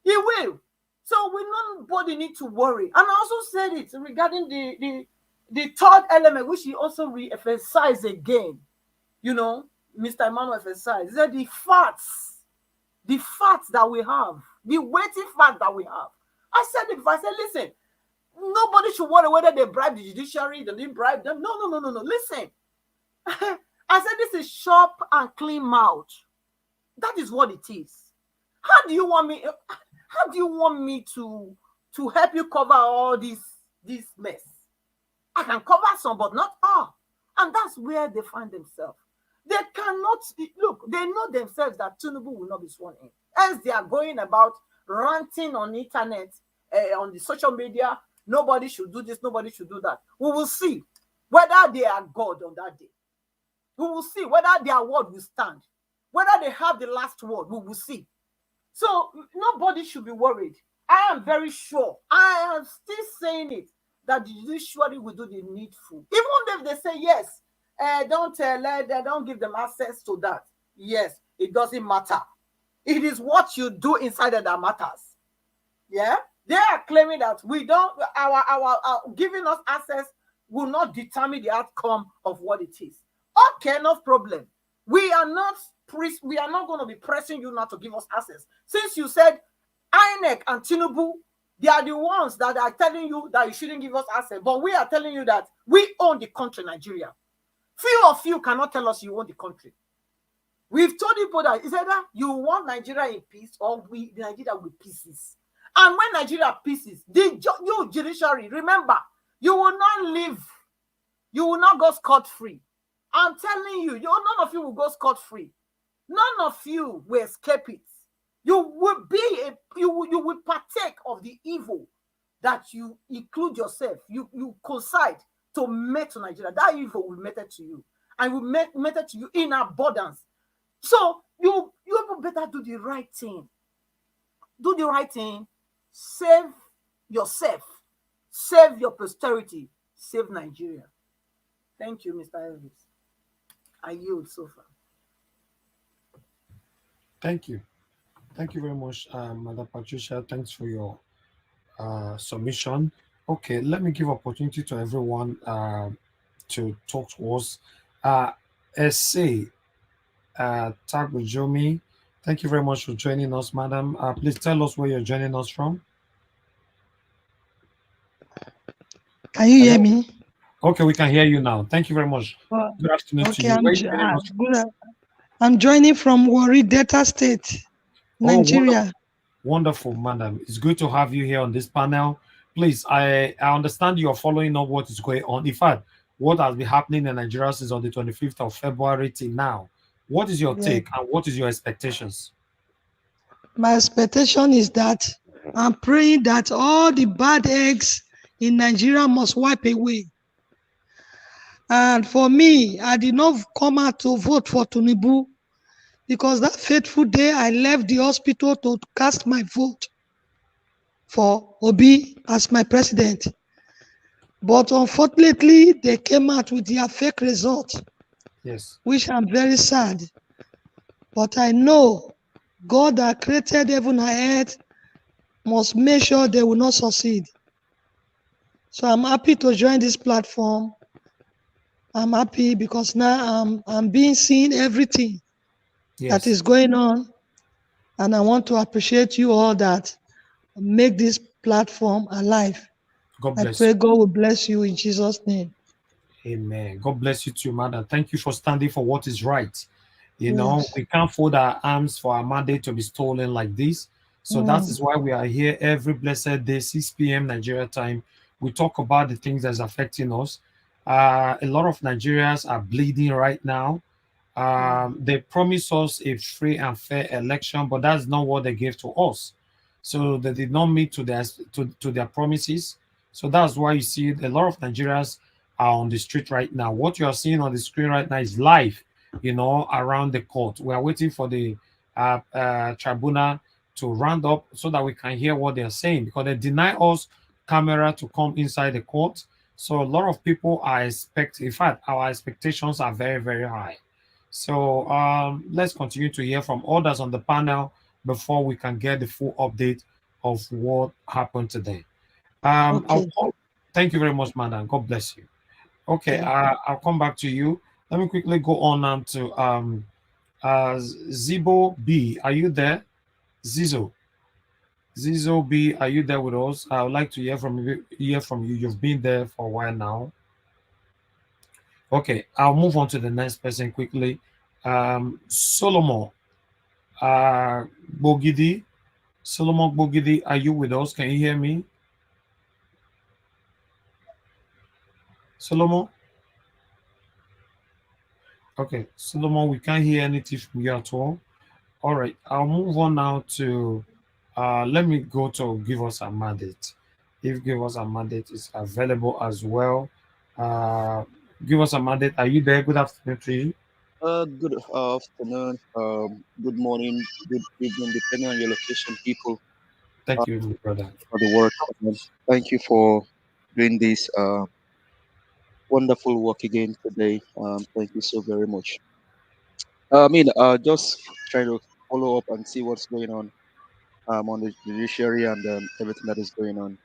He will. So nobody need to worry. And I also said it regarding the third element, which he also re-emphasized again. You know, Mr. Emmanuel emphasized. He said the facts that we have, the weighty fact that we have. I said it before. I said, listen, nobody should worry whether they bribe the judiciary, they didn't bribe them. No. Listen. I said this is sharp and clean mouth. That is what it is. How do you want me to help you cover all this mess? I can cover some, but not all. And that's where they find themselves. They cannot, look, they know themselves that Tinubu will not be sworn in. As they are going about ranting on internet, on the social media, nobody should do this, nobody should do that. We will see whether they are God on that day. We will see whether their word will stand, whether they have the last word. We will see. So nobody should be worried. I am very sure, I am still saying it, that the judiciary will do the needful. Even if they say yes, don't give them access to that. Yes, it doesn't matter. It is what you do inside that matters. Yeah, they are claiming that we don't, our giving us access will not determine the outcome of what it is. Okay, no problem. We are not going to be pressing you not to give us access. Since you said INEC and Tinubu, they are the ones that are telling you that you shouldn't give us access, but we are telling you that we own the country, Nigeria. Few of you cannot tell us you own the country. We've told people that it's either you want Nigeria in peace or Nigeria with pieces. And when Nigeria pieces, you judiciary, remember, you will not live. You will not go scot-free. I'm telling you, none of you will go scot-free. None of you will escape it. You will partake of the evil that you include yourself. You coincide to mate to Nigeria. That evil will matter to you, and will matter to you in abundance. So you better do the right thing. Do the right thing. Save yourself. Save your posterity. Save Nigeria. Thank you, Mr. Elvis. I yield so far. Thank you. Thank you very much, Madam Patricia. Thanks for your submission. Okay, let me give opportunity to everyone to talk to us. Essay, Tagujomi, thank you very much for joining us, madam. Please tell us where you're joining us from. Can you hear me? Okay, we can hear you now. Thank you very much. Good afternoon to you. I'm joining from Warri, Delta State, Nigeria. Wonderful, madam. It's good to have you here on this panel. Please, I understand you're following up what is going on. In fact, what has been happening in Nigeria since on the 25th of February till now. What is your take and what is your expectations? My expectation is that I'm praying that all the bad eggs in Nigeria must wipe away. And for me, I did not come out to vote for Tinubu because that fateful day I left the hospital to cast my vote for Obi as my president. But unfortunately, they came out with their fake result, which I'm very sad. But I know God that created heaven and earth must make sure they will not succeed. So I'm happy to join this platform. I'm happy because now I'm being seen everything that is going on. And I want to appreciate you all that make this platform alive. God bless I pray you. God will bless you in Jesus' name. Amen. God bless you too, madam. Thank you for standing for what is right. You know, we can't fold our arms for our mandate to be stolen like this. So that is why we are here every blessed day, 6 p.m. Nigeria time. We talk about the things that's affecting us. A lot of Nigerians are bleeding right now. They promised us a free and fair election, but that's not what they gave to us. So they did not meet to their promises. So that's why you see a lot of Nigerians are on the street right now. What you are seeing on the screen right now is live, you know, around the court. We are waiting for the tribunal to round up so that we can hear what they are saying, because they deny us camera to come inside the court. So a lot of people are expecting, in fact, our expectations are very, very high. So let's continue to hear from others on the panel before we can get the full update of what happened today. Thank you very much, madam. God bless you. Okay, I'll come back to you. Let me quickly go on to Zibo B. Are you there? Zizo B, are you there with us? I would like to hear from you. You've been there for a while now. Okay, I'll move on to the next person quickly. Solomon Bogidi. Solomon Bogidi, are you with us? Can you hear me? Solomon? Okay, Solomon, we can't hear anything from you at all. All right, I'll move on now to let me go to Give Us a Mandate. If Give Us a Mandate is available as well. Give Us a Mandate. Are you there? Good afternoon to you. Good afternoon, good morning, good evening, depending on your location, people. Thank you, my brother. For the work. Thank you for doing this wonderful work again today. Thank you so very much. Just trying to follow up and see what's going on the judiciary and everything that is going on.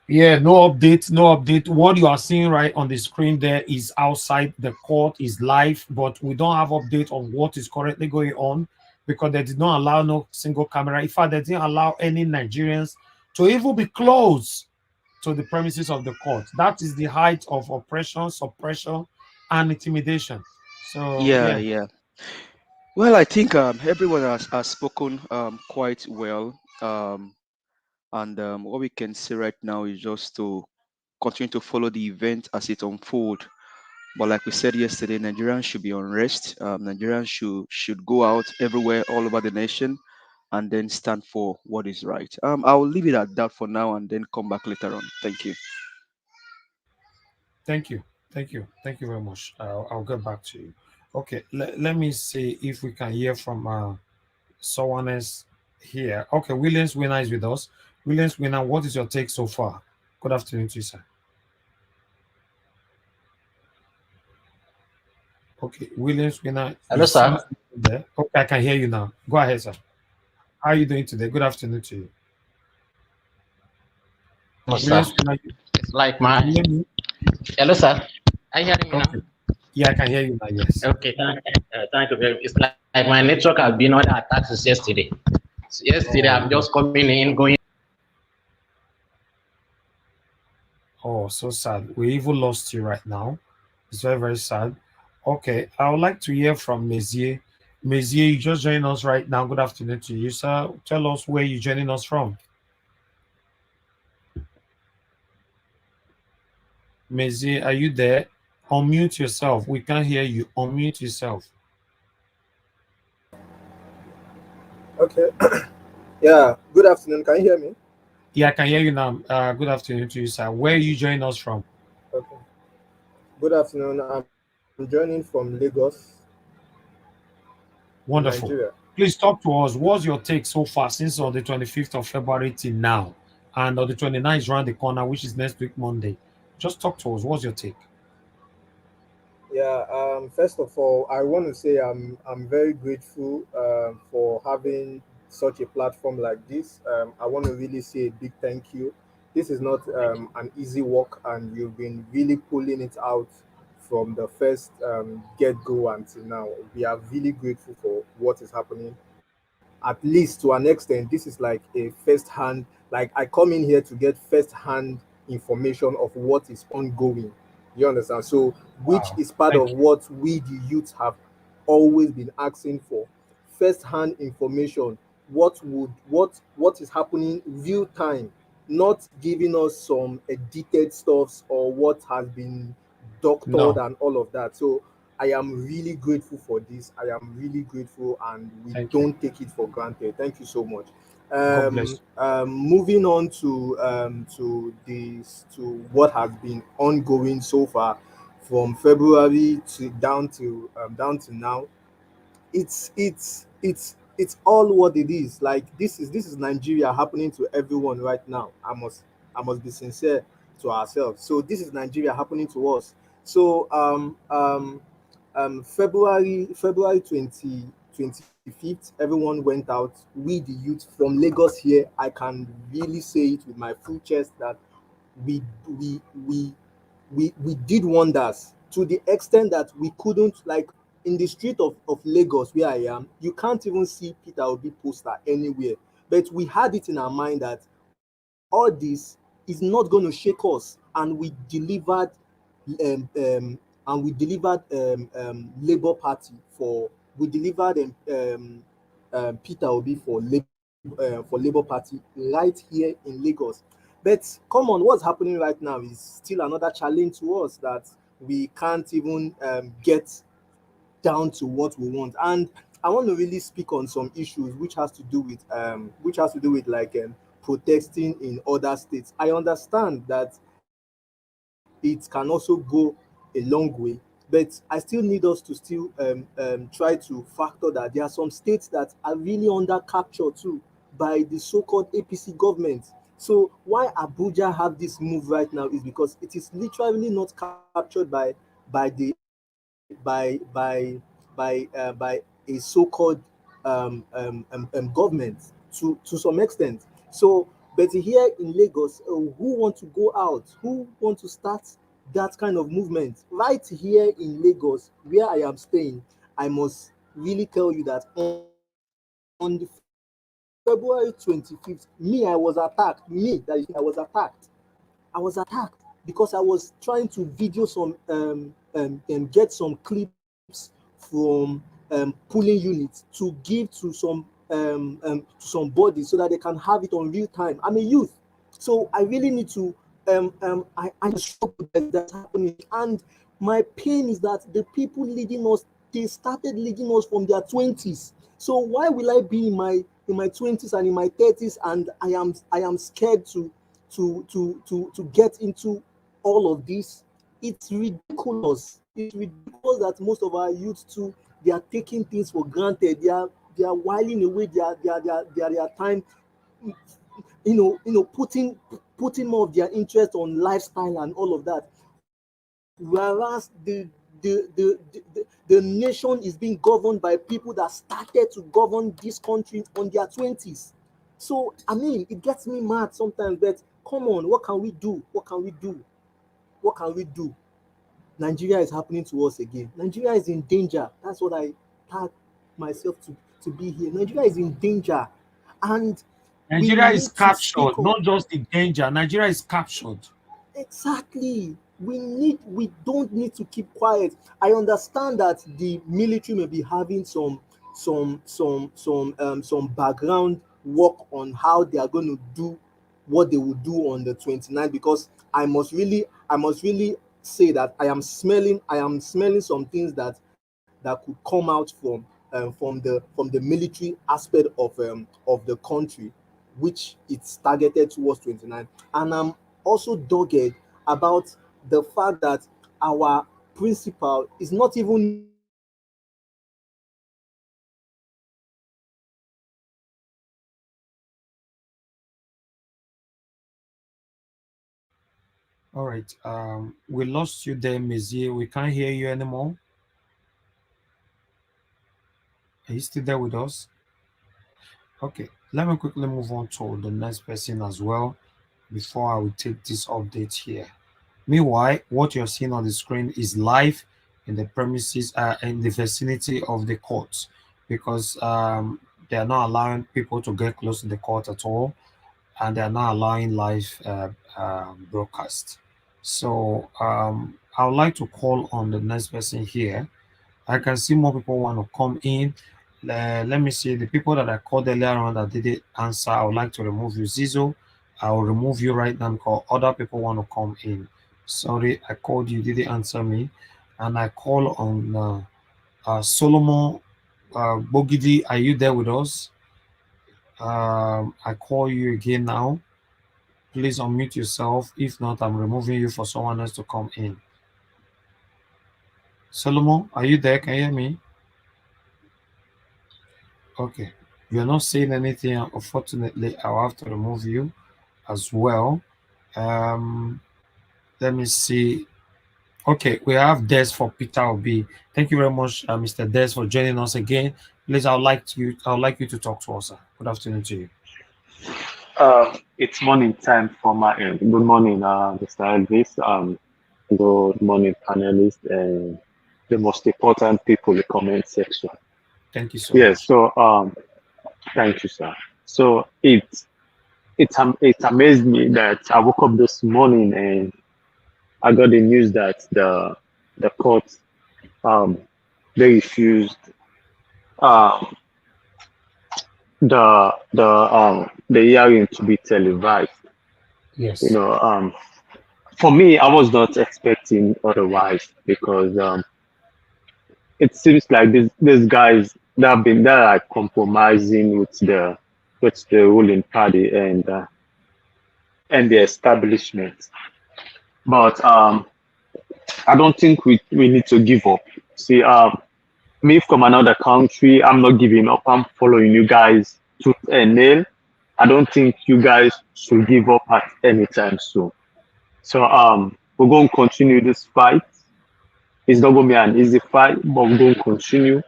Yeah, no update, no update. What you are seeing right on the screen there is outside the court, is live, but we don't have update on what is currently going on because they did not allow no single camera. In fact, they didn't allow any Nigerians to even be close to the premises of the court. That is the height of oppression, suppression, and intimidation. So Yeah, yeah. yeah. Well, I think everyone has spoken quite well. And what we can say right now is just to continue to follow the event as it unfolds. But like we said yesterday, Nigerians should be on rest. Nigerians should go out everywhere, all over the nation, and then stand for what is right. I will leave it at that for now, and then come back later on. Thank you. Thank you. Thank you. Thank you very much. I'll get back to you. Okay, let me see if we can hear from someone else here. Okay, Williams Winner is with us. Williams Winner, what is your take so far? Good afternoon to you, sir. Okay, Williams Winner. Hello, sir. There. Okay, I can hear you now. Go ahead, sir. How are you doing today? Good afternoon to you. No, sir. It's like my. Hello, sir. Are you hearing me now? Yeah, I can hear you now. Yes. Okay, thank you very much. It's like my network has been under attack since yesterday. So yesterday, I'm just coming in, going. Oh, so sad. We even lost you right now. It's very, very sad. Okay, I would like to hear from Mezier. Mezier, you just joined us right now. Good afternoon to you, sir. Tell us where you're joining us from. Mezier, are you there? Unmute yourself. We can't hear you. Unmute yourself. Okay. Yeah. Good afternoon. Can you hear me? Yeah, I can hear you now. Good afternoon to you, sir. Where are you joining us from? Okay. Good afternoon. I'm joining from Lagos. Wonderful. Nigeria. Please talk to us. What's your take so far since on the 25th of February till now? And on the 29th is around the corner, which is next week, Monday. Just talk to us. What's your take? Yeah. First of all, I want to say I'm very grateful for having such a platform like this. I want to really say a big thank you. This is not an easy work, and you've been really pulling it out from the first get-go until now. We are really grateful for what is happening. At least to an extent, this is like a first-hand, like I come in here to get first-hand information of what is ongoing. You understand? So, which is part of what we, the youth, have always been asking for. First-hand information. What is happening real time, not giving us some edited stuffs or what has been doctored and all of that. So I am really grateful for this. I am really grateful, and we don't take it for granted. Thank you so much. God bless. Moving on to what has been ongoing so far from February to down to now. It's all what it is. Like this is Nigeria happening to everyone right now. I must be sincere to ourselves. So this is Nigeria happening to us. So February 25th, everyone went out. We, the youth from Lagos here, I can really say it with my full chest that we we we we did wonders, to the extent that we couldn't, like, in the street of Lagos where I am, you can't even see Peter Obi poster anywhere. But we had it in our mind that all this is not going to shake us, and we delivered Labour Party for we delivered Peter Obi for Labour Party right here in Lagos. But come on, what's happening right now is still another challenge to us, that we can't even get down to what we want. And I want to really speak on some issues which has to do with like protesting in other states. I understand that it can also go a long way, but I still need us to still try to factor that there are some states that are really under capture too by the so-called APC government. So why Abuja have this move right now is because it is literally not captured by the by a so-called government to some extent. So, but here in Lagos, who want to go out? Who want to start that kind of movement? Right here in Lagos, where I am staying, I must really tell you that on the February 25th, I was attacked. I was attacked because I was trying to video some and get some clips from polling units to give to some bodies so that they can have it on real time. I'm a youth, so I really need to I stop that's happening. And my pain is that the people leading us, they started leading us from their 20s. So why will I be in my 20s and in my 30s and I am scared to get into all of this? It's ridiculous. It's ridiculous that most of our youth too, they are taking things for granted. They are whiling away their time, putting more of their interest on lifestyle and all of that. Whereas the nation is being governed by people that started to govern this country on their 20s. So I mean, it gets me mad sometimes, but come on, what can we do? Nigeria is happening to us again. Nigeria is in danger. That's what I tag myself to be here. Nigeria is in danger. And Nigeria is captured, not just in danger. Nigeria is captured. Exactly. We don't need to keep quiet. I understand that the military may be having some background work on how they are going to do what they will do on the 29th, because I must really say that I am smelling some things that could come out from the military aspect of the country, which it's targeted towards 29. And I'm also dogged about the fact that our principal is not even All right. We lost you there, Mezier. We can't hear you anymore. Are you still there with us? Okay. Let me quickly move on to the next person as well before I will take this update here. Meanwhile, what you're seeing on the screen is live in the premises, in the vicinity of the courts, because they are not allowing people to get close to the court at all, and they are not allowing live broadcast. So I would like to call on the next person here. I can see more people want to come in. Let me see the people that I called earlier on that didn't answer. I would like to remove you, Zizo. I will remove you right now because other people want to come in. Sorry, I called you, didn't answer me. And I call on Solomon Bogidi. Are you there with us? I call you again now. Please unmute yourself. If not, I'm removing you for someone else to come in. Solomon, are you there? Can you hear me? Okay. You're not saying anything. Unfortunately, I'll have to remove you as well. Let me see. Okay, we have Des for Peter Obi. Thank you very much, Mr. Des, for joining us again. Please, I would like you to talk to us, sir. Good afternoon to you. It's morning time for my end. Good morning, Mr. Elvis. Good morning, panelists, and the most important people in the comment section. Thank you so much. Yes, so thank you, sir. So it amazed me that I woke up this morning and I got the news that the court they refused the hearing to be televised. Yes. You know, for me, I was not expecting otherwise because it seems like these guys that are compromising with the ruling party and the establishment. But I don't think we need to give up. See, me from another country, I'm not giving up. I'm following you guys tooth and nail. I don't think you guys should give up at any time soon. So we're going to continue this fight. It's not going to be an easy fight, but we're going to continue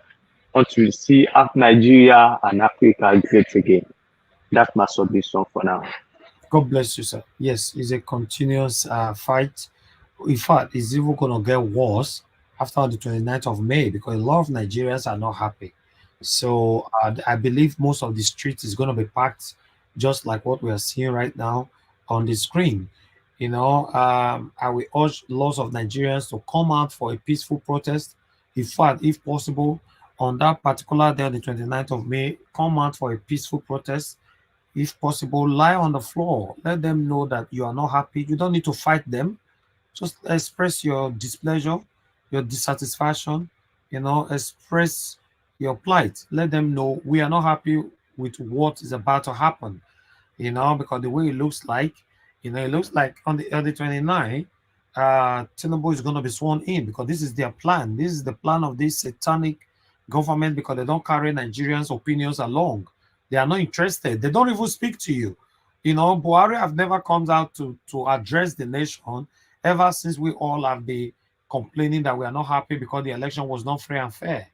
until we see Nigeria and Africa great again. That's my submission for now. God bless you, sir. Yes, it's a continuous fight. In fact, it's even going to get worse after the 29th of May because a lot of Nigerians are not happy. So I believe most of the streets is going to be packed just like what we are seeing right now on the screen. You know, I will urge lots of Nigerians to come out for a peaceful protest. In fact, if possible, on that particular day, the 29th of May, come out for a peaceful protest. If possible, lie on the floor. Let them know that you are not happy. You don't need to fight them. Just express your displeasure, your dissatisfaction, you know, express your plight. Let them know we are not happy with what is about to happen, you know, because the way it looks like, you know, it looks like on the 29th, Tinubu is going to be sworn in because this is their plan. This is the plan of this satanic government because they don't carry Nigerians' opinions along. They are not interested. They don't even speak to you. You know, Buhari have never come out to address the nation ever since we all have been complaining that we are not happy because the election was not free and fair.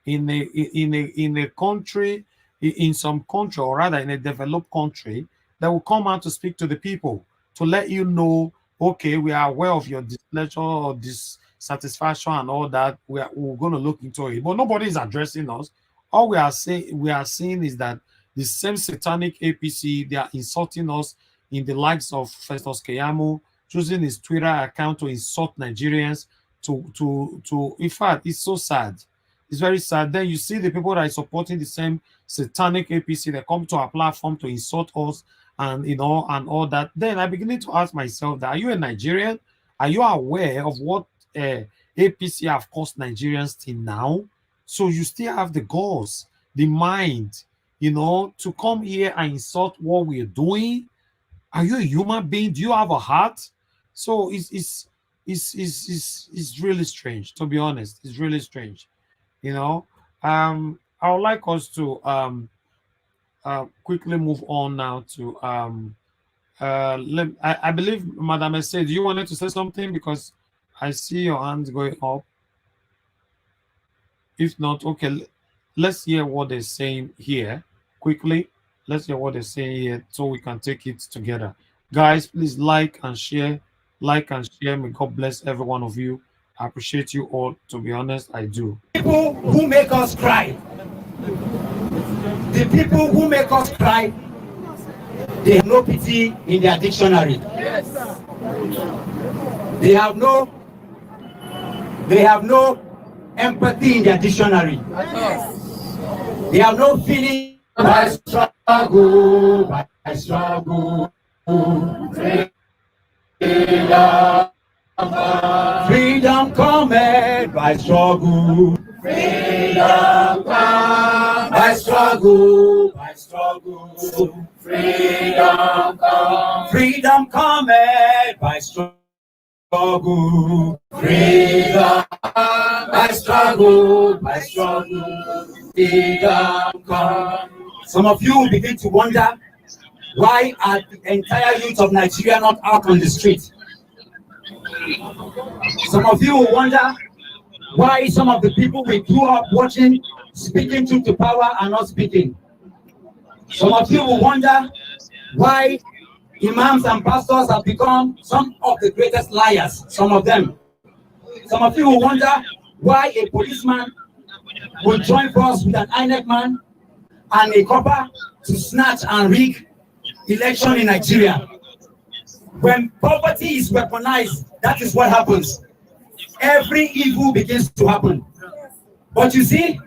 In a country, in some country, or rather in a developed country, they will come out to speak to the people to let you know, okay, we are aware of your displeasure or dissatisfaction and all that. We're going to look into it. But nobody is addressing us. All we are seeing is that the same satanic APC, they are insulting us in the likes of Festus Keyamo, using his Twitter account to insult Nigerians. In fact, it's so sad. It's very sad. Then you see the people that are supporting the same satanic APC, they come to our platform to insult us and, you know, and all that. Then I begin to ask myself that, are you a Nigerian? Are you aware of what APC have cost Nigerians till now? So you still have the goals, the mind, you know, to come here and insult what we're doing. Are you a human being? Do you have a heart? So it's really strange, to be honest. It's really strange. You know, I would like us to quickly move on now to I believe Madam said, do you wanted to say something? Because I see your hands going up. If not, okay, let's hear what they're saying here quickly. Let's hear what they're saying here so we can take it together. Guys, please like and share. Like and share. May God bless every one of you. I appreciate you all. To be honest, I do. People who make us cry. The people who make us cry, they have no pity in their dictionary. Yes. They have no empathy in their dictionary. Yes. They have no feeling. I struggle, freedom cometh by struggle. Freedom come by struggle, freedom come. Freedom cometh by struggle. Freedom by struggle, freedom come. Some of you will begin to wonder, why are the entire youth of Nigeria not out on the street? Some of you will wonder why some of the people we grew up watching, speaking truth to power, are not speaking. Some of you will wonder why imams and pastors have become some of the greatest liars, some of them. Some of you will wonder why a policeman will join force with an INEC man and a copper to snatch and rig election in Nigeria. When poverty is weaponized, that is what happens. Every evil begins to happen. But you see,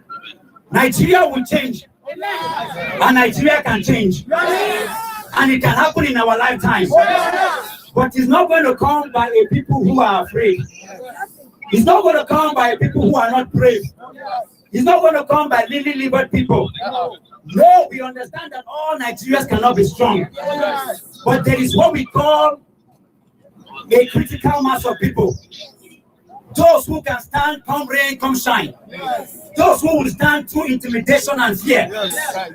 Nigeria will change. And Nigeria can change. And it can happen in our lifetime. But it's not going to come by a people who are afraid. It's not going to come by people who are not brave. It's not going to come by lily-livered people. No, we understand that all Nigerians cannot be strong. But there is what we call a critical mass of people. Those who can stand, come rain, come shine. Those who will stand through intimidation and fear.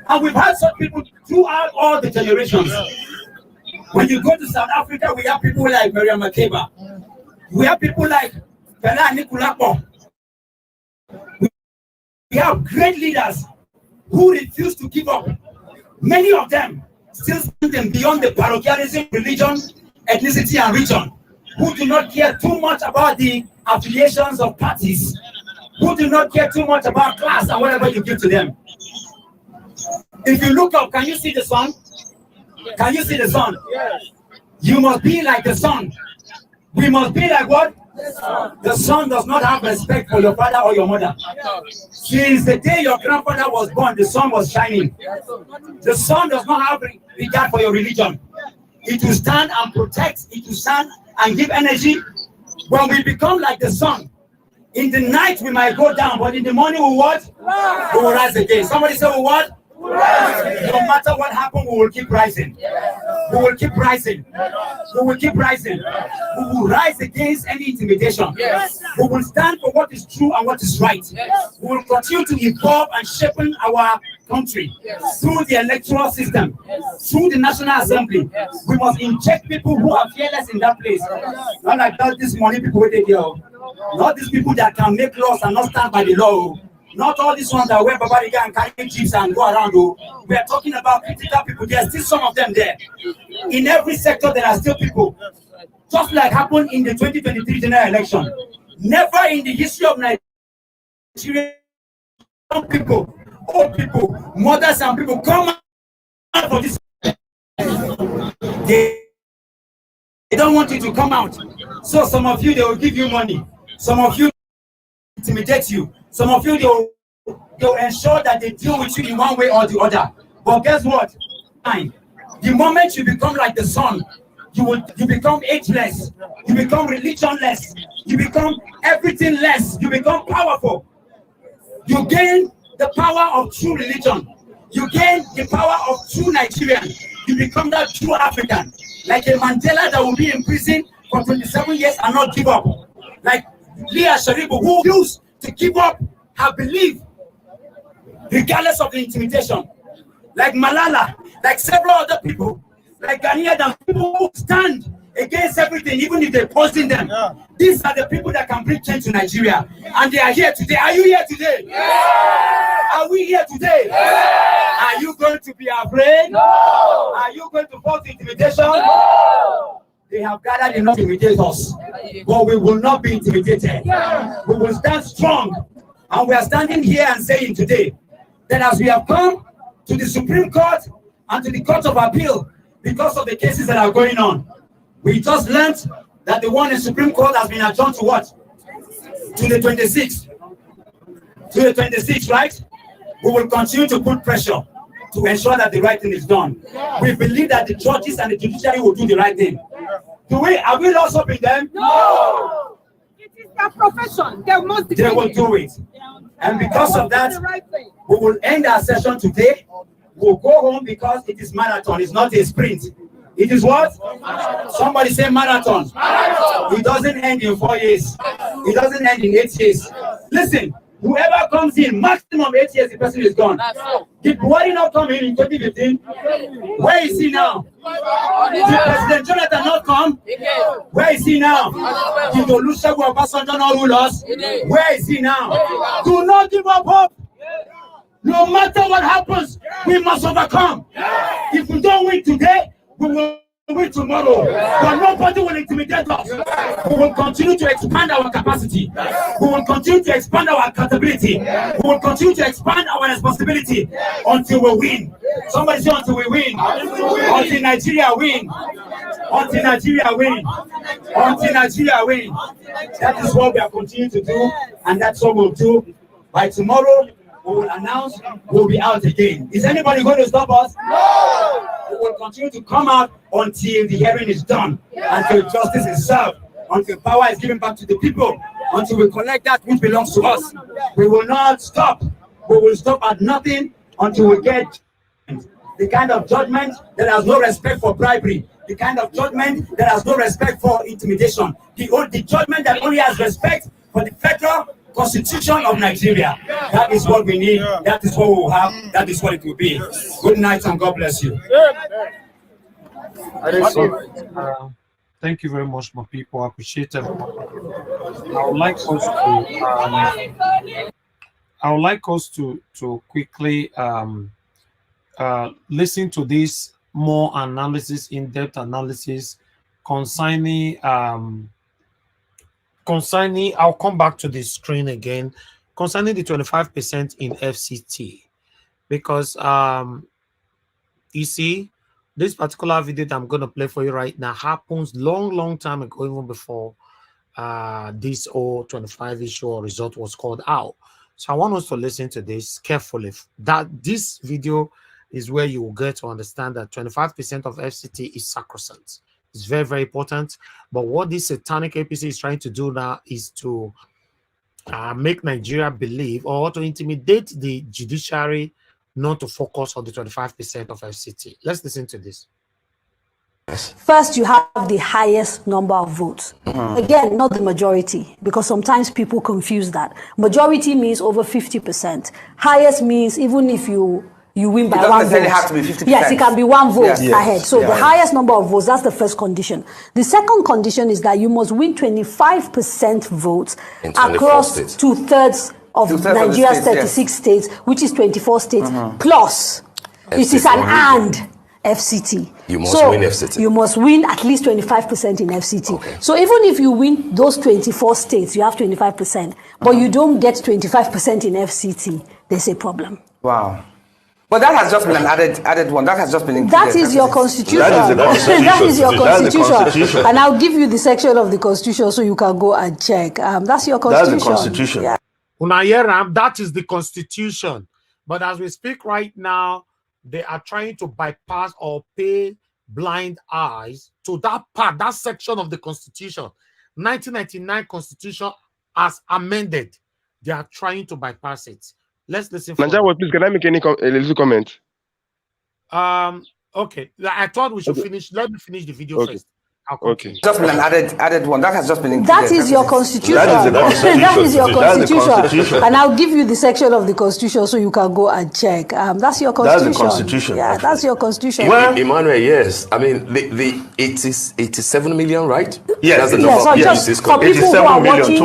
And we've had such people throughout all the generations. When you go to South Africa, we have people like Miriam Makeba. We have people like Fela Anikulapo. We have great leaders who refuse to give up. Many of them still stand beyond the parochialism, religion, ethnicity, and region, who do not care too much about the affiliations of parties, who do not care too much about class and whatever you give to them. If you look up, can you see the sun? Can you see the sun? Yes. You must be like the sun. We must be like what? The son does not have respect for your father or your mother. Since the day your grandfather was born, the sun was shining. The sun does not have regard for your religion. It will stand and protect. It will stand and give energy. When we become like the sun, in the night we might go down, but in the morning we what? We will rise again. Somebody say we what? No matter what happens, we will keep rising. We will keep rising. We will keep rising. We will rise against any intimidation. We will stand for what is true and what is right. We will continue to evolve and shape our country through the electoral system, through the National Assembly. We must inject people who are fearless in that place. Not like that, these money people with the not these people that can make laws and not stand by the law. Not all these ones that wear babariga and carry jeeps and go around. We are talking about critical people. There are still some of them there. In every sector, there are still people. Just like happened in the 2023 general election. Never in the history of Nigeria, young people, old people, mothers and people come out for this. They don't want you to come out. So some of you, they will give you money. Some of you intimidate you. Some of you, they'll ensure that they deal with you in one way or the other. But guess what? The moment you become like the sun, you become ageless, you become religionless, you become everything less, you become powerful. You gain the power of true religion. You gain the power of true Nigerian. You become that true African. Like a Mandela that will be in prison for 27 years and not give up. Like Leah Sharibu, who used to give up her belief regardless of the intimidation. Like Malala, like several other people, like Ghanaian and people who stand against everything, even if they're opposing them. These are the people that can bring change to Nigeria. And they are here today. Are you here today? Are we here today? Are you going to be afraid? No. Are you going to fall to intimidation? No. They have gathered enough to intimidate us, but we will not be intimidated. We will stand strong. And we are standing here and saying today that as we have come to the Supreme Court and to the Court of Appeal because of the cases that are going on, we just learned that the one in Supreme Court has been adjourned to what? To the 26th. To the 26th, right? We will continue to put pressure to ensure that the right thing is done. We believe that the judges and the judiciary will do the right thing. Are we lost up in them? No! It is their profession. They will do it. And because of that, we will end our session today. We'll go home because it is marathon. It's not a sprint. It is what? Somebody say marathon. It doesn't end in 4 years. It doesn't end in 8 years. Listen. Whoever comes in, maximum 8 years, the person is gone. Did Buhari not come in 2015? Where is he now? Did President Jonathan not come? Where is he now? Did Olusegun Obasanjo not rule us? Where is he now? Do not give up hope. No matter what happens, we must overcome. If we don't win today, we will win tomorrow. But nobody will intimidate us. We will continue to expand our capacity. We will continue to expand our accountability. We will continue to expand our responsibility until we win. Somebody say until we win. Until Nigeria win. Until Nigeria win. Until Nigeria win. That is what we are continuing to do, and that's what we'll do. By tomorrow, we will announce we'll be out again. Is anybody going to stop us? No! We will continue to come out until the hearing is done, until justice is served, until power is given back to the people, until we collect that which belongs to us. We will not stop. We will stop at nothing until we get the kind of judgment that has no respect for bribery, the kind of judgment that has no respect for intimidation, the judgment that only has respect for the federal Constitution of Nigeria. That is what we need. That is what we will have. That is what it will be. Good night and God bless you. Thank you very much, my people. I appreciate it. I would like us to quickly listen to this more analysis, in-depth analysis concerning I'll come back to the screen again concerning the 25% in FCT, because you see, this particular video that I'm going to play for you right now happens long time ago, even before this 25 issue or result was called out. So I want us to listen to this carefully. That this video is where you will get to understand that 25% of FCT is sacrosanct. It's very important. But what this satanic APC is trying to do now is to make Nigeria believe, or to intimidate the judiciary not to focus on the 25% of FCT. Let's listen to this. First, you have the highest number of votes. Again, not the majority, because sometimes people confuse that. Majority means over 50%. Highest means even if you win by one vote. It doesn't necessarily have to be 50%. Yes, it can be one vote ahead. So the highest number of votes, that's the first condition. The second condition is that you must win 25% votes across 2/3 of Nigeria's 36 states, which is 24 states, plus it is an and FCT. You must win FCT. You must win at least 25% in FCT. Okay. So even if you win those 24 states, you have 25%, but you don't get 25% in FCT, there's a problem. Wow. But that has just been an added one. That has just been included. That is your constitution. That is the constitution. That is your constitution. And I'll give you the section of the constitution so you can go and check. That's your constitution. That's the constitution. Yeah. That is the constitution. But as we speak right now, they are trying to bypass or pay blind eyes to that part, that section of the constitution. 1999 constitution as amended. They are trying to bypass it. Let's listen. Nanja, please, can I make a little comment? Okay. I thought we should finish. Let me finish the video first. Okay. Just been an added one. That has just been included. That is your constitution. That is the constitution. That is your constitution. And I'll give you the section of the constitution so you can go and check. That's your constitution. That's the constitution. Yeah, that's your constitution. Well, Emmanuel, yes. I mean, it is 87 million, right? Yes. That's the number. So just for people who are watching,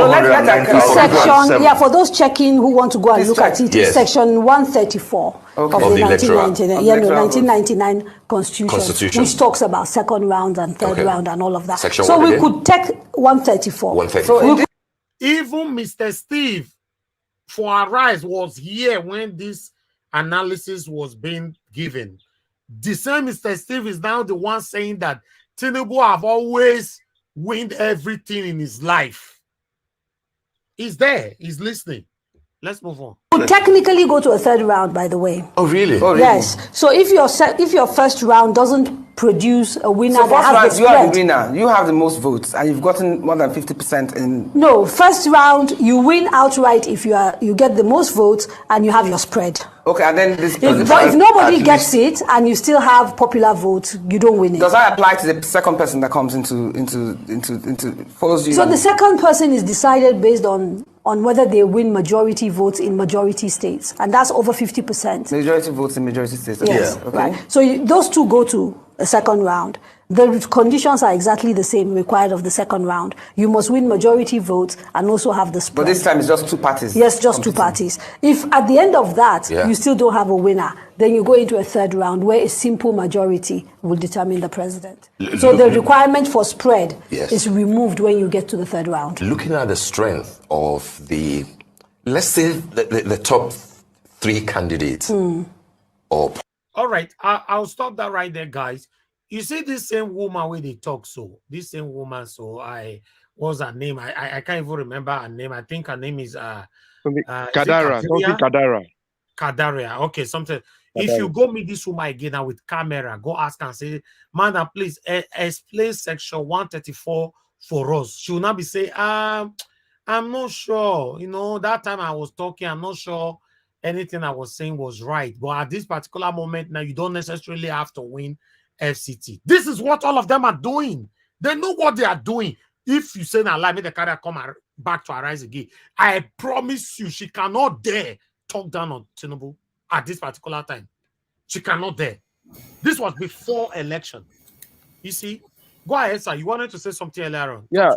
section, for those checking who want to go and look at it, it's section 134 of the 1999 constitution, which talks about second round and third round and all of that. Section so we could take 134. 134. Even Mr. Steve for Arise was here when this analysis was being given. The same Mr. Steve is now the one saying that Tinubu have always won everything in his life. He's there. He's listening. Let's move on. You technically go to a third round, by the way. Oh, really? Yes. So if your first round doesn't produce a winner, so first round, you are the winner. You have the most votes, and you've gotten more than 50% in. No, first round you win outright if you get the most votes and you have your spread. Okay, and then this. If nobody gets it and you still have popular votes, you don't win it. Does that apply to the second person that comes into follows you? So the second person is decided based on whether they win majority votes in majority states, and that's over 50%. Majority votes in majority states. Okay. Yes, okay. Right. So those two go to a second round. The conditions are exactly the same required of the second round. You must win majority votes and also have the spread. But this time it's just two parties. Yes, just two parties. If at the end of that you still don't have a winner, then you go into a third round where a simple majority will determine the president. So the requirement for spread is removed when you get to the third round. Looking at the strength of the, let's say, the top three candidates. All right, I'll stop that right there, guys. You see this same woman when they talk so. This same woman, so what's her name? I can't even remember her name. I think her name is Kadara. Kadara. Okay, something. Kadara. If you go meet this woman again now with camera, go ask and say, Madam, please explain section 134 for us. She will not be saying, I'm not sure. You know, that time I was talking, I'm not sure anything I was saying was right. But at this particular moment now, you don't necessarily have to win FCT. This is what all of them are doing. They know what they are doing. If you say now, let me the carrier come back to Arise again, I promise you, she cannot dare talk down on Tinubu at this particular time. She cannot dare. This was before election. You see? Go ahead, sir. You wanted to say something earlier on. Yeah,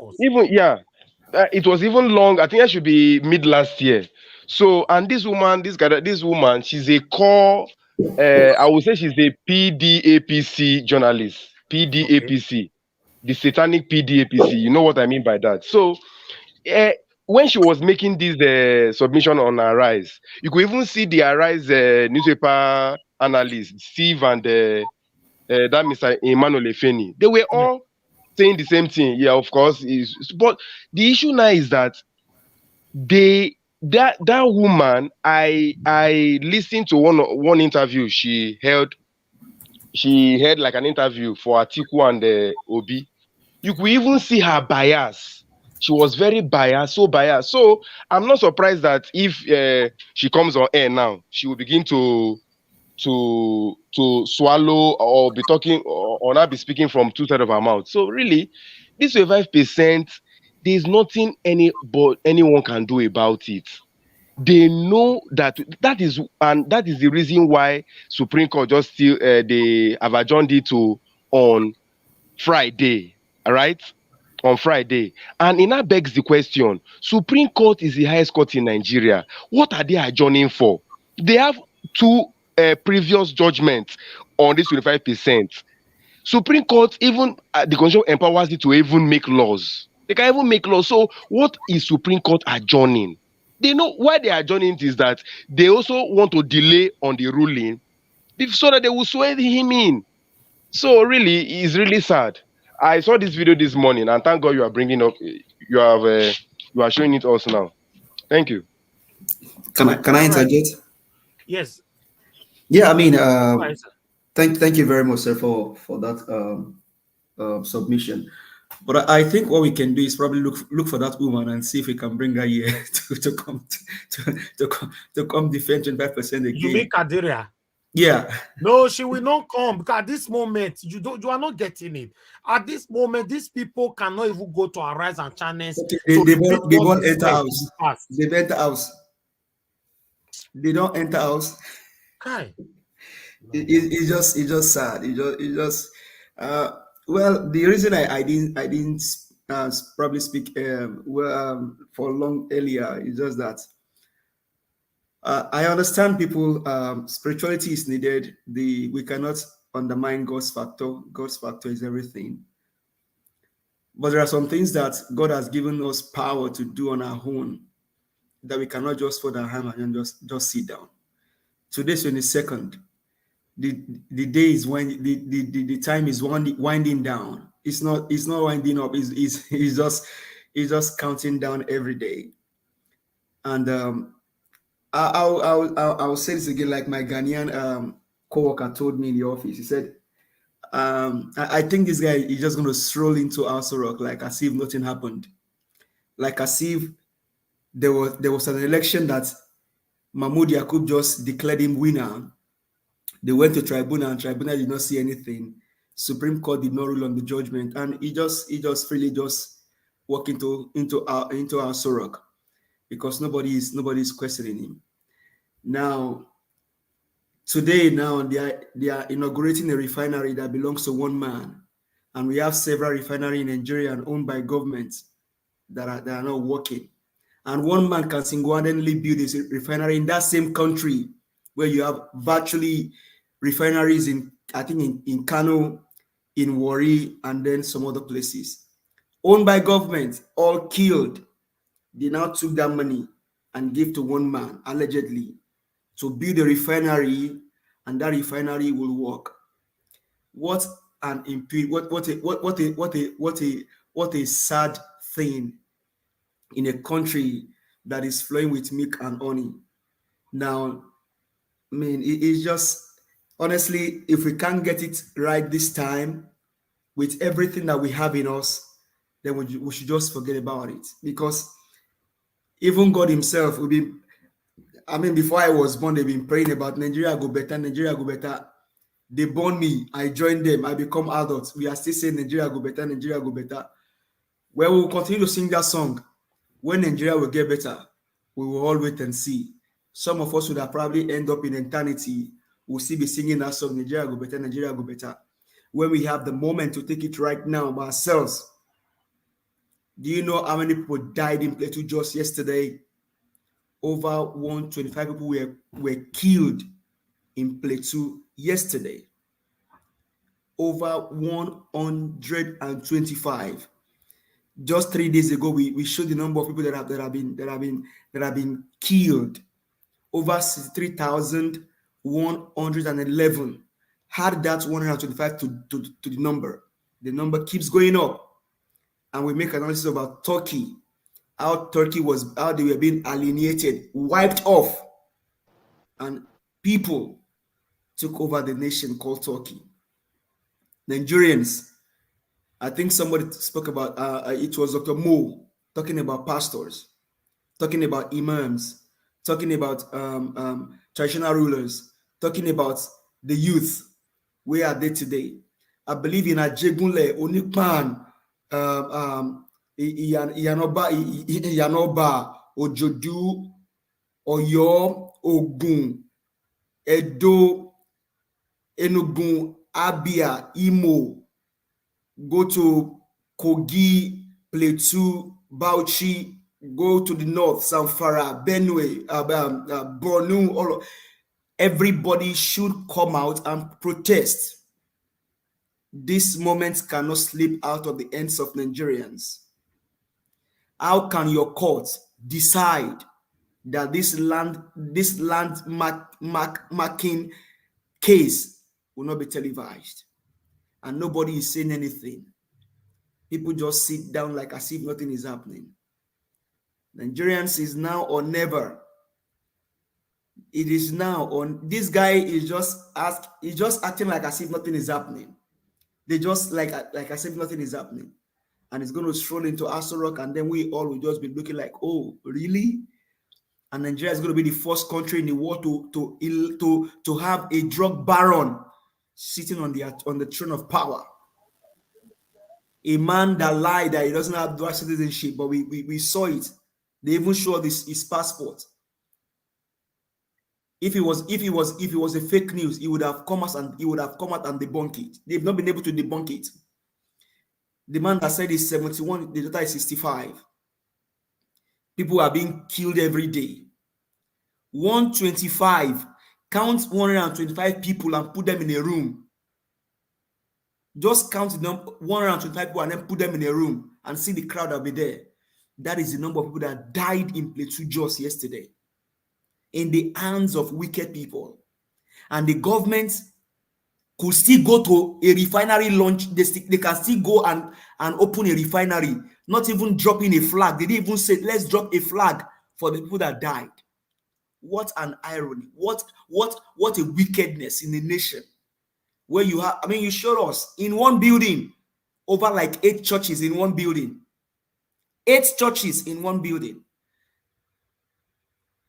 it was even long. I think it should be mid last year. So, and this woman, this woman, she's a core. I would say she's a PDAPC journalist. PDAPC, the satanic PDAPC. You know what I mean by that. So, when she was making this submission on Arise, you could even see the Arise newspaper analyst Steve and that Mr. Emmanuel Efeni. They were all saying the same thing. Yeah, of course. But the issue now is that that woman, I listened to one interview she held. She had like an interview for Atiku and Obi. You could even see her bias. She was very biased, so biased. So I'm not surprised that if she comes on air now, she will begin to swallow or be talking or not be speaking from two sides of her mouth. So really, this 5%, there's nothing anyone can do about it. They know that is the reason why Supreme Court just still they have adjourned it to on Friday, right? On Friday. And it now begs the question, Supreme Court is the highest court in Nigeria. What are they adjourning for? They have two previous judgments on this 25%. Supreme Court, even the Constitution empowers it to even make laws. They can even make laws. So what is Supreme Court adjourning? They know why they are adjourning it is that they also want to delay on the ruling so that they will swear him in. So really, it's really sad. I saw this video this morning, and thank God you are bringing up. You are showing it us now. Thank you. Can I interject? Yes. Yeah, I mean, thank you very much, sir, for that submission. But I think what we can do is probably look for that woman and see if we can bring her here to come defend 25% again. You mean Kadiria? Yeah. No, she will not come because at this moment you are not getting it. At this moment, these people cannot even go to Arise and channels. Okay, they won't enter house. They enter house. They don't enter house. Okay. It's just sad. It just well, the reason I didn't probably speak for long earlier is just that I understand people. Spirituality is needed. We cannot undermine God's factor. God's factor is everything. But there are some things that God has given us power to do on our own that we cannot just fold our hand and just sit down. Today's 22nd. The day is when the time is winding down. It's not winding up. It's just counting down every day. And I'll say this again, like my Ghanaian co-worker told me in the office. He said, I think this guy is just going to stroll into Aso Rock like as if nothing happened, like as if there was an election that Mahmoud Yakub just declared him winner. They went to tribunal, and tribunal did not see anything. Supreme Court did not rule on the judgment, and he just freely just walk into our Sorok because nobody is questioning him. Now, today, they are inaugurating a refinery that belongs to one man, and we have several refineries in Nigeria and owned by governments that are not working. And one man can single-handedly build a refinery in that same country where you have virtually refineries in Kano, in Warri, and then some other places. Owned by government, all killed. They now took that money and gave to one man, allegedly, to build a refinery, and that refinery will work. What a sad thing in a country that is flowing with milk and honey. Now, I mean, it's just, honestly, if we can't get it right this time with everything that we have in us, then we should just forget about it. Because Even God himself will be, I mean, before I was born, they've been praying about Nigeria go better, Nigeria go better. They born me, I joined them, I become adults. We are still saying Nigeria go better, Nigeria go better. Well, we'll continue to sing that song. When Nigeria will get better, we will all wait and see. Some of us would have probably end up in eternity. We'll still be singing that song, Nigeria go better, Nigeria go better. When we have the moment to take it right now by ourselves. Do you know how many people died in Plateau just yesterday? Over 125 people were killed in Plateau yesterday. Over 125. Just 3 days ago, we showed the number of people that have been killed. Over 63,111. Add that 125 to the number. The number keeps going up. And we make analysis about Turkey, how they were being alienated, wiped off, and people took over the nation called Turkey. Nigerians, I think somebody spoke about, it was Dr. Mo, talking about pastors, talking about imams, talking about traditional rulers, talking about the youth. Where are they today? I believe in Ajegunle, Onipan, Yanoba, Ojodu, Oyo, Ogun, Edo, Enugu, Abia, Imo, go to Kogi, Plateau, Bauchi, go to the north, Zamfara, Benue, Borno, everybody should come out and protest. This moment cannot slip out of the hands of Nigerians. How can your court decide that this land marking case will not be televised? And nobody is saying anything. People just sit down like as if nothing is happening. Nigerians is now or never. It is now on. This guy is just acting like as if nothing is happening. They just like as if nothing is happening, and it's going to stroll into Aso Rock, and then we all will just be looking like, oh, really? And Nigeria is going to be the first country in the world to have a drug baron sitting on the throne of power. A man that lied that he doesn't have dual citizenship, but we saw it. They even showed his passport. If it was a fake news, he would have come out and debunk it. They've not been able to debunk it. The man that said he's 71, the daughter is 65. People are being killed every day. 125, count 125 people and put them in a room. Just count them 125 people and then put them in a room and see the crowd that will be there. That is the number of people that died in Plateau just yesterday, in the hands of wicked people. And the government could still go to a refinery launch. They can still go and open a refinery, not even dropping a flag. They didn't even say, let's drop a flag for the people that died. What an irony. What a wickedness in the nation. Where you have, you showed us in one building, over like 8 churches in one building. 8 churches in one building.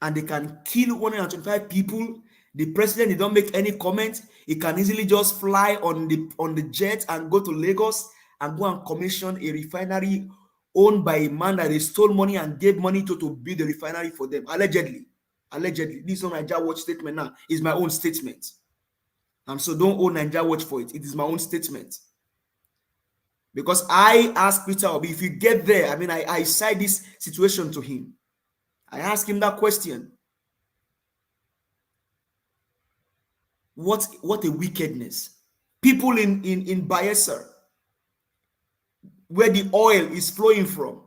And they can kill 125 people. The president, they don't make any comment. He can easily just fly on the jet and go to Lagos and go and commission a refinery owned by a man that they stole money and gave money to build a refinery for them. Allegedly. This is not Nigeria Watch statement now. It's my own statement. And so don't owe Nigeria Watch for it. It is my own statement. Because I asked Peter Obi, if you get there, I cite this situation to him. I asked him that question. What a wickedness. People in Bayelsa, where the oil is flowing from,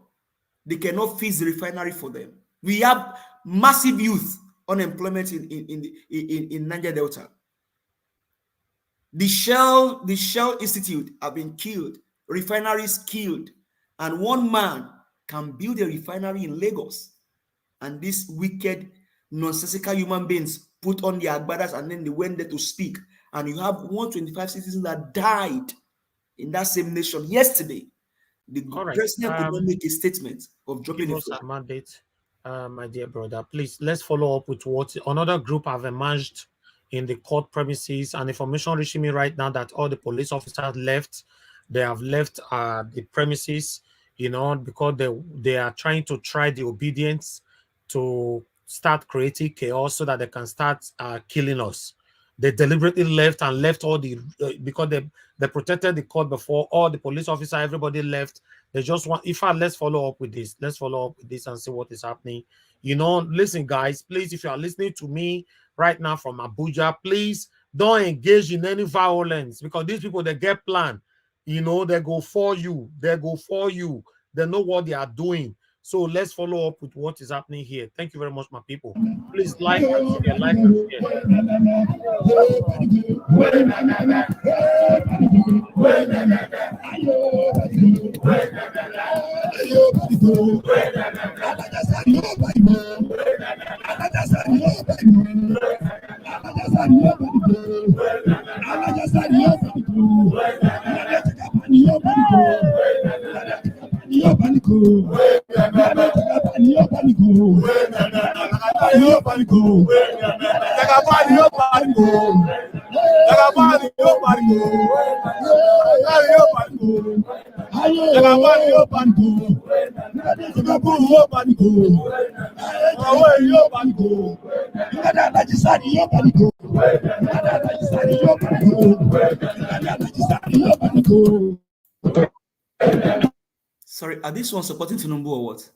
they cannot fix the refinery for them. We have massive youth unemployment in Niger Delta. The Shell Institute have been killed, refineries killed, and one man can build a refinery in Lagos. And these wicked, nonsensical human beings put on their agbadas and then they went there to speak. And you have 125 citizens that died in that same nation yesterday. The president could not make a statement of dropping a flag. Mandate. My dear brother, please let's follow up with what another group have emerged in the court premises, and information reaching me right now that all the police officers left. They have left the premises, you know, because they are trying to try the obedience to start creating chaos so that they can start killing us. They deliberately left and left all the because they protected the court before. All the police officer, everybody left. They just want. In fact, let's follow up with this. Let's follow up with this and see what is happening. You know, listen, guys, please, if you are listening to me right now from Abuja, please don't engage in any violence, because these people, they get plan. You know, they go for you. They go for you. They know what they are doing. So let's follow up with what is happening here. Thank you very much, my people. Please like and share, like and share. Sorry, are these ones supporting Tinubu or what?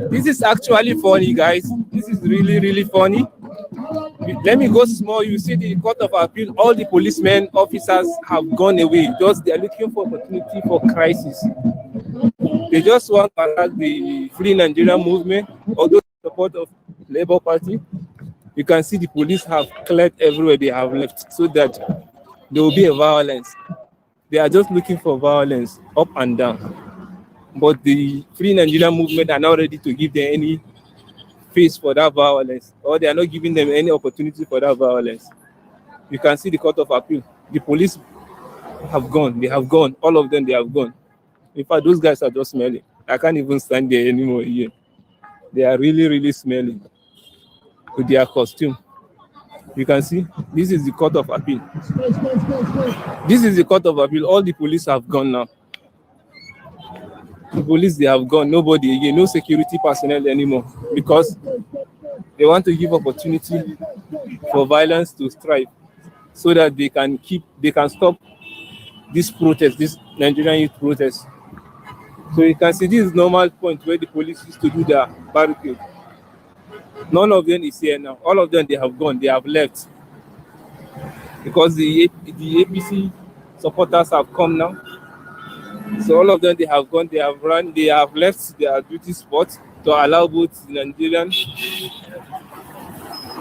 This is actually funny, guys. This is really, really funny. Let me go small. You see the Court of Appeal, all the policemen, officers have gone away. Just they are looking for opportunity for crisis. They just want to attack the Free Nigeria movement, although support of Labour Party. You can see the police have cleared everywhere they have left so that there will be a violence. They are just looking for violence up and down. But the Free Nigeria movement are not ready to give them any face for that violence, or they are not giving them any opportunity for that violence. You can see the Court of Appeal. The police have gone. They have gone. All of them, they have gone. In fact, those guys are just smelling. I can't even stand there anymore here. They are really, really smelling with their costume. You can see, this is the Court of Appeal. This is the Court of Appeal. All the police have gone now. The police, they have gone. Nobody again, no security personnel anymore, because they want to give opportunity for violence to thrive, so that they can stop this protest, this Nigerian youth protest. So you can see this is normal point where the police used to do their barricade. None of them is here now. All of them, they have gone. They have left, because the APC supporters have come now. So all of them, they have gone, they have run, they have left their duty spot to allow both the Nigerian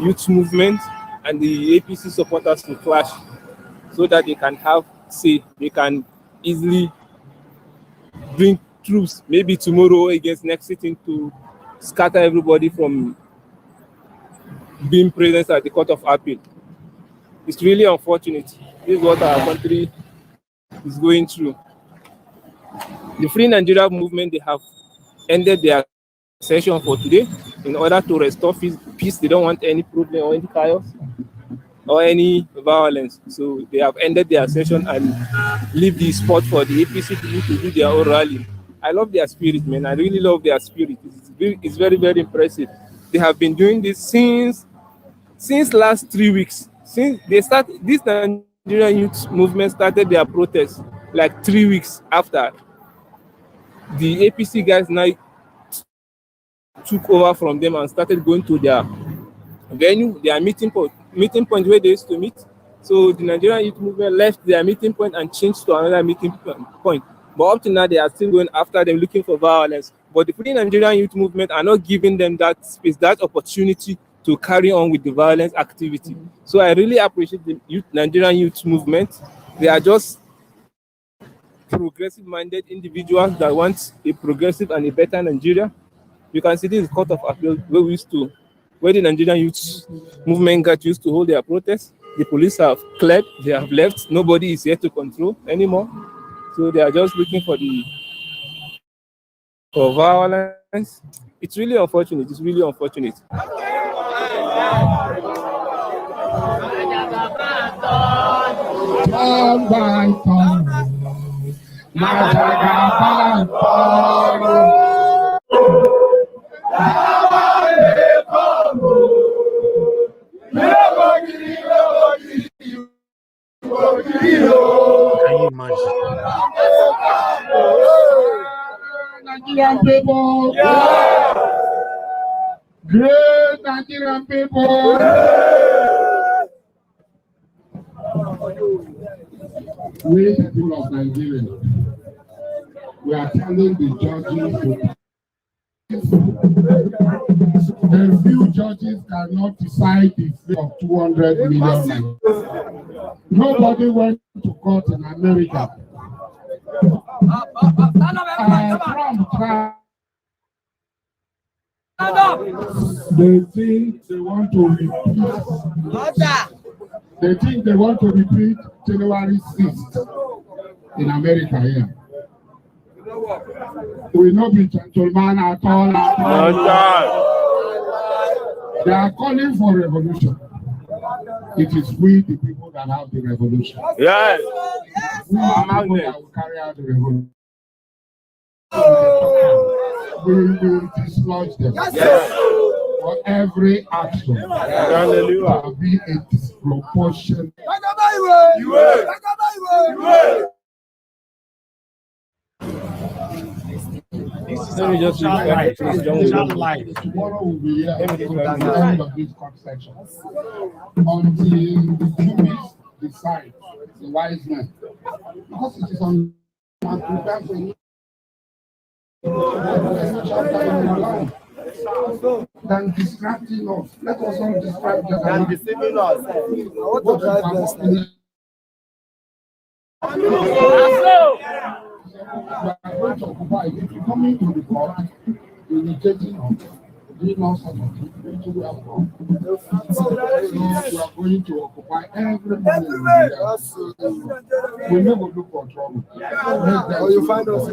youth movement and the APC supporters to clash, so that they can have say, they can easily bring troops, maybe tomorrow against next sitting, to scatter everybody from being present at the Court of Appeal. It's really unfortunate. This is what our country is going through. The Free Nigeria movement, they have ended their session for today in order to restore peace. They don't want any problem or any chaos or any violence. So they have ended their session and leave the spot for the APC people to do their own rally. I love their spirit, man. I really love their spirit. It's very, very impressive. They have been doing this since last 3 weeks. Since they started, this Nigerian youth movement started their protest like 3 weeks after the APC guys now took over from them and started going to their venue, their meeting point where they used to meet. So the Nigerian youth movement left their meeting point and changed to another meeting point. But up to now, they are still going after them, looking for violence. But the Free Nigerian youth movement are not giving them that space, that opportunity to carry on with the violence activity. So I really appreciate the Nigerian youth movement. They are just progressive-minded individuals that want a progressive and a better Nigeria. You can see this is Court of Appeal where the Nigerian youth movement got used to hold their protests. The police have cleared, they have left. Nobody is here to control anymore. So they are just looking for violence It's really unfortunate. It's really unfortunate. Can you imagine? Nigerian people. Yeah. Great Nigerian people. Yeah. We people of Nigeria, we are telling the judges a few judges cannot decide the fate of 200 million. Nobody went to court in America. They think they want to repeat January 6th in America here. We will not be gentlemen at all. They are calling for revolution. It is we, the people, that have the revolution. Yes. We are the people that will carry out the revolution. We will dislodge them. Yes. For every action, there will be a disproportion. Let me just life. Tomorrow will be here at the end of this court section. Until the Jews decide, the wise men. Because it is on than distracting us. Let us all distract them. Than deceiving us. What drive us? If you come into the court, irritating us, doing all sorts of things, we are going to occupy every morning. We never look for trouble. Or you find us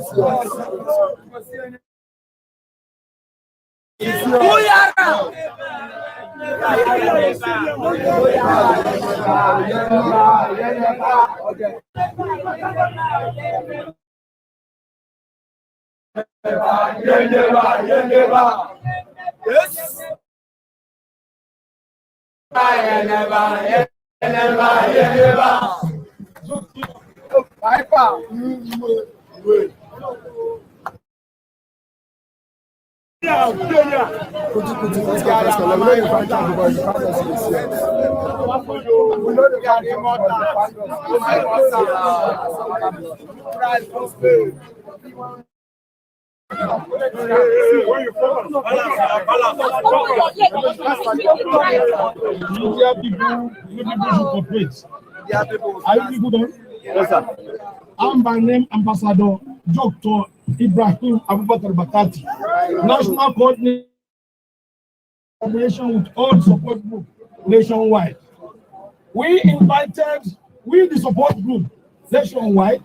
I'm by name Ambassador Dr. Ibrahim Abubakar Batati, National Coordinator with all support group nationwide. We the support group nationwide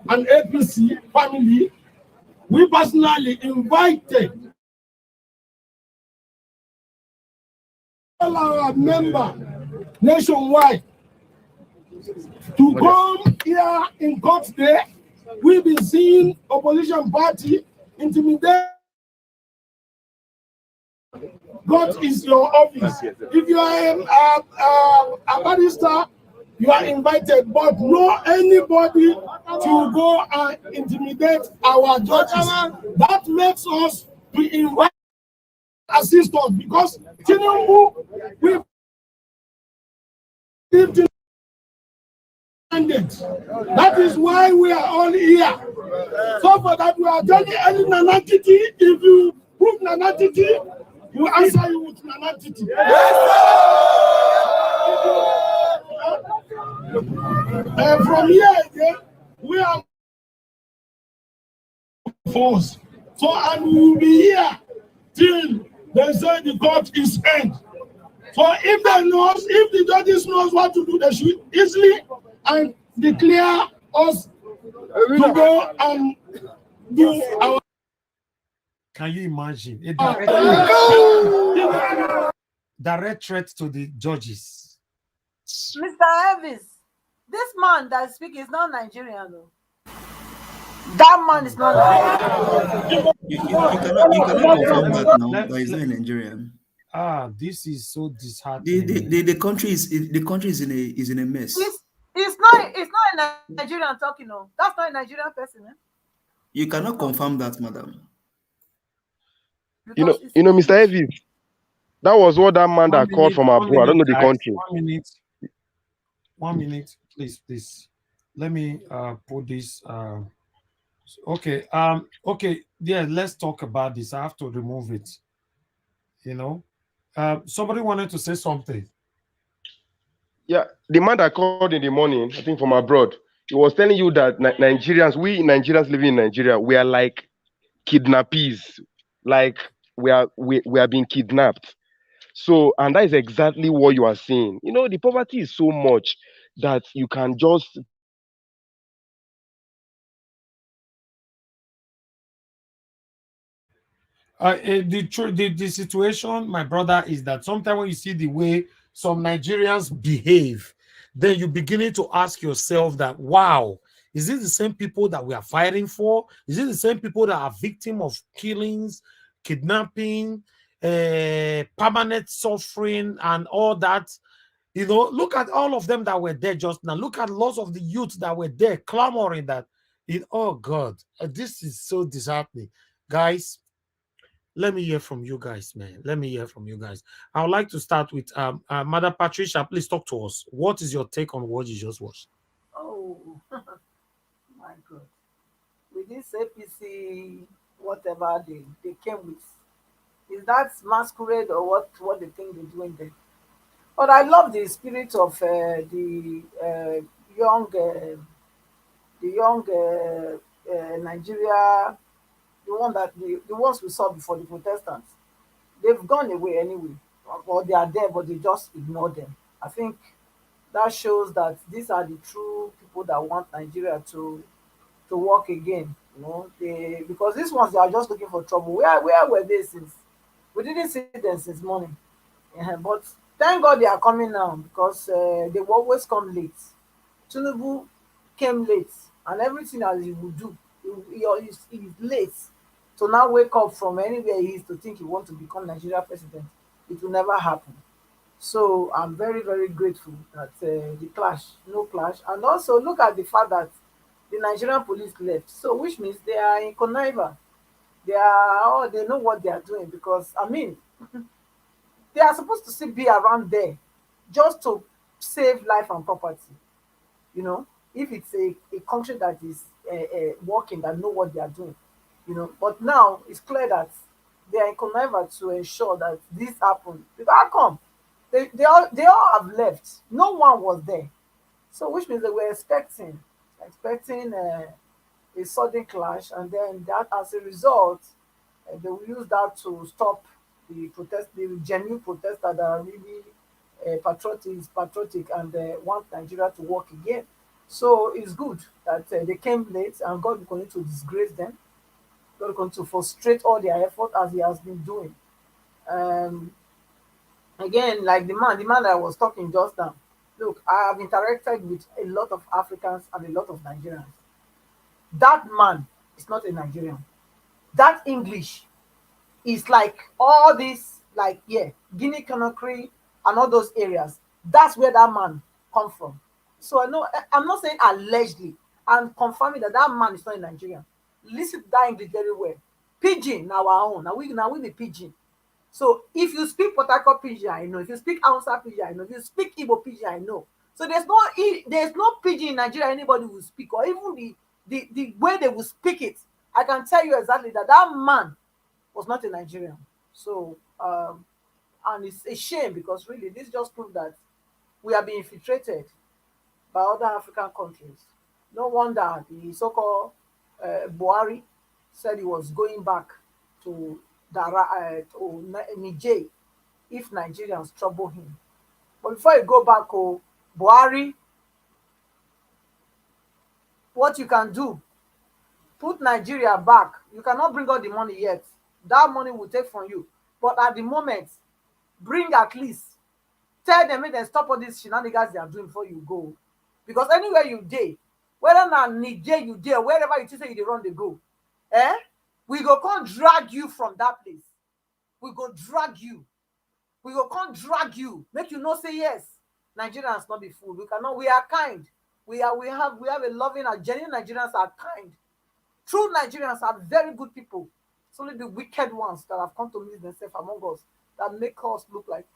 and APC family, we personally invited all our members nationwide to come here in court day. We've been seeing opposition party intimidate. God is your office. If you are a barrister, you are invited, but no anybody to go and intimidate our judges. That makes us to invite assistance because Tinubu, we that is why we are all here. So for that we are telling any nanatity, if you prove nanatity, we answer you with nanatity. From here again, we are force. So and we will be here till they say the court is end. So if the judges knows what to do, they should easily and declare us to go and do our Can you imagine? A direct threat to the judges. Mr. Elvis, this man that speaks is not Nigerian, though. That man is not Nigerian. You cannot confirm that now, but he's not in Nigerian. This is so disheartening. The country is in a mess. It's not a Nigerian talking, no. That's not a Nigerian person, eh? You cannot confirm that, madam. You know, Mr. Elvis, that was what that man that called from abroad. I don't know the country. 1 minute, please. Let me put this. Okay. Yeah, let's talk about this. I have to remove it. Somebody wanted to say something. Yeah, the man that called in the morning, I think from abroad, he was telling you that Nigerians living in Nigeria, we are like kidnappees, like we are being kidnapped. So, and that is exactly what you are saying. The poverty is so much that you can just the situation, my brother, is that sometimes when you see the way some Nigerians behave, then you're beginning to ask yourself that, wow, is it the same people that we are fighting for? Is it the same people that are victim of killings, kidnapping, permanent suffering, and all that? Look at all of them that were there just now. Look at lots of the youth that were there clamoring that. Oh God, this is so disheartening, guys. Let me hear from you guys, man. Let me hear from you guys. I would like to start with Mother Patricia. Please talk to us. What is your take on what you just watched? Oh, my God. With this APC, whatever they came with, is that masquerade or what they think they're doing there? But I love the spirit of the young Nigeria, the ones we saw before, the Protestants. They've gone away anyway, or they are there, but they just ignore them. I think that shows that these are the true people that want Nigeria to work again. Because these ones, they are just looking for trouble. Where were they since? We didn't see them since morning. But thank God they are coming now, because they will always come late. Tinubu came late, and everything that he would do, he's late. So now wake up from anywhere he is to think he wants to become Nigeria president. It will never happen. So I'm very, very grateful that no clash. And also look at the fact that the Nigerian police left. So which means they are in conniver. They know what they are doing, because they are supposed to still be around there just to save life and property. If it's a country that is working, that know what they are doing. But now it's clear that they are in conniver to ensure that this happens. How come? They all have left. No one was there. So which means they were expecting a sudden clash, and then that, as a result, they will use that to stop the genuine protesters that are really patriotic and want Nigeria to work again. So it's good that they came late, and God will continue to disgrace them. God will continue to frustrate all their effort as He has been doing. Again, like the man that I was talking just now. Look, I have interacted with a lot of Africans and a lot of Nigerians. That man is not a Nigerian. That English is like all this, Guinea Conakry and all those areas. That's where that man come from. So I'm not saying allegedly. I'm confirming that man is not a Nigerian. Listen to that English very well. Pidgin, now our own. Now we the Pidgin. So if you speak Port Harcourt Pidgin, I know. If you speak Hausa Pidgin, I know. If you speak Igbo Pidgin, I know. So there's no Pidgin in Nigeria anybody will speak, or even the way they will speak it. I can tell you exactly that man was not a Nigerian. So and it's a shame, because really this just proves that we are being infiltrated by other African countries. No wonder the so-called Buhari said he was going back to Niger if Nigerians trouble him. But before you go back, Buhari, what you can do, put Nigeria back. You cannot bring all the money yet. that money will take from you. But at the moment, bring at least, tell them, make them stop all these shenanigans they are doing before you go. Because anywhere you dey, whether na Niger you dey, or wherever you say you dey run, they go. We go come drag you from that place. We go drag you. We go come drag you. Make you know say yes, Nigerians not be fool. We are kind. We have a loving and genuine Nigerians are kind. True Nigerians are very good people. It's only the wicked ones that have come to meet themselves among us that make us look like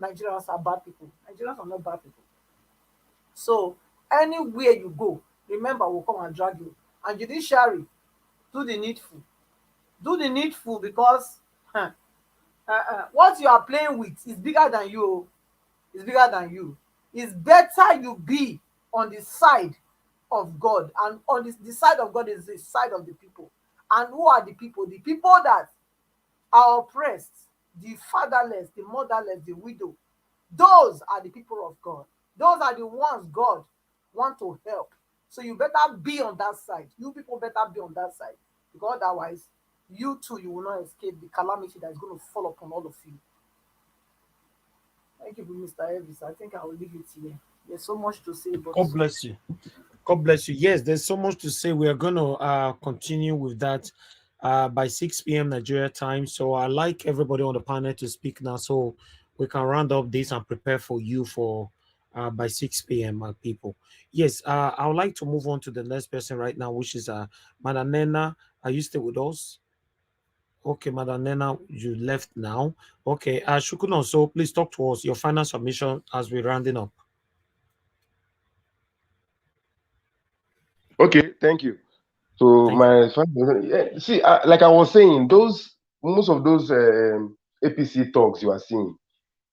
Nigerians are bad people. Nigerians are not bad people. So anywhere you go, remember we'll come and drag you. And judiciary, do the needful. Do the needful, because what you are playing with is bigger than you. It's bigger than you. It's better you be on the side of God, and on the side of God is the side of the people. And who are the people? The people that are oppressed, the fatherless, the motherless, the widow. Those are the people of God. Those are the ones God want to help. So you better be on that side. You people better be on that side, because otherwise, you too, you will not escape the calamity that is going to fall upon all of you. Thank you, Mr. Elvis. I think I will leave it here. There's so much to say. But God bless you. God bless you. Yes, there's so much to say. We are going to continue with that by 6 p.m. Nigeria time. So I like everybody on the panel to speak now, so we can round up this and prepare for you for by 6 p.m. People. Yes, I would like to move on to the next person right now, which is Madam Nena. Are you still with us? Okay, Madam Nena, you left now. Okay, Shukun, so please talk to us, your final submission as we're rounding up. Okay, thank you. So see, like I was saying, most of those APC talks you are seeing,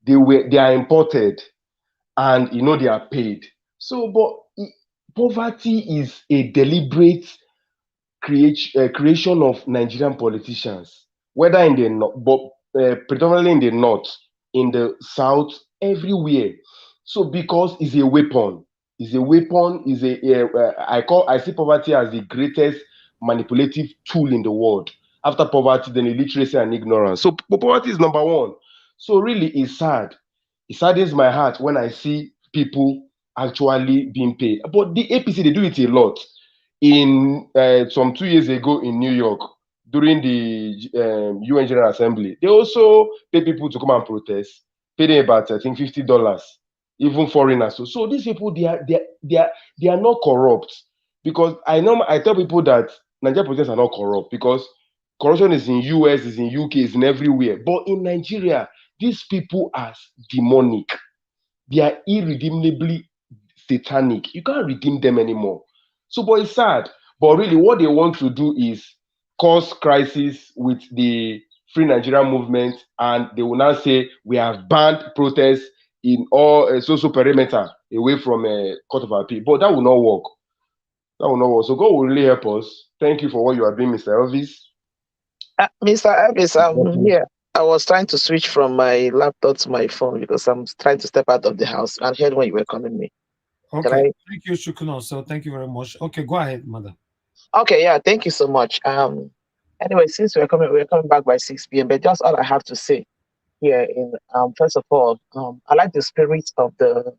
they are imported, and they are paid. So, but poverty is a deliberate creation of Nigerian politicians, whether in the north, but predominantly in the north, in the south, everywhere. So because it's a weapon, I see poverty as the greatest manipulative tool in the world. After poverty, then illiteracy and ignorance. So poverty is number one. So really, it's sad. It saddens my heart when I see people actually being paid. But the APC, they do it a lot. In some 2 years ago in New York, during the UN General Assembly, they also pay people to come and protest, pay them about, I think, $50, even foreigners. So these people, they are not corrupt, because I tell people that Nigerian politicians are not corrupt, because corruption is in US, is in UK, is in everywhere. But in Nigeria, these people are demonic. They are irredeemably satanic. You can't redeem them anymore. So, but it's sad. But really, what they want to do is cause crisis with the Free Nigeria movement, and they will now say we have banned protests in all social perimeter away from Court of Appeal. But that will not work. That will not work. So God will really help us. Thank you for what you are doing, Mr. Elvis. Mr. Elvis, I'm here. I was trying to switch from my laptop to my phone because I'm trying to step out of the house and heard when you were calling me. Okay, thank you, Shukun. So thank you very much. Okay, go ahead, Mother. Okay, yeah, thank you so much. Anyway, since we're coming back by 6 p.m., but just all I have to say here in first of all, I like the spirit of the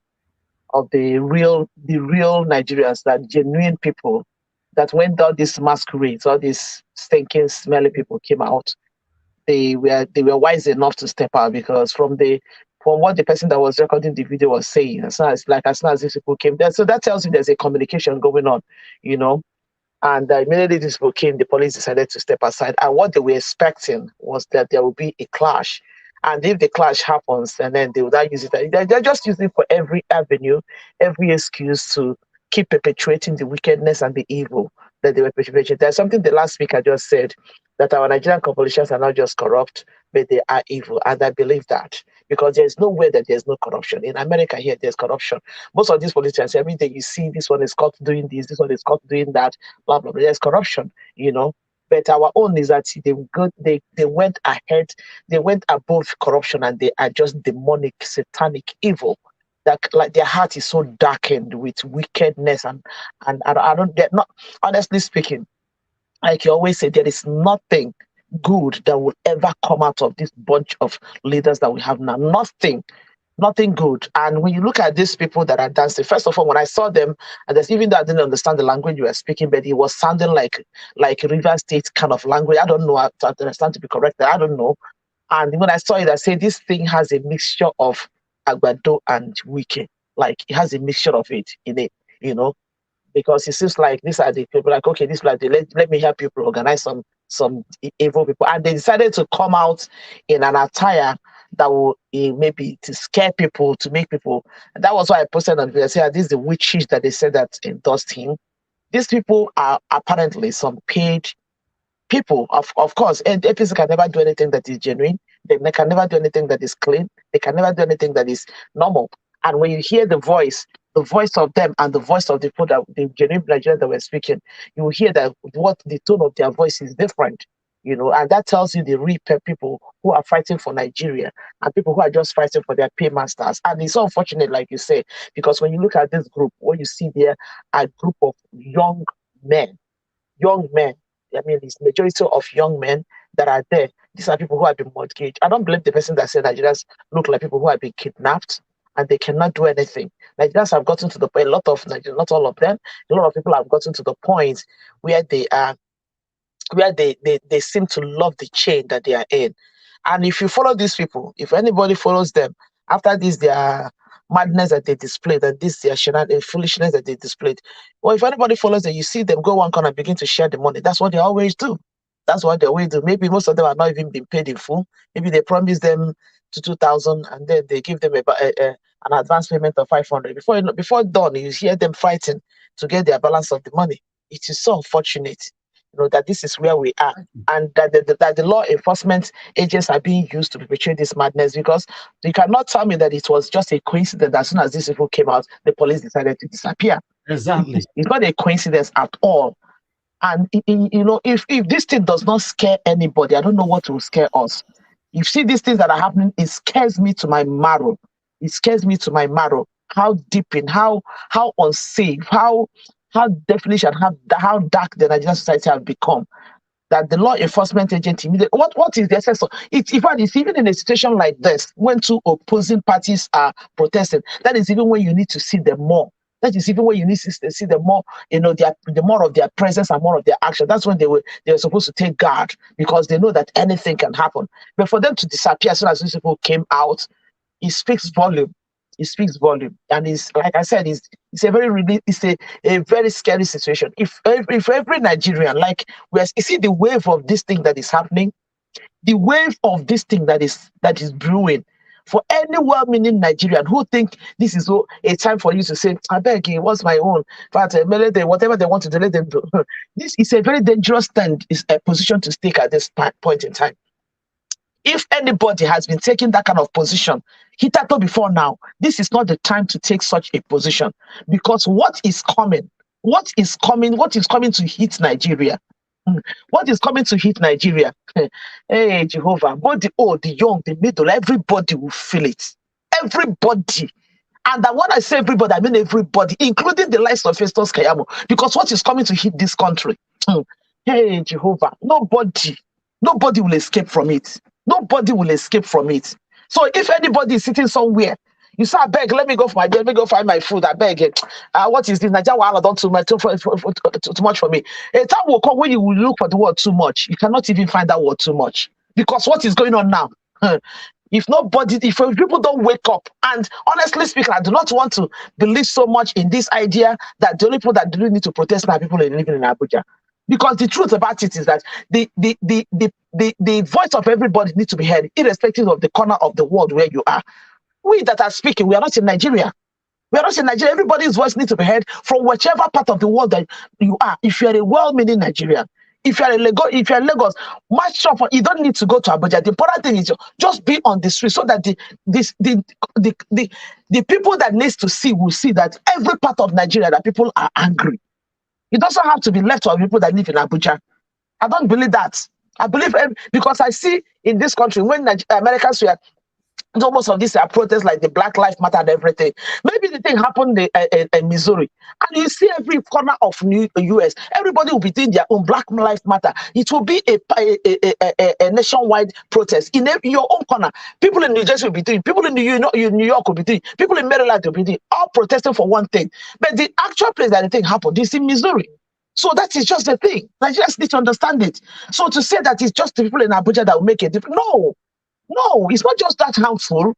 real Nigerians, that genuine people, that when all these masquerades, all these stinking, smelly people came out, they were wise enough to step out, because from what the person that was recording the video was saying, as soon as these people came there, so that tells you there's a communication going on, And immediately these people came, the police decided to step aside. And what they were expecting was that there would be a clash. And if the clash happens, and then they would not use it, they're just using it for every avenue, every excuse to keep perpetuating the wickedness and the evil that they were perpetuating. There's something the last speaker just said, that our Nigerian politicians are not just corrupt, but they are evil. And I believe that, because there's no way that there's no corruption. In America here, there's corruption. Most of these politicians, every day you see this one is caught doing this one is caught doing that, blah, blah, blah. There's corruption, But our own is that they went ahead, they went above corruption, and they are just demonic, satanic, evil. That, like, their heart is so darkened with wickedness, and I don't, they're not, honestly speaking, like you always say, there is nothing good that will ever come out of this bunch of leaders that we have now. Nothing good. And when you look at these people that are dancing, first of all, when I saw them, and there's, even though I didn't understand the language you were speaking, but it was sounding like River State kind of language. I don't know how to understand, to be corrected. I don't know. And when I saw it, I said, this thing has a mixture of Agbado and Wike. Like, it has a mixture of it in it, you know, because it seems like these are the people, like, okay, this like, let me help you organize some evil people. And they decided to come out in an attire that will maybe to scare people, to make people. And that was why I posted on video. I said, this is the witches that they said that endorsed him. These people are apparently some paid people, of course, and APC can never do anything that is genuine. They can never do anything that is clean. They can never do anything that is normal. And when you hear the voice of them and the voice of the people, that the genuine Nigerians that were speaking, you will hear that what the tone of their voice is different, you know, and that tells you the real people who are fighting for Nigeria and people who are just fighting for their paymasters. And it's so unfortunate, like you say, because when you look at this group, what you see there are a group of young men. I mean, it's majority of young men that are there. These are people who have been mortgaged. I don't believe the person that said Nigerians look like people who have been kidnapped and they cannot do anything. Nigerians have gotten to the point, not all of them, a lot of people have gotten to the point where they are, where they seem to love the chain that they are in. And if you follow these people, if anybody follows them, after this, their madness that they displayed, and this their foolishness that they displayed, well, if anybody follows them, you see them go one corner and begin to share the money. That's what they always do. That's what they always do. Maybe most of them are not even being paid in full. Maybe they promise them to 2,000 and then they give them an advance payment of 500. Before dawn, you hear them fighting to get their balance of the money. It is so unfortunate, you know, that this is where we are, and that the law enforcement agents are being used to perpetrate this madness, because you cannot tell me that it was just a coincidence that as soon as these people came out, the police decided to disappear. Exactly. It's not a coincidence at all. And, you know, if this thing does not scare anybody, I don't know what will scare us. You see these things that are happening, it scares me to my marrow. It scares me to my marrow. How deep in, how unsafe, how devilish and how dark the Nigerian society have become. That the law enforcement agent immediately, what is the essence of it? In fact, it's even in a situation like this, when two opposing parties are protesting, that is even when you need to see them more. That is even when you need to see them more, you know, the more of their presence and more of their action. That's when they're supposed to take guard, because they know that anything can happen. But for them to disappear as soon as these people came out, it speaks volume. It speaks volume, and it's, like I said, it's a very scary situation. If every Nigerian, like, you see the wave of this thing that is happening, the wave of this thing that is brewing. For any well-meaning Nigerian who think this is a time for you to say, I beg you, what's my own? But whatever they want to do, let them do. This is a very dangerous position to take at this point in time. If anybody has been taking that kind of position, hitherto before now, this is not the time to take such a position, because what is coming to hit Nigeria? What is coming to hit Nigeria? Hey, Jehovah, both the old, the young, the middle, everybody will feel it. Everybody. And that when I say everybody, I mean everybody, including the likes of Festus Kayamo, because what is coming to hit this country? Hey, Jehovah, nobody will escape from it. Nobody will escape from it. So if anybody is sitting somewhere, you say, I beg, let me go find my food. I beg it. What is this? Nigeria don't too much for me. A time will come when you will look for the word too much. You cannot even find that word too much. Because what is going on now? If people don't wake up, and honestly speaking, I do not want to believe so much in this idea that the only people that do need to protest are people living in Abuja. Because the truth about it is that the voice of everybody needs to be heard, irrespective of the corner of the world where you are. We that are speaking, we are not in Nigeria. We are not in Nigeria. Everybody's voice needs to be heard from whichever part of the world that you are. If you are a well-meaning Nigerian, if you are in Lagos, much shop, you don't need to go to Abuja. The important thing is just be on the street, so that the people that needs to see will see that every part of Nigeria that people are angry. It doesn't have to be left to people that live in Abuja. I don't believe that. I believe, because I see in this country, when Americans were Most of these are protests like the Black Lives Matter and everything. Maybe the thing happened in Missouri, and you see every corner of US, everybody will be doing their own Black Lives Matter. It will be a nationwide protest in your own corner. People in New Jersey will be doing, people in New York will be doing, people in Maryland will be doing, all protesting for one thing. But the actual place that the thing happened is in Missouri. So that is just the thing. Nigerians need to understand it. So to say that it's just the people in Abuja that will make a difference, no, it's not just that harmful.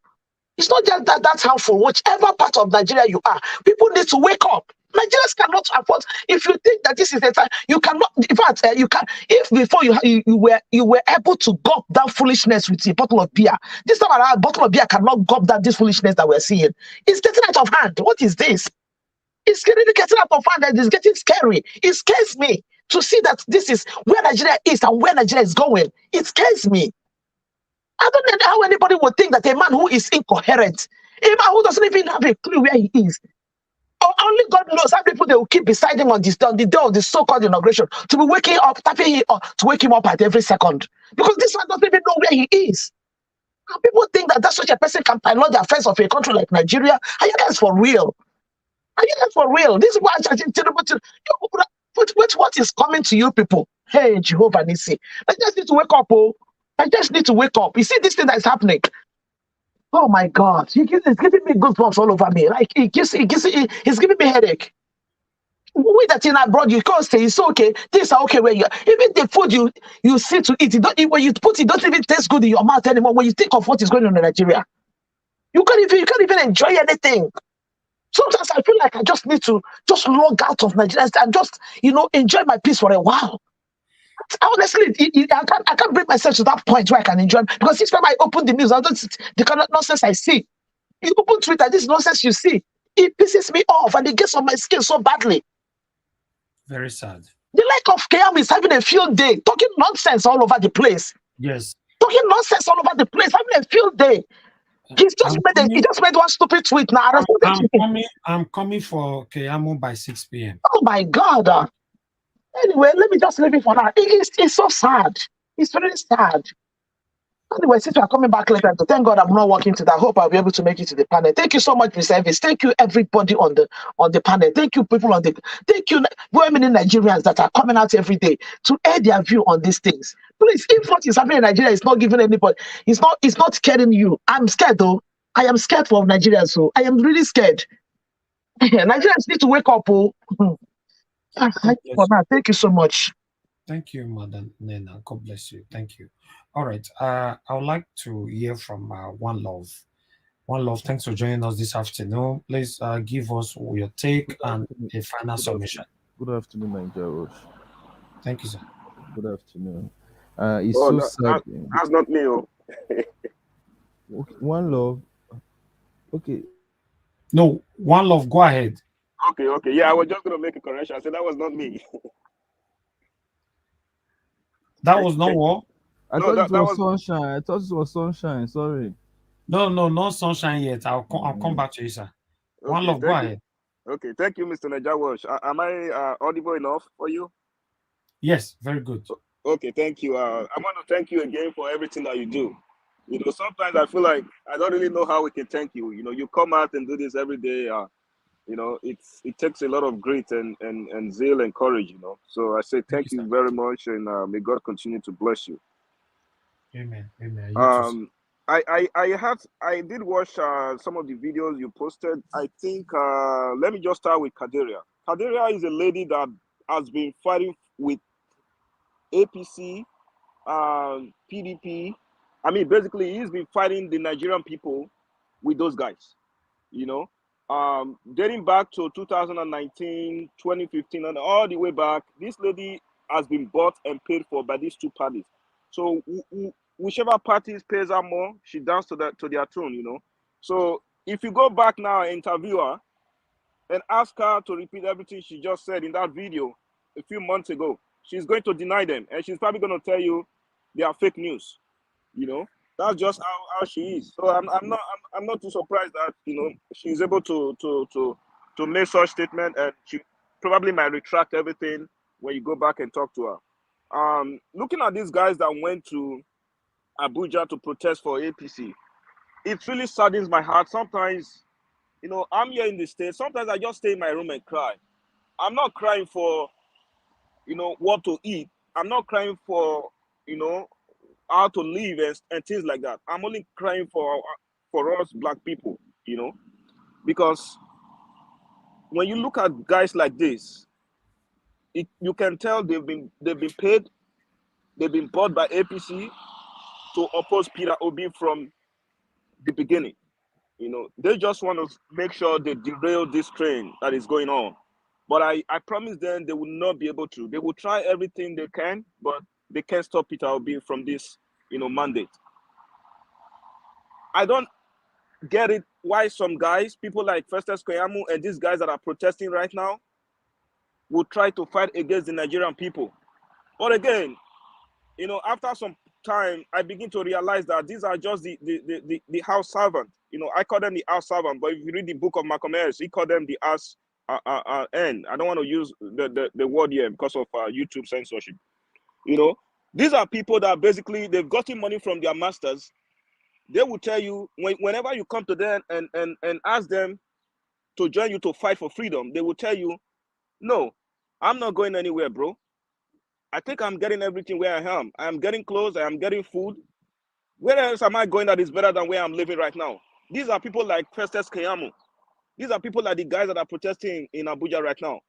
It's not just that's harmful. Whichever part of Nigeria you are, people need to wake up. Nigerians cannot afford. If you think that this is the time, you cannot. In fact, you can. If before you were able to gulp that foolishness with a bottle of beer, this time around, a bottle of beer cannot gulp this foolishness that we're seeing. It's getting out of hand. What is this? It's really getting out of hand, and it's getting scary. It scares me to see that this is where Nigeria is and where Nigeria is going. It scares me. I don't know how anybody would think that a man who is incoherent, a man who doesn't even have a clue where he is, or only God knows how people they will keep beside him on the day of the so-called inauguration, to be waking up, tapping him up, to wake him up at every second. Because this man doesn't even know where he is. And people think that such a person can pilot the affairs of a country like Nigeria. Are you guys for real? Are you guys for real? This is why I think what is coming to you people? Hey, Jehovah Nissi. I just need to wake up, oh. I just need to wake up. You see this thing that is happening. Oh my God. It's giving me goosebumps all over me. Like it's giving me headache. We that in abroad, you can't say it's okay. Things are okay where you are. Even the food you see to eat, when you put it, don't even taste good in your mouth anymore. When you think of what is going on in Nigeria, you can't even enjoy anything. Sometimes I feel like I just need to just log out of Nigeria and just enjoy my peace for a while. Honestly, I can't bring myself to that point where I can enjoy, because each time I open the news, I don't see the kind of nonsense I see. You open Twitter, this nonsense you see, it pisses me off and it gets on my skin so badly. Very sad. The like of Kayam is having a field day, talking nonsense all over the place. Yes. Talking nonsense all over the place, having a field day. He just made one stupid tweet now. I'm coming for Kayamo by 6 p.m. Oh my God. Anyway, let me just leave it for now. It's so sad. It's very sad. Anyway, since we are coming back later, thank God I'm not walking to that. I hope I'll be able to make it to the panel. Thank you so much, Miss Elvis. Thank you, everybody on the panel. Thank you, people thank you, many Nigerians that are coming out every day to air their view on these things. Please, if what is happening in Nigeria is not giving anybody, it's not scaring you. I'm scared though. I am scared for Nigeria, so I am really scared. Nigerians need to wake up. Oh. Thank you so much. Thank you, Madam Nena. God bless you. Thank you. All right. I would like to hear from One Love. One Love, thanks for joining us this afternoon. Please give us your take and a final submission. Good afternoon, Nigeria. Thank you, sir. Good afternoon. It's sad. That's not me. Okay, One Love. Okay. No, One Love, go ahead. Okay. Yeah, I was just going to make a correction. I said that was not me. That was not what? I thought it was Sunshine. I thought it was Sunshine. Sorry. No, not Sunshine yet. I'll come back to you, sir. One Love, go ahead. Okay, thank you, Mr. Najawash. Am I audible enough for you? Yes, very good. Okay, thank you. I want to thank you again for everything that you do. Sometimes I feel like I don't really know how we can thank you. You come out and do this every day. It takes a lot of grit and zeal and courage. So I say thank you very much, and may God continue to bless you. Amen. I did watch some of the videos you posted. I think let me just start with Kaderia. Kaderia is a lady that has been fighting with APC, PDP. I mean, basically, he's been fighting the Nigerian people with those guys. Dating back to 2019, 2015, and all the way back, this lady has been bought and paid for by these two parties. So whichever party pays her more, she dances to their tune, So if you go back now and interview her and ask her to repeat everything she just said in that video a few months ago, she's going to deny them, and she's probably going to tell you they are fake news. That's just how she is. So I'm not too surprised that she's able to make such statement, and she probably might retract everything when you go back and talk to her. Looking at these guys that went to Abuja to protest for APC, it really saddens my heart. Sometimes, you know, I'm here in the States. Sometimes I just stay in my room and cry. I'm not crying for, you know, what to eat. I'm not crying for, you know, how to live and things like that. I'm only crying for us black people, you know, because when you look at guys like this, you can tell they've been paid, they've been bought by APC to oppose Peter Obi from the beginning. You know, they just want to make sure they derail this train that is going on. But I promise them they will not be able to. They will try everything they can, but they can't stop Peter Obi from this, you know, mandate. I don't get it why some guys, people like Festus Keyamo and these guys that are protesting right now, will try to fight against the Nigerian people. But again, you know, after some time, I begin to realize that these are just the house servant. You know, I call them the house servant, but if you read the book of Malcolm X, he called them the house end. I don't want to use the word here because of YouTube censorship. You know, these are people that basically they've gotten money from their masters. They will tell you whenever you come to them and ask them to join you to fight for freedom, they will tell you, no, I'm not going anywhere, bro. I think I'm getting everything where I am. I am getting clothes, I am getting food. Where else am I going that is better than where I'm living right now? These are people like Festus Keyamo. These are people like the guys that are protesting in Abuja right now.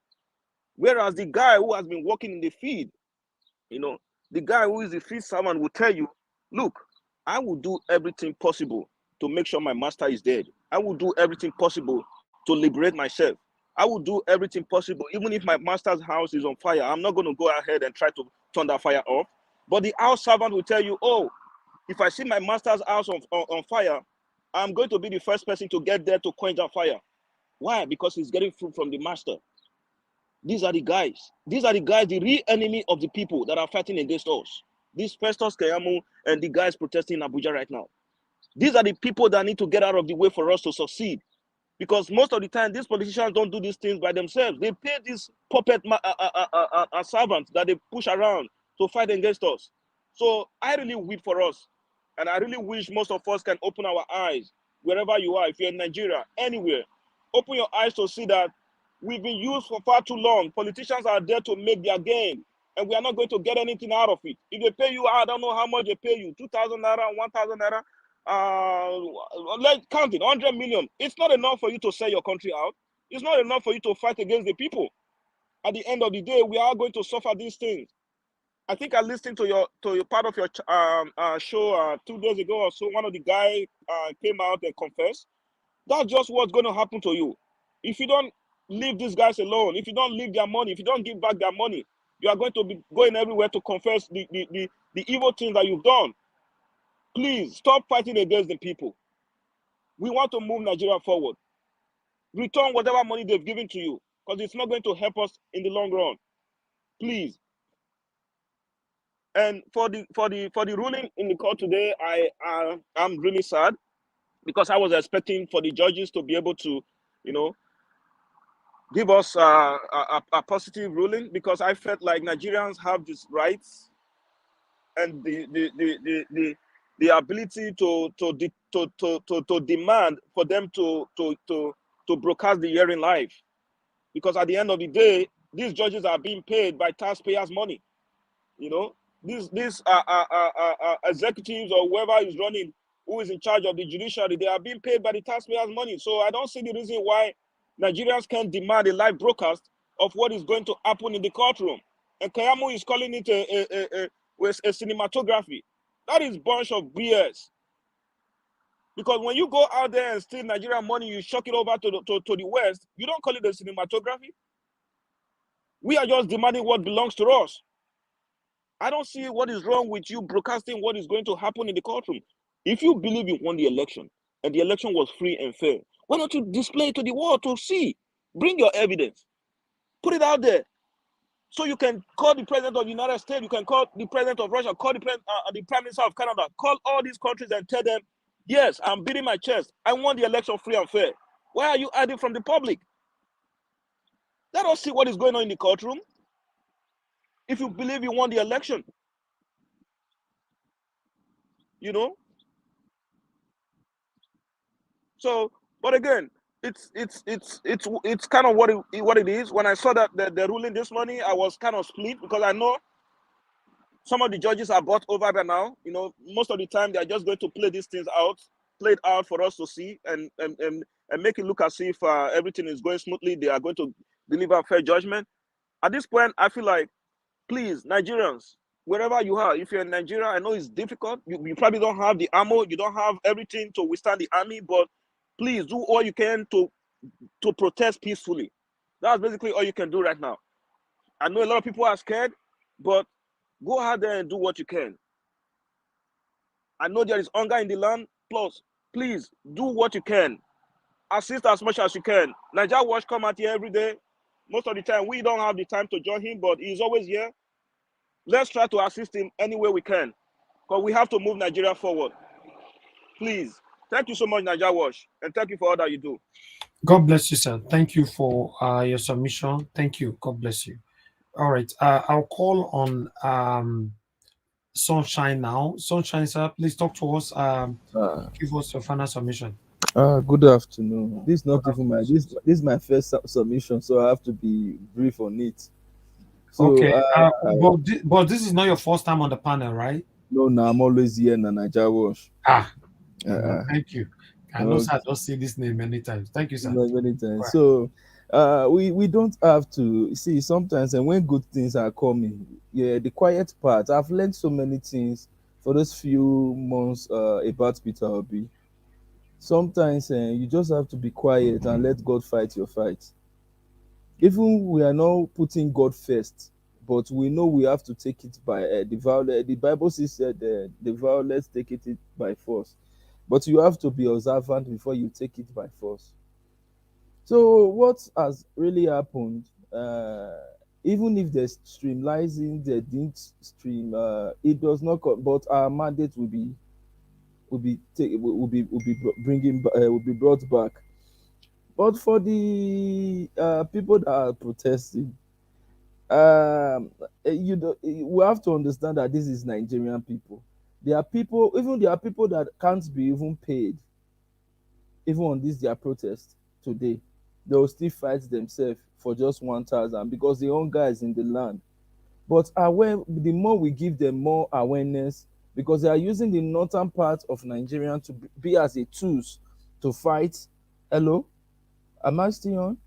Whereas the guy who has been working in the field, you know, the guy who is the field servant will tell you, look, I will do everything possible to make sure my master is dead. I will do everything possible to liberate myself. I will do everything possible, even if my master's house is on fire. I'm not going to go ahead and try to turn that fire off. But the house servant will tell you, oh, if I see my master's house on fire, I'm going to be the first person to get there to quench that fire. Why? Because he's getting food from the master. These are the guys. These are the guys, the real enemy of the people that are fighting against us. These Festus Keyamo and the guys protesting in Abuja right now. These are the people that need to get out of the way for us to succeed. Because most of the time, these politicians don't do these things by themselves. They pay these puppet servants that they push around to fight against us. So I really weep for us. And I really wish most of us can open our eyes, wherever you are, if you're in Nigeria, anywhere. Open your eyes to see that we've been used for far too long. Politicians are there to make their gain, and we are not going to get anything out of it. If they pay you, I don't know how much they pay you, 2,000 naira, 1,000 naira, let's count it, 100 million. It's not enough for you to sell your country out. It's not enough for you to fight against the people. At the end of the day, we are going to suffer these things. I think I listened to your part of your show 2 days ago or so. One of the guys came out and confessed. That's just what's going to happen to you. If you don't leave these guys alone, if you don't leave their money, if you don't give back their money, you are going to be going everywhere to confess the evil things that you've done. Please stop fighting against the people. We want to move Nigeria forward. Return whatever money they've given to you, because it's not going to help us in the long run. Please. And for the ruling in the court today, I'm really sad, because I was expecting for the judges to be able to, you know, give us a positive ruling, because I felt like Nigerians have these rights and the ability to demand for them to broadcast the hearing live, because at the end of the day, these judges are being paid by taxpayers' money. You know, these executives or whoever is running, who is in charge of the judiciary, they are being paid by the taxpayers' money. So I don't see the reason why Nigerians can't demand a live broadcast of what is going to happen in the courtroom. And Keyamo is calling it a cinematography. That is a bunch of BS. Because when you go out there and steal Nigerian money, you chuck it over to the West, you don't call it a cinematography. We are just demanding what belongs to us. I don't see what is wrong with you broadcasting what is going to happen in the courtroom. If you believe you won the election and the election was free and fair, why don't you display it to the world to see? Bring your evidence. Put it out there. So you can call the president of the United States, you can call the president of Russia, call the prime minister of Canada, call all these countries and tell them, yes, I'm beating my chest. I won the election free and fair. Why are you hiding from the public? Let us see what is going on in the courtroom. If you believe you won the election, you know, So, but again, it's kind of what it is. When I saw that the ruling this morning, I was kind of split because I know some of the judges are bought over by now. You know, most of the time they are just going to play these things out, play it out for us to see, and make it look as if everything is going smoothly. They are going to deliver fair judgment. At this point, I feel like, please, Nigerians, wherever you are, if you're in Nigeria, I know it's difficult. You probably don't have the ammo, you don't have everything to withstand the army, but please do all you can to protest peacefully. That's basically all you can do right now. I know a lot of people are scared, but go out there and do what you can. I know there is hunger in the land. Plus, please do what you can. Assist as much as you can. Nigeria Watch come out here every day. Most of the time, we don't have the time to join him, but he's always here. Let's try to assist him any way we can, because we have to move Nigeria forward. Please. Thank you so much, Nigeria Watch, and thank you for all that you do. God bless you, sir. Thank you for your submission. Thank you. God bless you. All right. I'll call on Sunshine now. Sunshine, sir, please talk to us. Give us your final submission. Good afternoon. This is not even my this is my first submission, so I have to be brief on it. So, okay, but this is not your first time on the panel, right? No, I'm always here in Nigeria Watch. Thank you. I know, sir, just see this name many times. Thank you, sir. Many times. Right. So, we don't have to see sometimes, and when good things are coming, the quiet part. I've learned so many things for those few months about Peter Obi. Sometimes you just have to be quiet and let God fight your fight. Even we are not putting God first, but we know we have to take it by the violence. The Bible says that the violence take it by force, but you have to be observant before you take it by force. So what has really happened? Even if they're streamlining, they didn't stream. It does not. But our mandate will be brought back. But for the people that are protesting, we have to understand that this is Nigerian people. There are people that can't be even paid, even on this their protest today. They will still fight themselves for just 1,000 because the hunger is in the land. But the more we give them more awareness, because they are using the northern part of Nigeria to be as a tools to fight. Hello? Am I still on?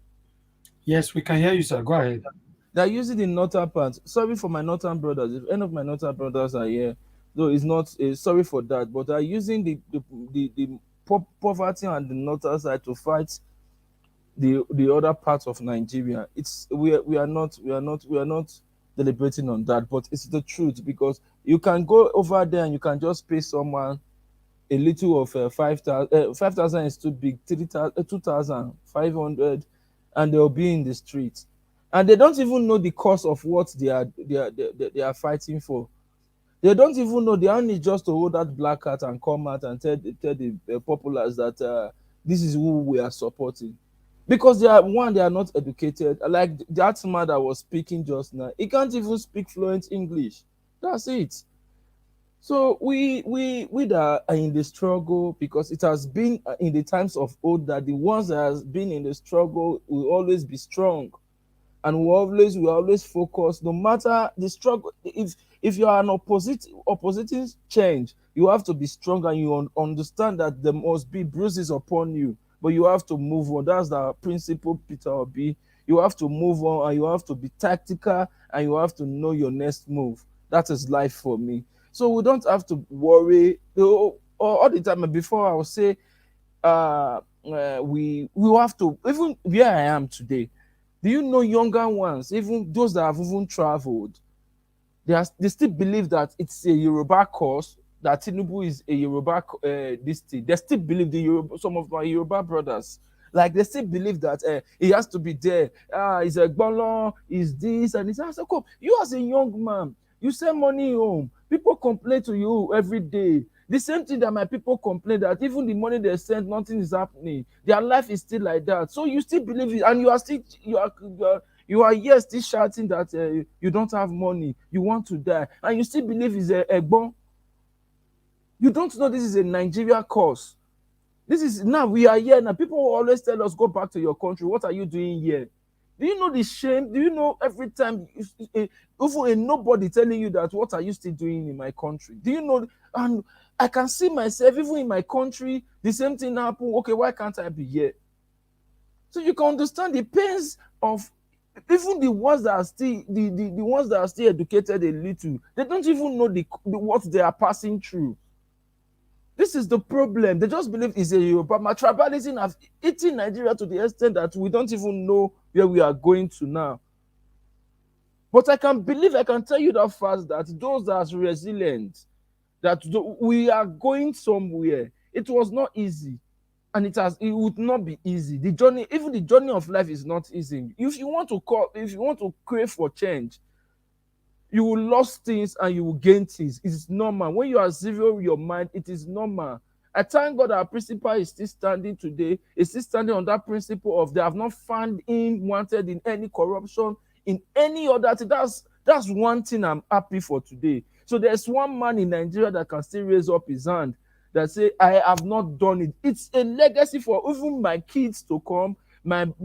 Yes, we can hear you, sir. Go ahead. They're using the northern part. Sorry for my northern brothers. If any of my northern brothers are here, though it's not sorry for that, but they're using the poverty on the northern side to fight the other parts of Nigeria. We are not deliberating on that, but it's the truth, because you can go over there and you can just pay someone a little of 5,000. 5,000 is too big. 2,500, and they'll be in the streets, and they don't even know the cost of what they are fighting for. They don't even know. They only just to hold that black hat and come out and tell the populace that this is who we are supporting. Because they are not educated. Like that man that was speaking just now, he can't even speak fluent English. That's it. So we that are in the struggle, because it has been in the times of old that the ones that has been in the struggle will always be strong, and we always focus no matter the struggle. If you are an oppositing change, you have to be strong, and you understand that there must be bruises upon you. But you have to move on. That's the principle, Peter Obi. You have to move on, and you have to be tactical, and you have to know your next move. That is life for me. So we don't have to worry all the time. Before I would say, we have to, even where I am today. Do you know younger ones, even those that have even traveled, they still believe that it's a Yoruba cause, that Tinubu is a Yoruba this thing. They still believe some of my Yoruba brothers, like they still believe that he has to be there. He's a Gbolo, he's this and this. I said, come, you as a young man, you send money home. People complain to you every day. The same thing that my people complain, that even the money they send, nothing is happening. Their life is still like that. So you still believe it, and you are here still shouting that you don't have money, you want to die, and you still believe it's a Egbon. You don't know this is a Nigeria cause. This is now we are here now. People will always tell us, go back to your country. What are you doing here? Do you know the shame? Do you know every time, even nobody telling you that, what are you still doing in my country? Do you know? And I can see myself, even in my country, the same thing happen. Okay, why can't I be here? So you can understand the pains of even the ones that are still the ones that are still educated a little. They don't even know the what they are passing through. This is the problem. They just believe it's a Yoruba. My tribalism has eaten Nigeria to the extent that we don't even know where we are going to now. But I can tell you that fast that those that are resilient, that we are going somewhere. It was not easy, and it would not be easy. The journey, even the journey of life, is not easy. If you want to crave for change, you will lose things and you will gain things. It's normal. When you are zero your mind, it is normal. I thank God our principal is still standing today. Is still standing on that principle of they have not found him wanted in any corruption, in any other thing. That's one thing I'm happy for today. So there's one man in Nigeria that can still raise up his hand that say, I have not done it. It's a legacy for even my kids to come. My people,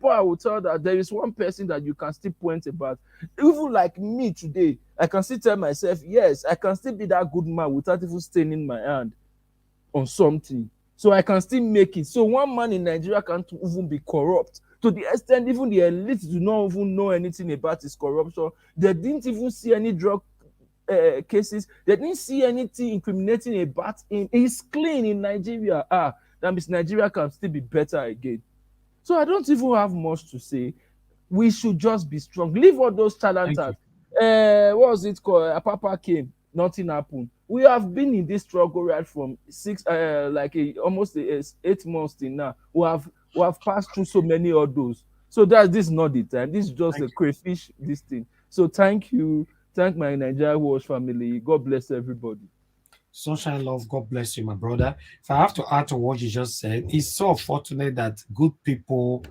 I will tell that there is one person that you can still point about. Even like me today, I can still tell myself, yes, I can still be that good man without even staining my hand on something. So I can still make it. So one man in Nigeria can't even be corrupt to the extent even the elite do not even know anything about his corruption. They didn't even see any drug cases. They didn't see anything incriminating about him. He's clean in Nigeria. That means Nigeria can still be better again. So I don't even have much to say. We should just be strong. Leave all those charlatans. What was it called? Papa came, nothing happened. We have been in this struggle right from almost 8 months till now. We have passed through so many of those. So this is not the time. This is just a crayfish, this thing. So thank you. Thank my Nigeria Watch family. God bless everybody. Sunshine Love, God bless you, my brother. If I have to add to what you just said, it's so fortunate that good people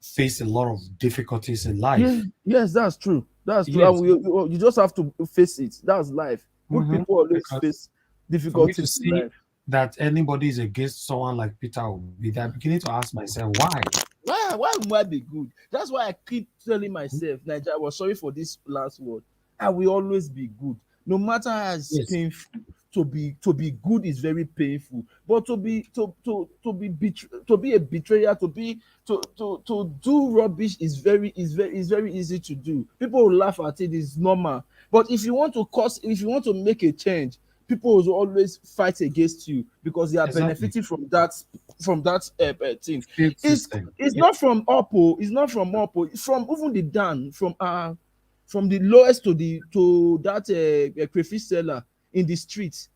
face a lot of difficulties in life. Yeah, yes, that's true. That's true. Yes. And you just have to face it. That's life. Good people always face difficulties in life. That anybody is against someone like Peter Obi, I'm beginning to ask myself, why? Why would I be good? That's why I keep telling myself, Nigeria, I was sorry for this last word. I will always be good. No matter how it's painful, to be good is very painful. But to be a betrayer, to do rubbish is very easy to do. People will laugh at it, it's normal. But if you want to make a change, people will always fight against you because they are benefiting from that thing. It's not from up, it's not from up, it's from even the down, from the lowest to that crayfish seller in the streets.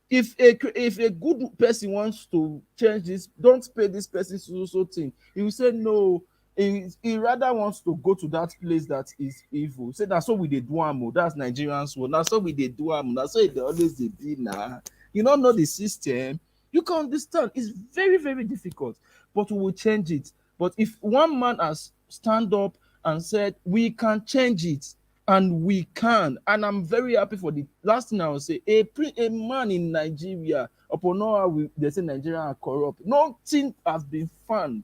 If a good person wants to change this, don't pay this person so thing. He will say no. He rather wants to go to that place that is evil. Say that's what we did do. That's Nigerians word. That's what we did do. That's what they always did now. You don't know the system. You can understand. It's very, very difficult, but we will change it. But if one man has stand up and said we can change it, and we can, and I'm very happy for the last thing I will say. A man in Nigeria, upon how they say Nigeria are corrupt, nothing has been found,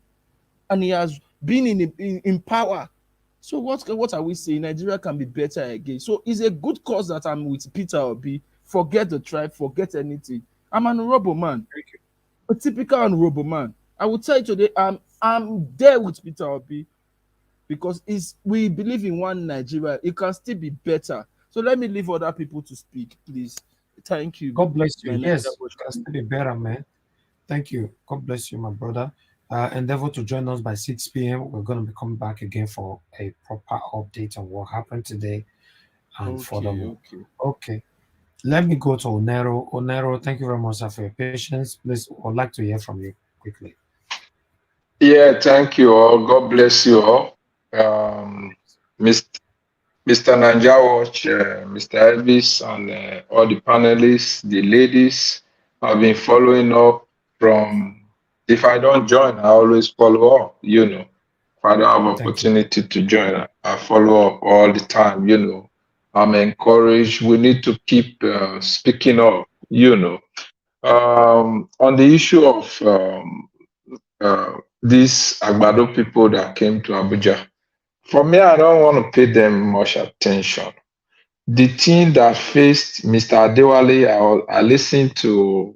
and he has been in power. So what are we saying? Nigeria can be better again. So it's a good cause that I'm with Peter Obi. Forget the tribe, forget anything. I'm an honorable man, a typical honorable man. I will tell you today, I'm there with Peter Obi. Because we believe in one Nigeria, it can still be better. So let me leave other people to speak, please. Thank you. God bless you. Yes, it can still be better, man. Thank you. God bless you, my brother. Endeavor to join us by 6 p.m. We're going to be coming back again for a proper update on what happened today and furthermore. Okay. Let me go to Onero. Onero, thank you very much for your patience. Please, I'd like to hear from you quickly. Yeah, thank you all. God bless you all. Mr. Nanja Watch, Mr. Elvis, and all the panelists, the ladies, I've been following up from, if I don't join, I always follow up, If I don't have opportunity to join, I follow up all the time, I'm encouraged. We need to keep speaking up, On the issue of these Agbado people that came to Abuja, for me, I don't want to pay them much attention. The thing that faced Mr. Adewale, I listened to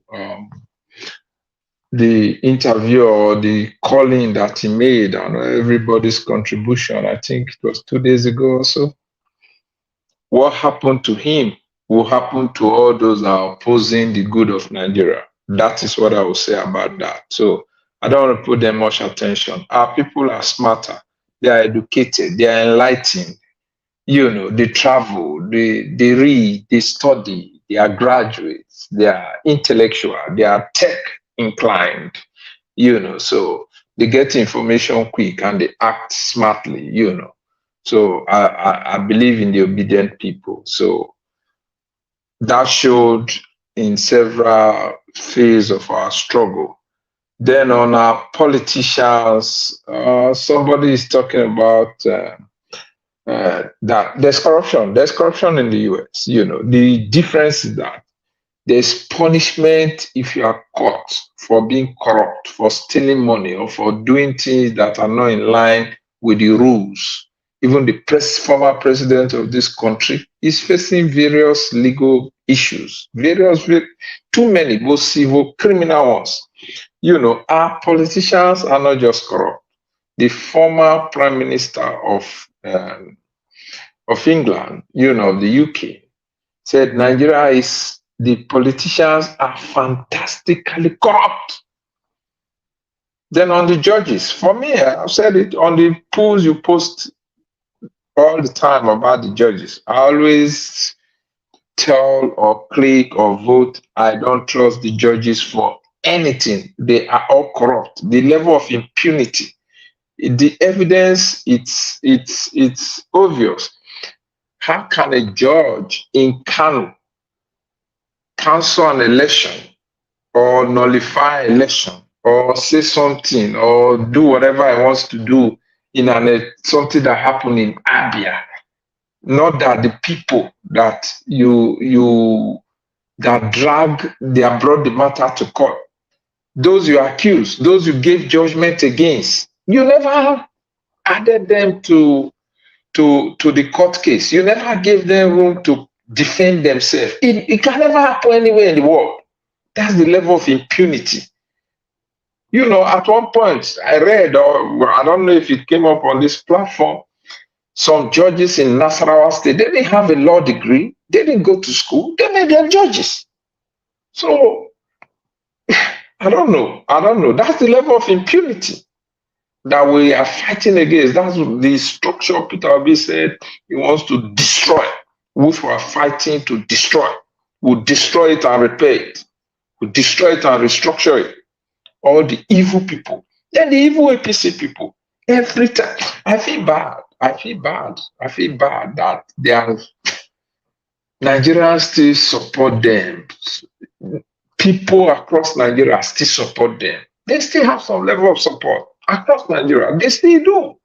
the interview or the calling that he made on everybody's contribution. I think it was 2 days ago or so. What happened to him will happen to all those that are opposing the good of Nigeria. That is what I will say about that. So I don't want to put them much attention. Our people are smarter, they are educated, they are enlightened. They travel, they read, they study, they are graduates, they are intellectual, they are tech inclined, so they get information quick and they act smartly, So I believe in the obedient people. So that showed in several phases of our struggle. Then on our politicians, somebody is talking about that there's corruption. There's corruption in the US. The difference is that there's punishment if you are caught for being corrupt, for stealing money, or for doing things that are not in line with the rules. Even the former president of this country is facing various legal issues, too many, both civil, criminal ones. Our politicians are not just corrupt. The former prime minister of England, the UK, said the politicians are fantastically corrupt. Then on the judges, for me, I've said it on the polls you post all the time about the judges. I always tell or click or vote, I don't trust the judges for anything. They are all corrupt. The level of impunity, the evidence, it's obvious. How can a judge in Kano cancel an election or nullify an election or say something or do whatever he wants to do in something that happened in Abia? Not that the people that that brought the matter to court, those you accused, those you gave judgment against, you never added them to the court case. You never gave them room to defend themselves. It can never happen anywhere in the world. That's the level of impunity. At one point I read, or I don't know if it came up on this platform, some judges in Nasarawa State, they didn't have a law degree, they didn't go to school, they made them judges. So I don't know. That's the level of impunity that we are fighting against. That's the structure Peter Obi said he wants to destroy, which we are fighting to destroy. We'll destroy it and repair it. We'll destroy it and restructure it. All the evil people. Then the evil APC people. Every time. I feel bad that Nigerians still support them. People across Nigeria still support them. They still have some level of support across Nigeria. They still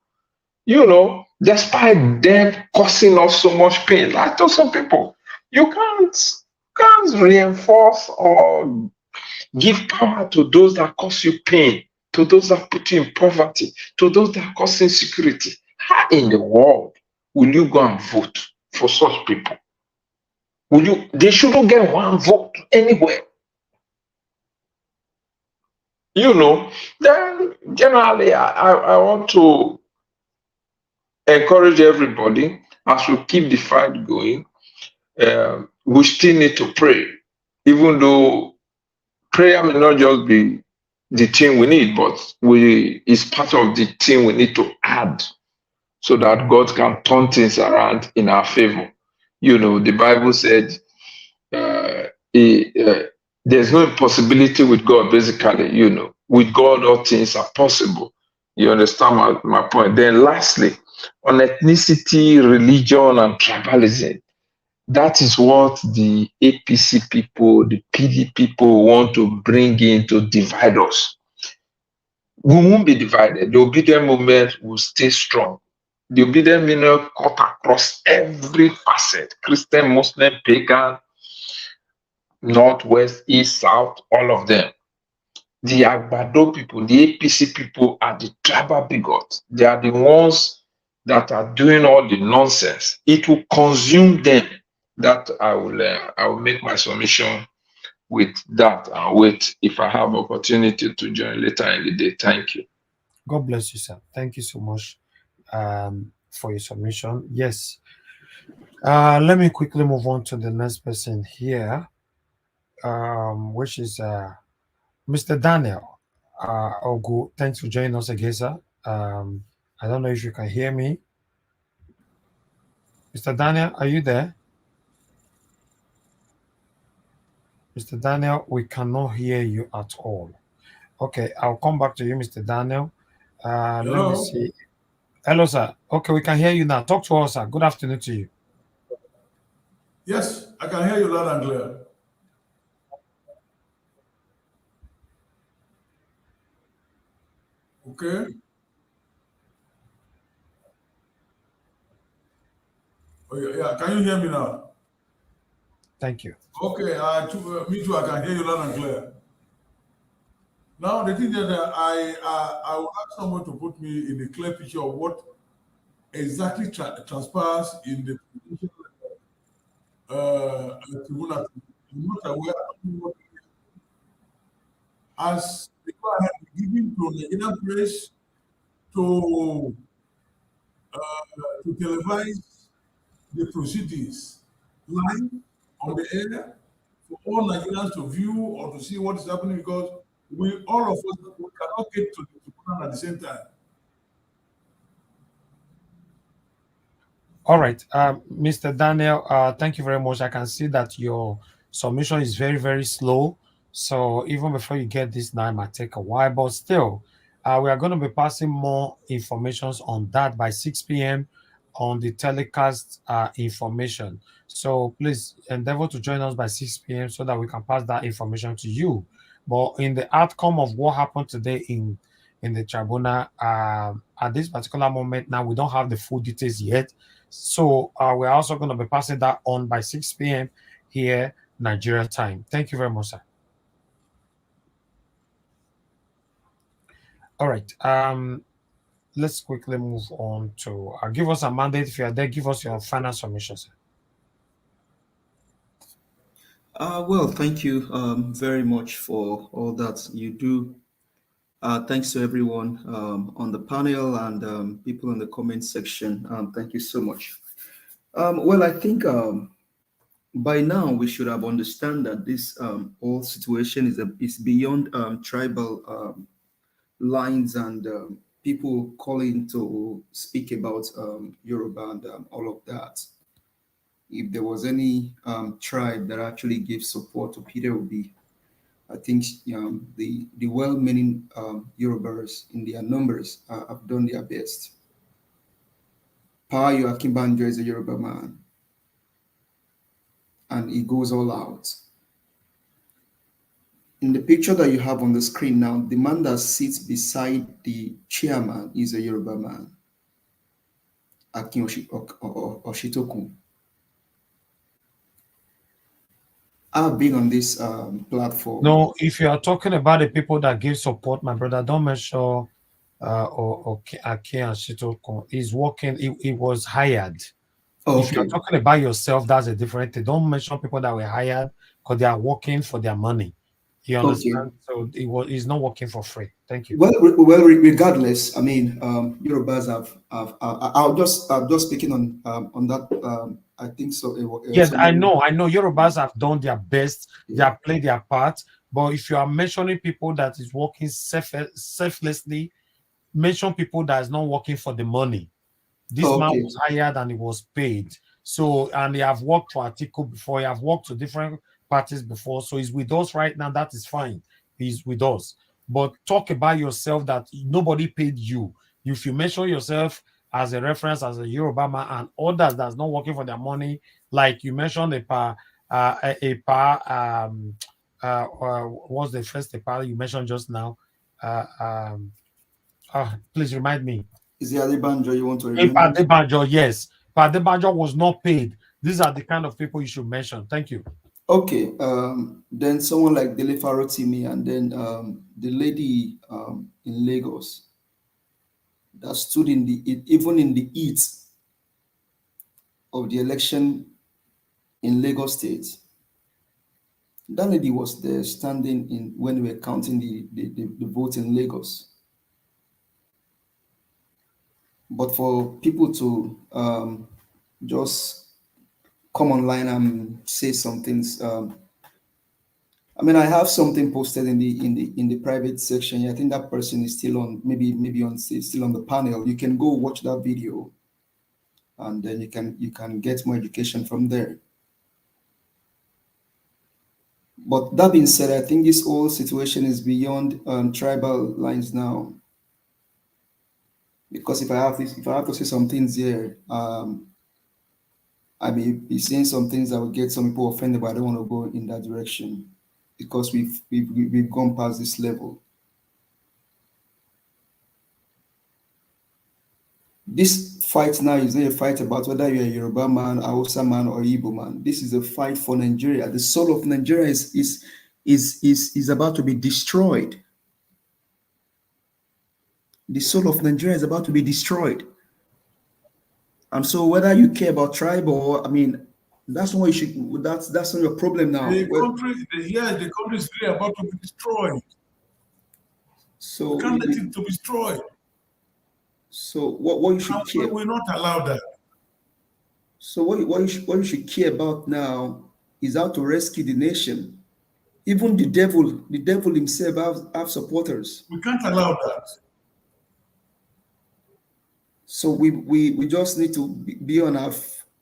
do. Despite them causing us so much pain. Like to some people, you can't reinforce or give power to those that cause you pain, to those that put you in poverty, to those that cause insecurity. How in the world will you go and vote for such people? They shouldn't get one vote anywhere. Then generally I want to encourage everybody as we keep the fight going. We still need to pray, even though prayer may not just be the thing we need, but it's part of the thing we need to add so that God can turn things around in our favor. The Bible said there's no impossibility with God, basically. With God, all things are possible. You understand my point? Then lastly, on ethnicity, religion, and tribalism, that is what the APC people, the PD people want to bring in to divide us. We won't be divided. The obedient movement will stay strong. The obedient movement cut across every facet, Christian, Muslim, pagan, north, west, east, south, all of them. The Agbado people, the APC people are the tribal bigots. They are the ones that are doing all the nonsense. It will consume them. That I will make my submission with that and wait if I have opportunity to join later in the day. Thank you. God bless you, sir. Thank you so much for your submission. Yes. Let me quickly move on to the next person here, which is Mr. Daniel Ogu. Thanks for joining us again, sir. I don't know if you can hear me. Mr. Daniel, are you there? Mr. Daniel, we cannot hear you at all. Okay, I'll come back to you, Mr. Daniel. Let me Hello? see. Hello, sir. Okay, we can hear you now. Talk to us, sir. Good afternoon to you. Yes, I can hear you loud and clear. Okay. Oh, yeah. Can you hear me now? Thank you. Okay, me too. I can hear you loud and clear. Now the thing is that I would ask someone to put me in a clear picture of what exactly transpires in the tribunal. I'm not aware of as they go ahead giving to Nigerian press to televise the proceedings live on the air for all Nigerians to view or to see what is happening, because all of us we cannot get to the tribunal at the same time. All right, Mr. Daniel, thank you very much. I can see that your submission is very, very slow. So even before you get this now, it might take a while, but still, we are going to be passing more informations on that by 6 p.m. on the telecast information. So please endeavor to join us by 6 p.m. so that we can pass that information to you. But in the outcome of what happened today in the tribunal, at this particular moment now, we don't have the full details yet. So we're also going to be passing that on by 6 p.m. here, Nigeria time. Thank you very much, sir. All right. Let's quickly move on to give us a mandate. If you are there, give us your final submission, sir. Well, thank you very much for all that you do. Thanks to everyone on the panel and people in the comment section. Thank you so much. Well, I think by now we should have understood that this whole situation is beyond tribal lines and people calling to speak about Yoruba and all of that. If there was any tribe that actually gave support to Peter Obi, I think the well-meaning Yorubas in their numbers have done their best. Payo Akinbanjo is a Yoruba man, and he goes all out. In the picture that you have on the screen now, the man that sits beside the chairman is a Yoruba man, Akin Oshitokun. I've been on this platform. No, if you are talking about the people that give support, my brother, don't mention Akin Oshitokun. He's working, he was hired. Oh, if you're talking about yourself, that's a different thing. Don't mention people that were hired because they are working for their money. You understand? So he's not working for free. Thank you. Well, regardless, I mean, Yorubas have. I'm just speaking on that. I think so. Yes, I know. Yorubas have done their best. They have played their part. But if you are mentioning people that is working selflessly, mention people that is not working for the money. This man was hired and he was paid. So, and they have worked for Atiku before. He have worked to different parties before. So he's with us right now. That is fine. He's with us. But talk about yourself that nobody paid you. If you mention yourself as a reference as a Yoruba man and others that's not working for their money, like you mentioned what's the first you mentioned just now? Please remind me. Is it Adebanjo you want to remember? Adebanjo, yes. But Adebanjo was not paid. These are the kind of people you should mention. Thank you. Okay, then someone like Dele Farotimi, and then the lady in Lagos that stood in even in the heat of the election in Lagos State. That lady was there standing in when we were counting the votes in Lagos. But for people to just come online and say some things, I mean, I have something posted in the private section. I think that person is still on, maybe on still on the panel. You can go watch that video, and then you can get more education from there. But that being said, I think this whole situation is beyond tribal lines now. Because if I have to say some things here, I may be saying some things that will get some people offended, but I don't want to go in that direction because we've gone past this level. This fight now is not a fight about whether you're a Yoruba man, Hausa man, or Igbo man. This is a fight for Nigeria. The soul of Nigeria is about to be destroyed. The soul of Nigeria is about to be destroyed. And so whether you care about tribe or, I mean, that's not what you should, that's not your problem now. The country is really about to be destroyed. So we can't let it to be destroyed. So what you should care. We will not allow that. So what you should care about now is how to rescue the nation. Even the devil himself have supporters. We can't allow that. So we just need to be on our.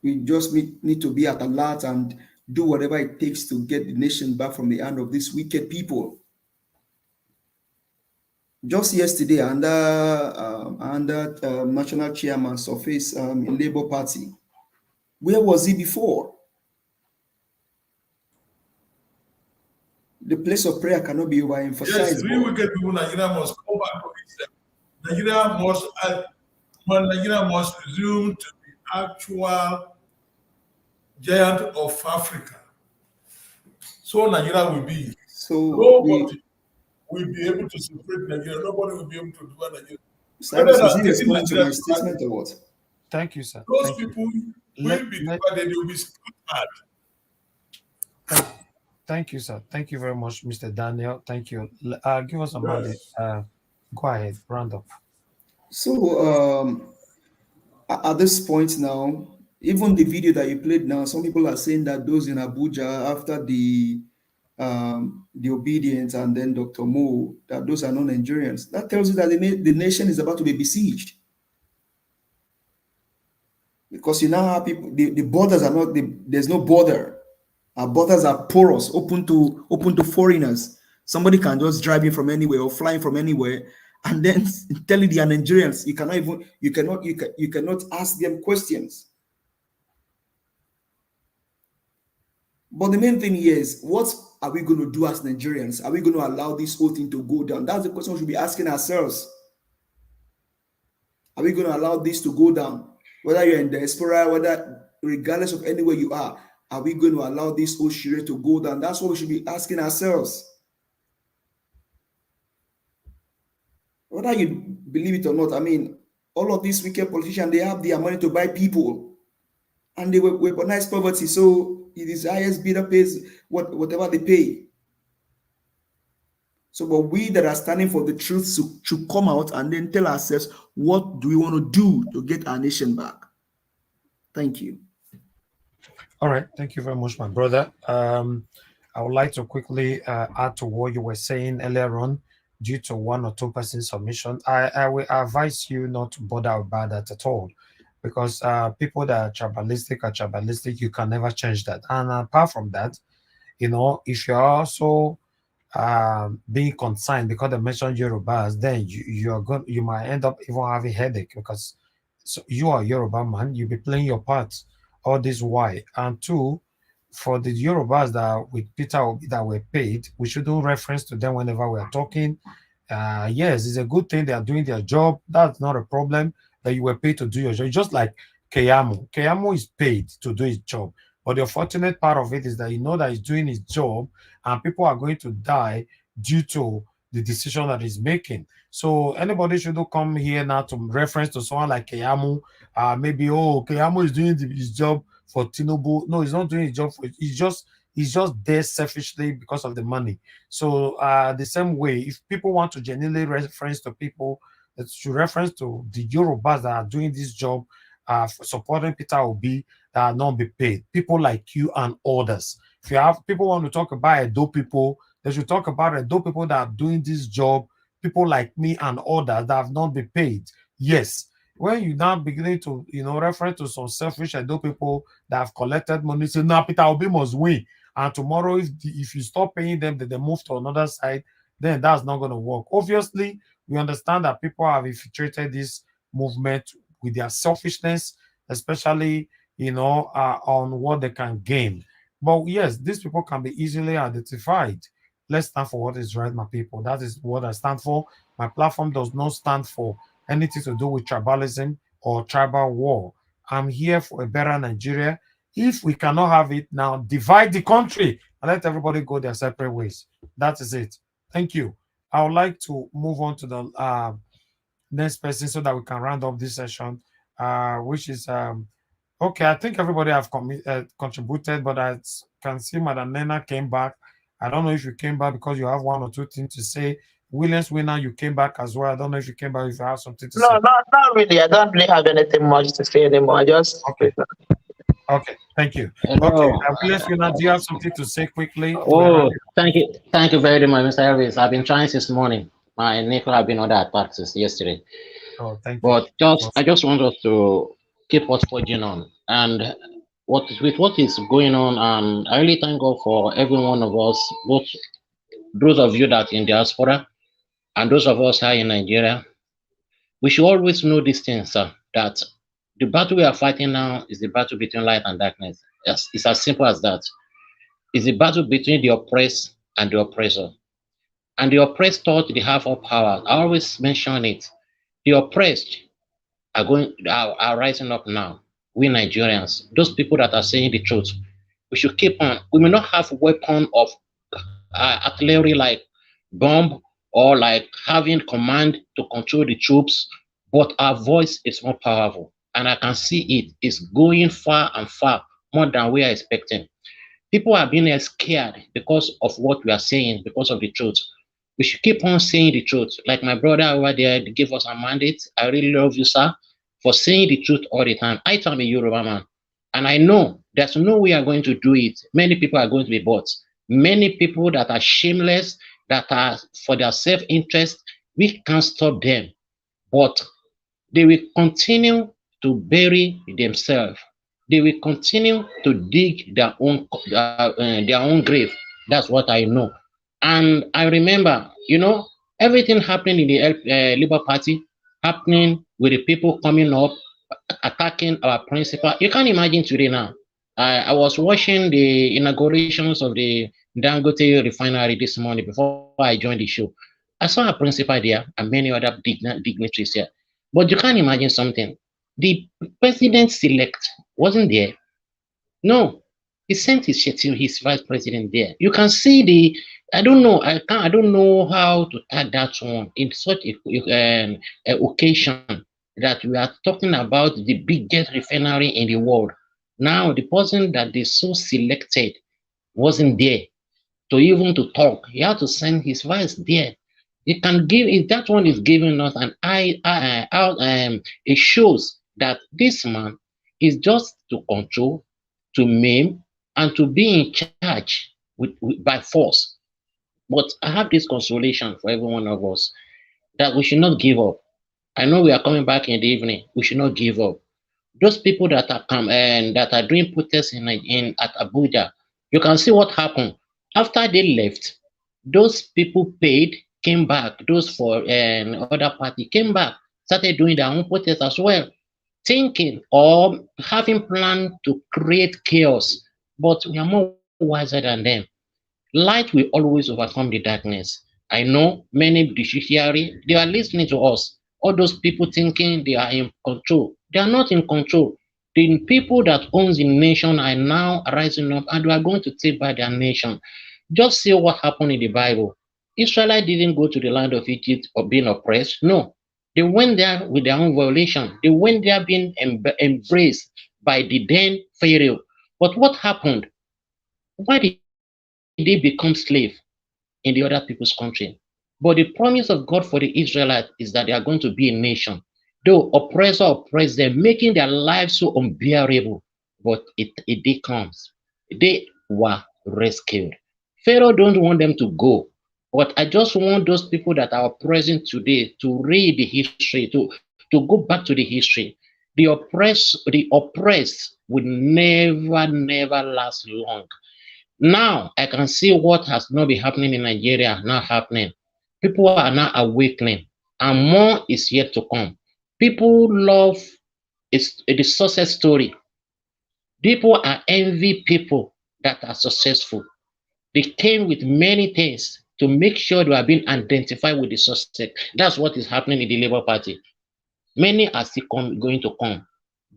We just need to be at alert and do whatever it takes to get the nation back from the hand of these wicked people. Just yesterday, under national chairman's office in Labour Party, where was he before? The place of prayer cannot be overemphasized. Yes, we wicked people, Nigeria must come back to itself. Nigeria must resume to the actual giant of Africa. So Nigeria will be. So nobody will be able to separate Nigeria. Nobody will be able to do Nigeria. Cyrus, is he responding to my statement or what? Thank you, sir. Those people will be divided. They will be scattered. Thank you, sir. Thank you very much, Mr. Daniel. Thank you. Give us a minute. Go ahead, round up. So at this point now, even the video that you played now, some people are saying that those in Abuja after the obedience and then Dr. Mo, that those are not Nigerians. That tells you that the nation is about to be besieged. Because you now have people, the borders are not, there's no border. Our borders are porous, open to foreigners. Somebody can just drive in from anywhere or fly in from anywhere and then tell you they are Nigerians. You cannot ask them questions. But the main thing here is, what are we going to do as Nigerians? Are we going to allow this whole thing to go down? That's the question we should be asking ourselves. Are we going to allow this to go down? Whether you're in diaspora, regardless of anywhere you are we going to allow this whole charade to go down? That's what we should be asking ourselves. Whether you believe it or not, I mean, all of these wicked politicians, they have their money to buy people. And they weaponize poverty, so it is highest bidder pays whatever they pay. So, but we that are standing for the truth should come out and then tell ourselves, what do we want to do to get our nation back? Thank you. All right, thank you very much, my brother. I would like to quickly add to what you were saying earlier on, due to one or two persons' submission. I will advise you not to bother about that at all, because people that are tribalistic, you can never change that. And apart from that, if you're also being concerned because they mentioned Yorubas, then you might end up even having a headache, because you are a Yoruba man, you'll be playing your part all this while. And two, for the Yorubas that with Peter Obi that were paid, we should do reference to them whenever we are talking. Yes, it's a good thing they are doing their job. That's not a problem, that you were paid to do your job. Just like Keyamo is paid to do his job. But the unfortunate part of it is that you know that he's doing his job and people are going to die due to the decision that he's making. So anybody should come here now to reference to someone like Keyamu, maybe, oh, Keyamu is doing his job for Tinubu. No, he's not doing his job for, he's just there selfishly because of the money. So the same way, if people want to genuinely reference to people, that should reference to the Yorubas that are doing this job, supporting Peter Obi, that are not be paid. People like you and others. If you have people want to talk about Edo people, they should talk about Edo people that are doing this job, people like me and others that have not been paid. Yes. When you now beginning to, refer to some selfish Edo people that have collected money, say, no, Peter Obi must win. And tomorrow, if you stop paying them, then they move to another side, then that's not going to work. Obviously, we understand that people have infiltrated this movement with their selfishness, especially, on what they can gain. But yes, these people can be easily identified. Let's stand for what is right, my people. That is what I stand for. My platform does not stand for anything to do with tribalism or tribal war. I'm here for a better Nigeria. If we cannot have it now, divide the country and let everybody go their separate ways. That is it. Thank you. I would like to move on to the next person so that we can round up this session, which is okay. I think everybody have contributed, but I can see Madam Nena came back. I don't know if you came back because you have one or two things to say. Williams Winner, you came back as well. I don't know if you came back if you have something to say. No, not really. I don't really have anything much to say anymore. I just Okay, thank you. Hello. Okay, Williams Winner, do you have something to say quickly? Oh, thank you very much, Mr. Elvis. I've been trying since morning. My network have been under attack since yesterday. Oh, thank you. But I just want us to keep what's forging on, and what is going on. And I really thank God for every one of us, both those of you that in diaspora and those of us here in Nigeria. We should always know these things, sir, that the battle we are fighting now is the battle between light and darkness. It's as simple as that. It's a battle between the oppressed and the oppressor. And the oppressed thought they have all power. I always mention it. The oppressed are rising up now. We Nigerians, those people that are saying the truth, we should keep on. We may not have weapon of artillery like bomb or like having command to control the troops, but our voice is more powerful. And I can see it is going far and far more than we are expecting. People are being scared because of what we are saying, because of the truth. We should keep on saying the truth. Like my brother over there gave us a mandate. I really love you, sir, for saying the truth all the time. I am a Yoruba man, and I know there's no way I'm going to do it. Many people are going to be bought. Many people that are shameless, that are for their self-interest, we can't stop them. But they will continue to bury themselves. They will continue to dig their own grave. That's what I know. And I remember, everything happening in the Labour Party, happening with the people coming up, attacking our principal. You can't imagine today now. I was watching the inaugurations of the Dangote refinery this morning before I joined the show. I saw a principal there and many other dignitaries here. But you can't imagine something. The president-elect wasn't there. No, he sent his vice president there. You can see I don't know how to tag that one in such a occasion that we are talking about the biggest refinery in the world. Now the person that they so selected wasn't there to even to talk. He had to send his vice there. It can give if that one is giving us an it shows that this man is just to control, to maim, and to be in charge by force. But I have this consolation for every one of us that we should not give up. I know we are coming back in the evening. We should not give up. Those people that are that are doing protests at Abuja, you can see what happened after they left. Those people paid, came back. Those for other party came back, started doing their own protests as well, thinking or having planned to create chaos. But we are more wiser than them. Light will always overcome the darkness. I know many judiciary, they are listening to us. All those people thinking they are in control. They are not in control. The people that owns the nation are now rising up and they are going to take back their nation. Just see what happened in the Bible. Israel didn't go to the land of Egypt or being oppressed. No, they went there with their own violation. They went there being embraced by the then Pharaoh. But what happened? Why did they become slave in the other people's country? But the promise of God for the Israelites is that they are going to be a nation. Though oppressor oppress them, making their lives so unbearable, but a day comes. They were rescued. Pharaoh don't want them to go, but I just want those people that are present today to read the history, to go back to the history. The oppressed will never last long. Now I can see what has not been happening in Nigeria now happening. People are now awakening, and more is yet to come. People love the success story. People are envy people that are successful. They came with many things to make sure they are being identified with the success. That's what is happening in the Labour Party. Many are still going to come.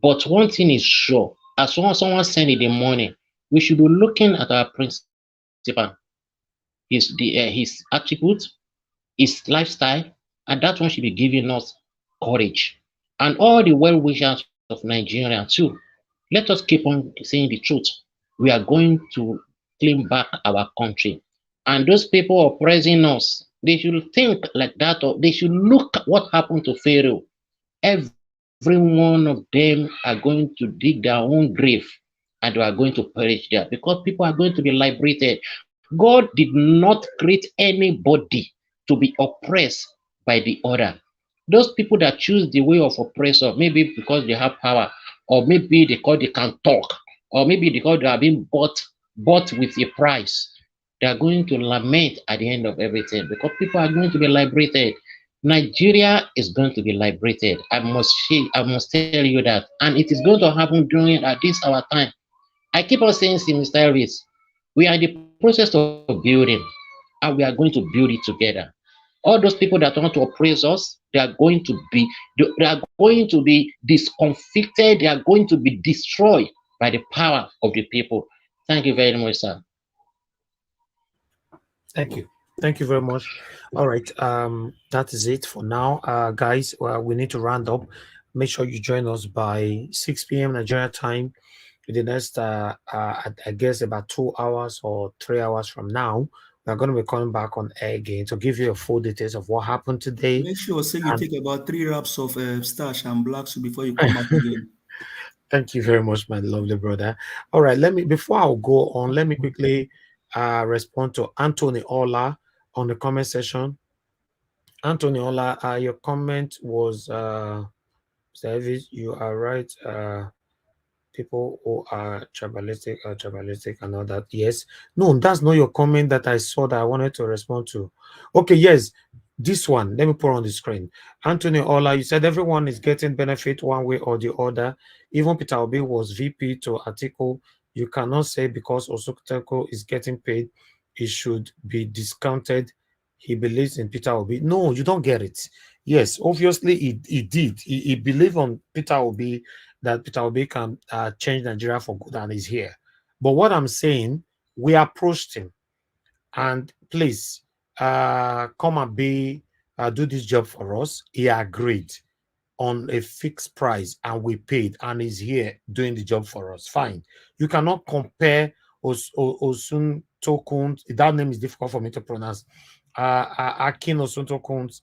But one thing is sure, as someone said in the morning, we should be looking at our principal, his attributes, his lifestyle, and that one should be giving us courage. And all the well wishers of Nigeria too. Let us keep on saying the truth. We are going to claim back our country. And those people oppressing us, they should think like that, or they should look at what happened to Pharaoh. Every one of them are going to dig their own grave and they are going to perish there because people are going to be liberated. God did not create anybody to be oppressed by the other. Those people that choose the way of oppressor, maybe because they have power, or maybe because they can talk, or maybe because they are being bought with a price, they are going to lament at the end of everything because people are going to be liberated. Nigeria is going to be liberated. I must tell you that. And it is going to happen during at this our time. I keep on saying, see, Mr. Elvis, we are in the process of building, and we are going to build it together. All those people that want to oppress us, they are going to be discomfited, they are going to be destroyed by the power of the people. Thank you very much, sir. Thank you. Thank you very much. All right. That is it for now. Guys, we need to round up. Make sure you join us by 6 p.m. Nigeria time. In the next, I guess, about 2 hours or 3 hours from now, we're going to be coming back on air again to give you a full details of what happened today. Make sure say you take about 3 wraps of starch and black soup before you come back again. Thank you very much, my lovely brother. All right, before I go on, let me quickly respond to Anthony Ola on the comment section. Anthony Ola, your comment was, Service, you are right. People who are tribalistic and all that. Yes. No, that's not your comment that I saw that I wanted to respond to. Okay, yes. This one, let me put on the screen. Anthony Ola, you said everyone is getting benefit one way or the other. Even Peter Obi was VP to Article. You cannot say because Osoteko is getting paid, it should be discounted. He believes in Peter Obi. No, you don't get it. Yes, obviously he did. He believed on Peter Obi, that Peter Obi can change Nigeria for good, and he's here. But what I'm saying, we approached him and please come and do this job for us. He agreed on a fixed price and we paid, and he's here doing the job for us. Fine. You cannot compare Osun Tokunt, that name is difficult for me to pronounce, Akin Osun Tokunt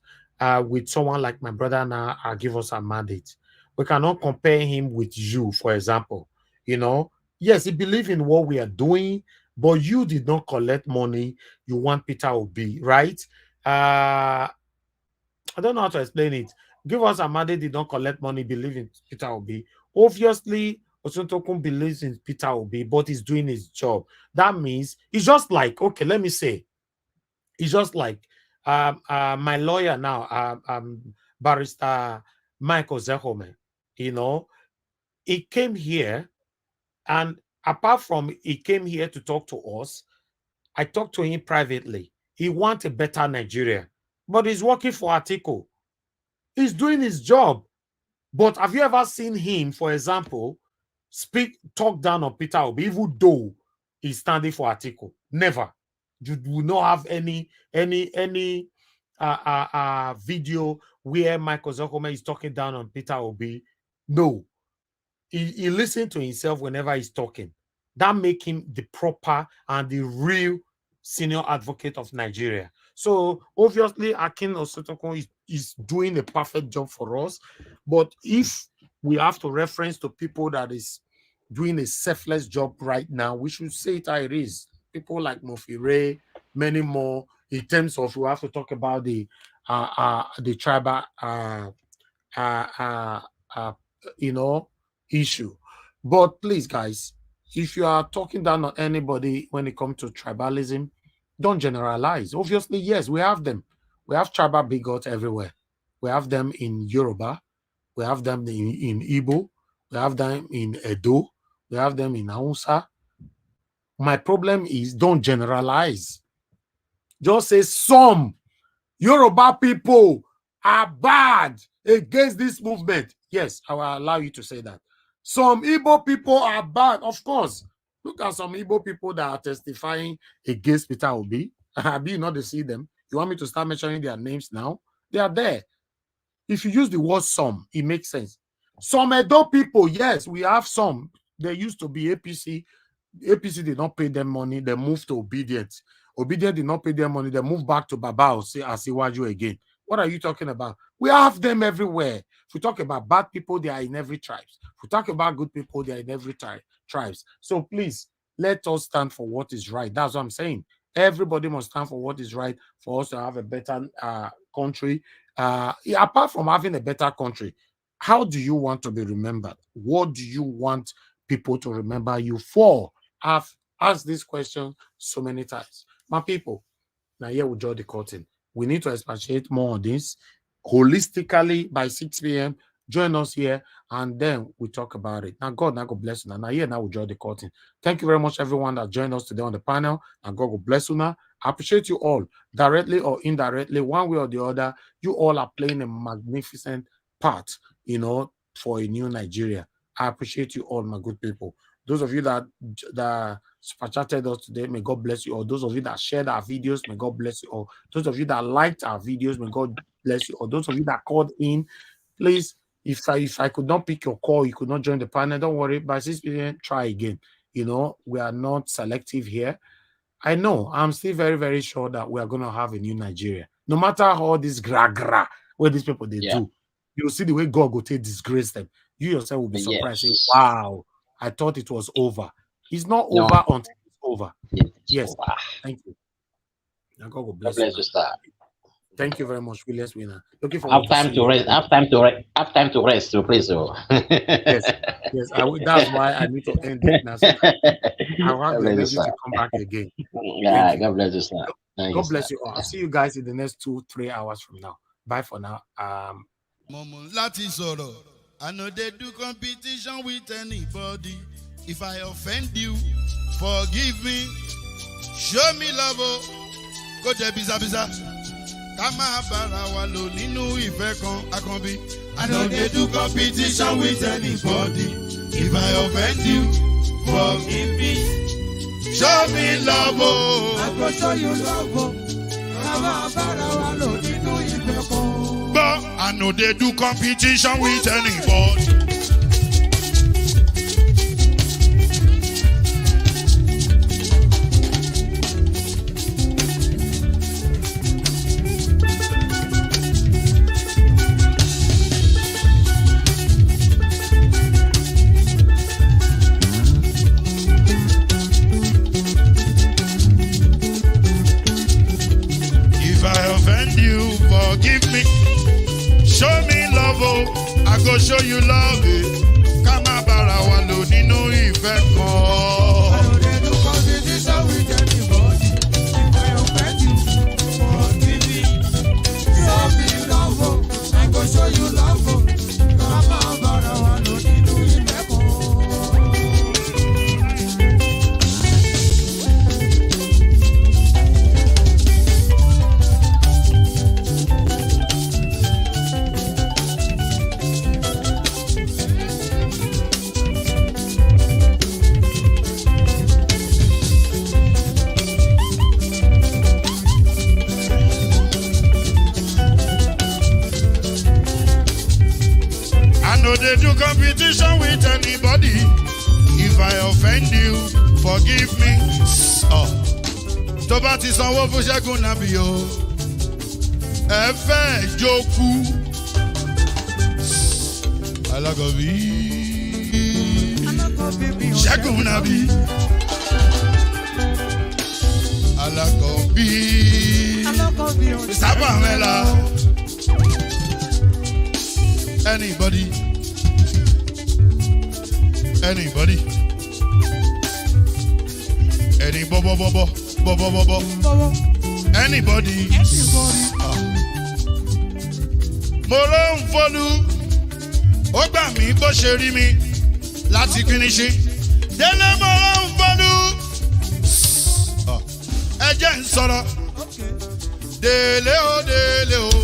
with someone like my brother now give us a mandate. We cannot compare him with you, for example. You know, yes, he believes in what we are doing, but you did not collect money. You want Peter Obi, right? I don't know how to explain it. Give us a mandate, did not collect money, believe in Peter Obi. Obviously, Osuntokun believes in Peter Obi, but he's doing his job. That means it's just like, okay, let me say, it's just like my lawyer now, Barrister Michael Zehome. You know, he came here, and apart from he came here to talk to us, I talked to him privately. He wants a better Nigeria, but he's working for Atiku. He's doing his job. But have you ever seen him, for example, talk down on Peter Obi, even though he's standing for Atiku. Never. You will not have any video where Michael Zuckerman is talking down on Peter Obi. No. He listens to himself whenever he's talking. That makes him the proper and the real senior advocate of Nigeria. So obviously, Akin Osotoko is doing a perfect job for us. But if we have to reference to people that is doing a selfless job right now, we should say it how it is. People like Mofire, many more. In terms of, we have to talk about the tribal issue. But please, guys, if you are talking down on anybody when it comes to tribalism, don't generalize. Obviously, yes, we have them. We have tribal bigots everywhere. We have them in Yoruba. We have them in Igbo. We have them in Edo. We have them in Hausa. My problem is, don't generalize. Just say some Yoruba people are bad against this movement. Yes, I will allow you to say that. Some Igbo people are bad. Of course. Look at some Igbo people that are testifying against Peter Obi. Have you not to see them? You want me to start mentioning their names now? They are there. If you use the word some, it makes sense. Some Edo people, yes, we have some. They used to be APC. APC did not pay them money. They moved to Obedient. Obedient did not pay them money. They moved back to Baba Asiwaju again. What are you talking about? We have them everywhere. If we talk about bad people, they are in every tribe. If we talk about good people, they are in every tribes. So please, let us stand for what is right. That's what I'm saying. Everybody must stand for what is right for us to have a better country. Apart from having a better country, how do you want to be remembered? What do you want people to remember you for? I've asked this question so many times. My people, now here we draw the curtain. We need to expatiate more on this holistically by 6 p.m. Join us here, and then we talk about it. Now, God bless you. Now, here, now we draw the curtain. Thank you very much, everyone that joined us today on the panel. And God will bless you now. I appreciate you all, directly or indirectly, one way or the other. You all are playing a magnificent part, for a new Nigeria. I appreciate you all, my good people. Those of you that super chatted us today, may God bless you. Or those of you that shared our videos, may God bless you. Or those of you that liked our videos, may God bless you. Or those of you that called in, please, if I could not pick your call, you could not join the panel, don't worry. By 6 p.m., try again. We are not selective here. I know, I'm still very, very sure that we are going to have a new Nigeria. No matter how this gra what these people they do, you'll see the way God will take disgrace them. You yourself will be surprised. Say, wow, I thought it was over. It's not over until it's over. Yes. Over. Thank you. And God will bless you. Thank you very much, Williams Winner. Looking forward have time to rest. Have time to rest. So please, yes. That's why I need to end it now. So I want the energy to come back again. Yeah, God bless you, sir. God bless you all. I'll see you guys in the next 2-3 hours from now. Bye for now. I know they do competition with anybody. If I offend you, forgive me. Show me love. Go to Biza. Kama bara walo ninu ife kan akanbi. I know they do competition with anybody. If I offend you, forgive me. Show me love. I go show you love. Kama bara walo ninu ife kan. But I know they do competition with anybody. Forgive me, show me love, I go show you love. Kama bara walo ninu ife kan. I know they do competition with anybody. If I offend you, forgive me. Show me love, I go show you love. Kama bara walo ninu ife kan. do competition with anybody. If I offend you, forgive me. Oh. Tó bá ti sanwó fún Ṣẹ́gun nàbí o. Ẹ fẹ́ jókòó. Alákọ̀bí. Ṣẹ́gun nàbí. Alákọ̀bí. Sábà mẹ́la. Anybody. Anybody. Any bobo. Anybody. Mo ló ń fọlú. Ó gbà mí bó ṣe rí mi láti kíníṣí. Délé mo ló ń fọlú. Ẹ jẹ́ ń sọ̀rọ̀. Délé o.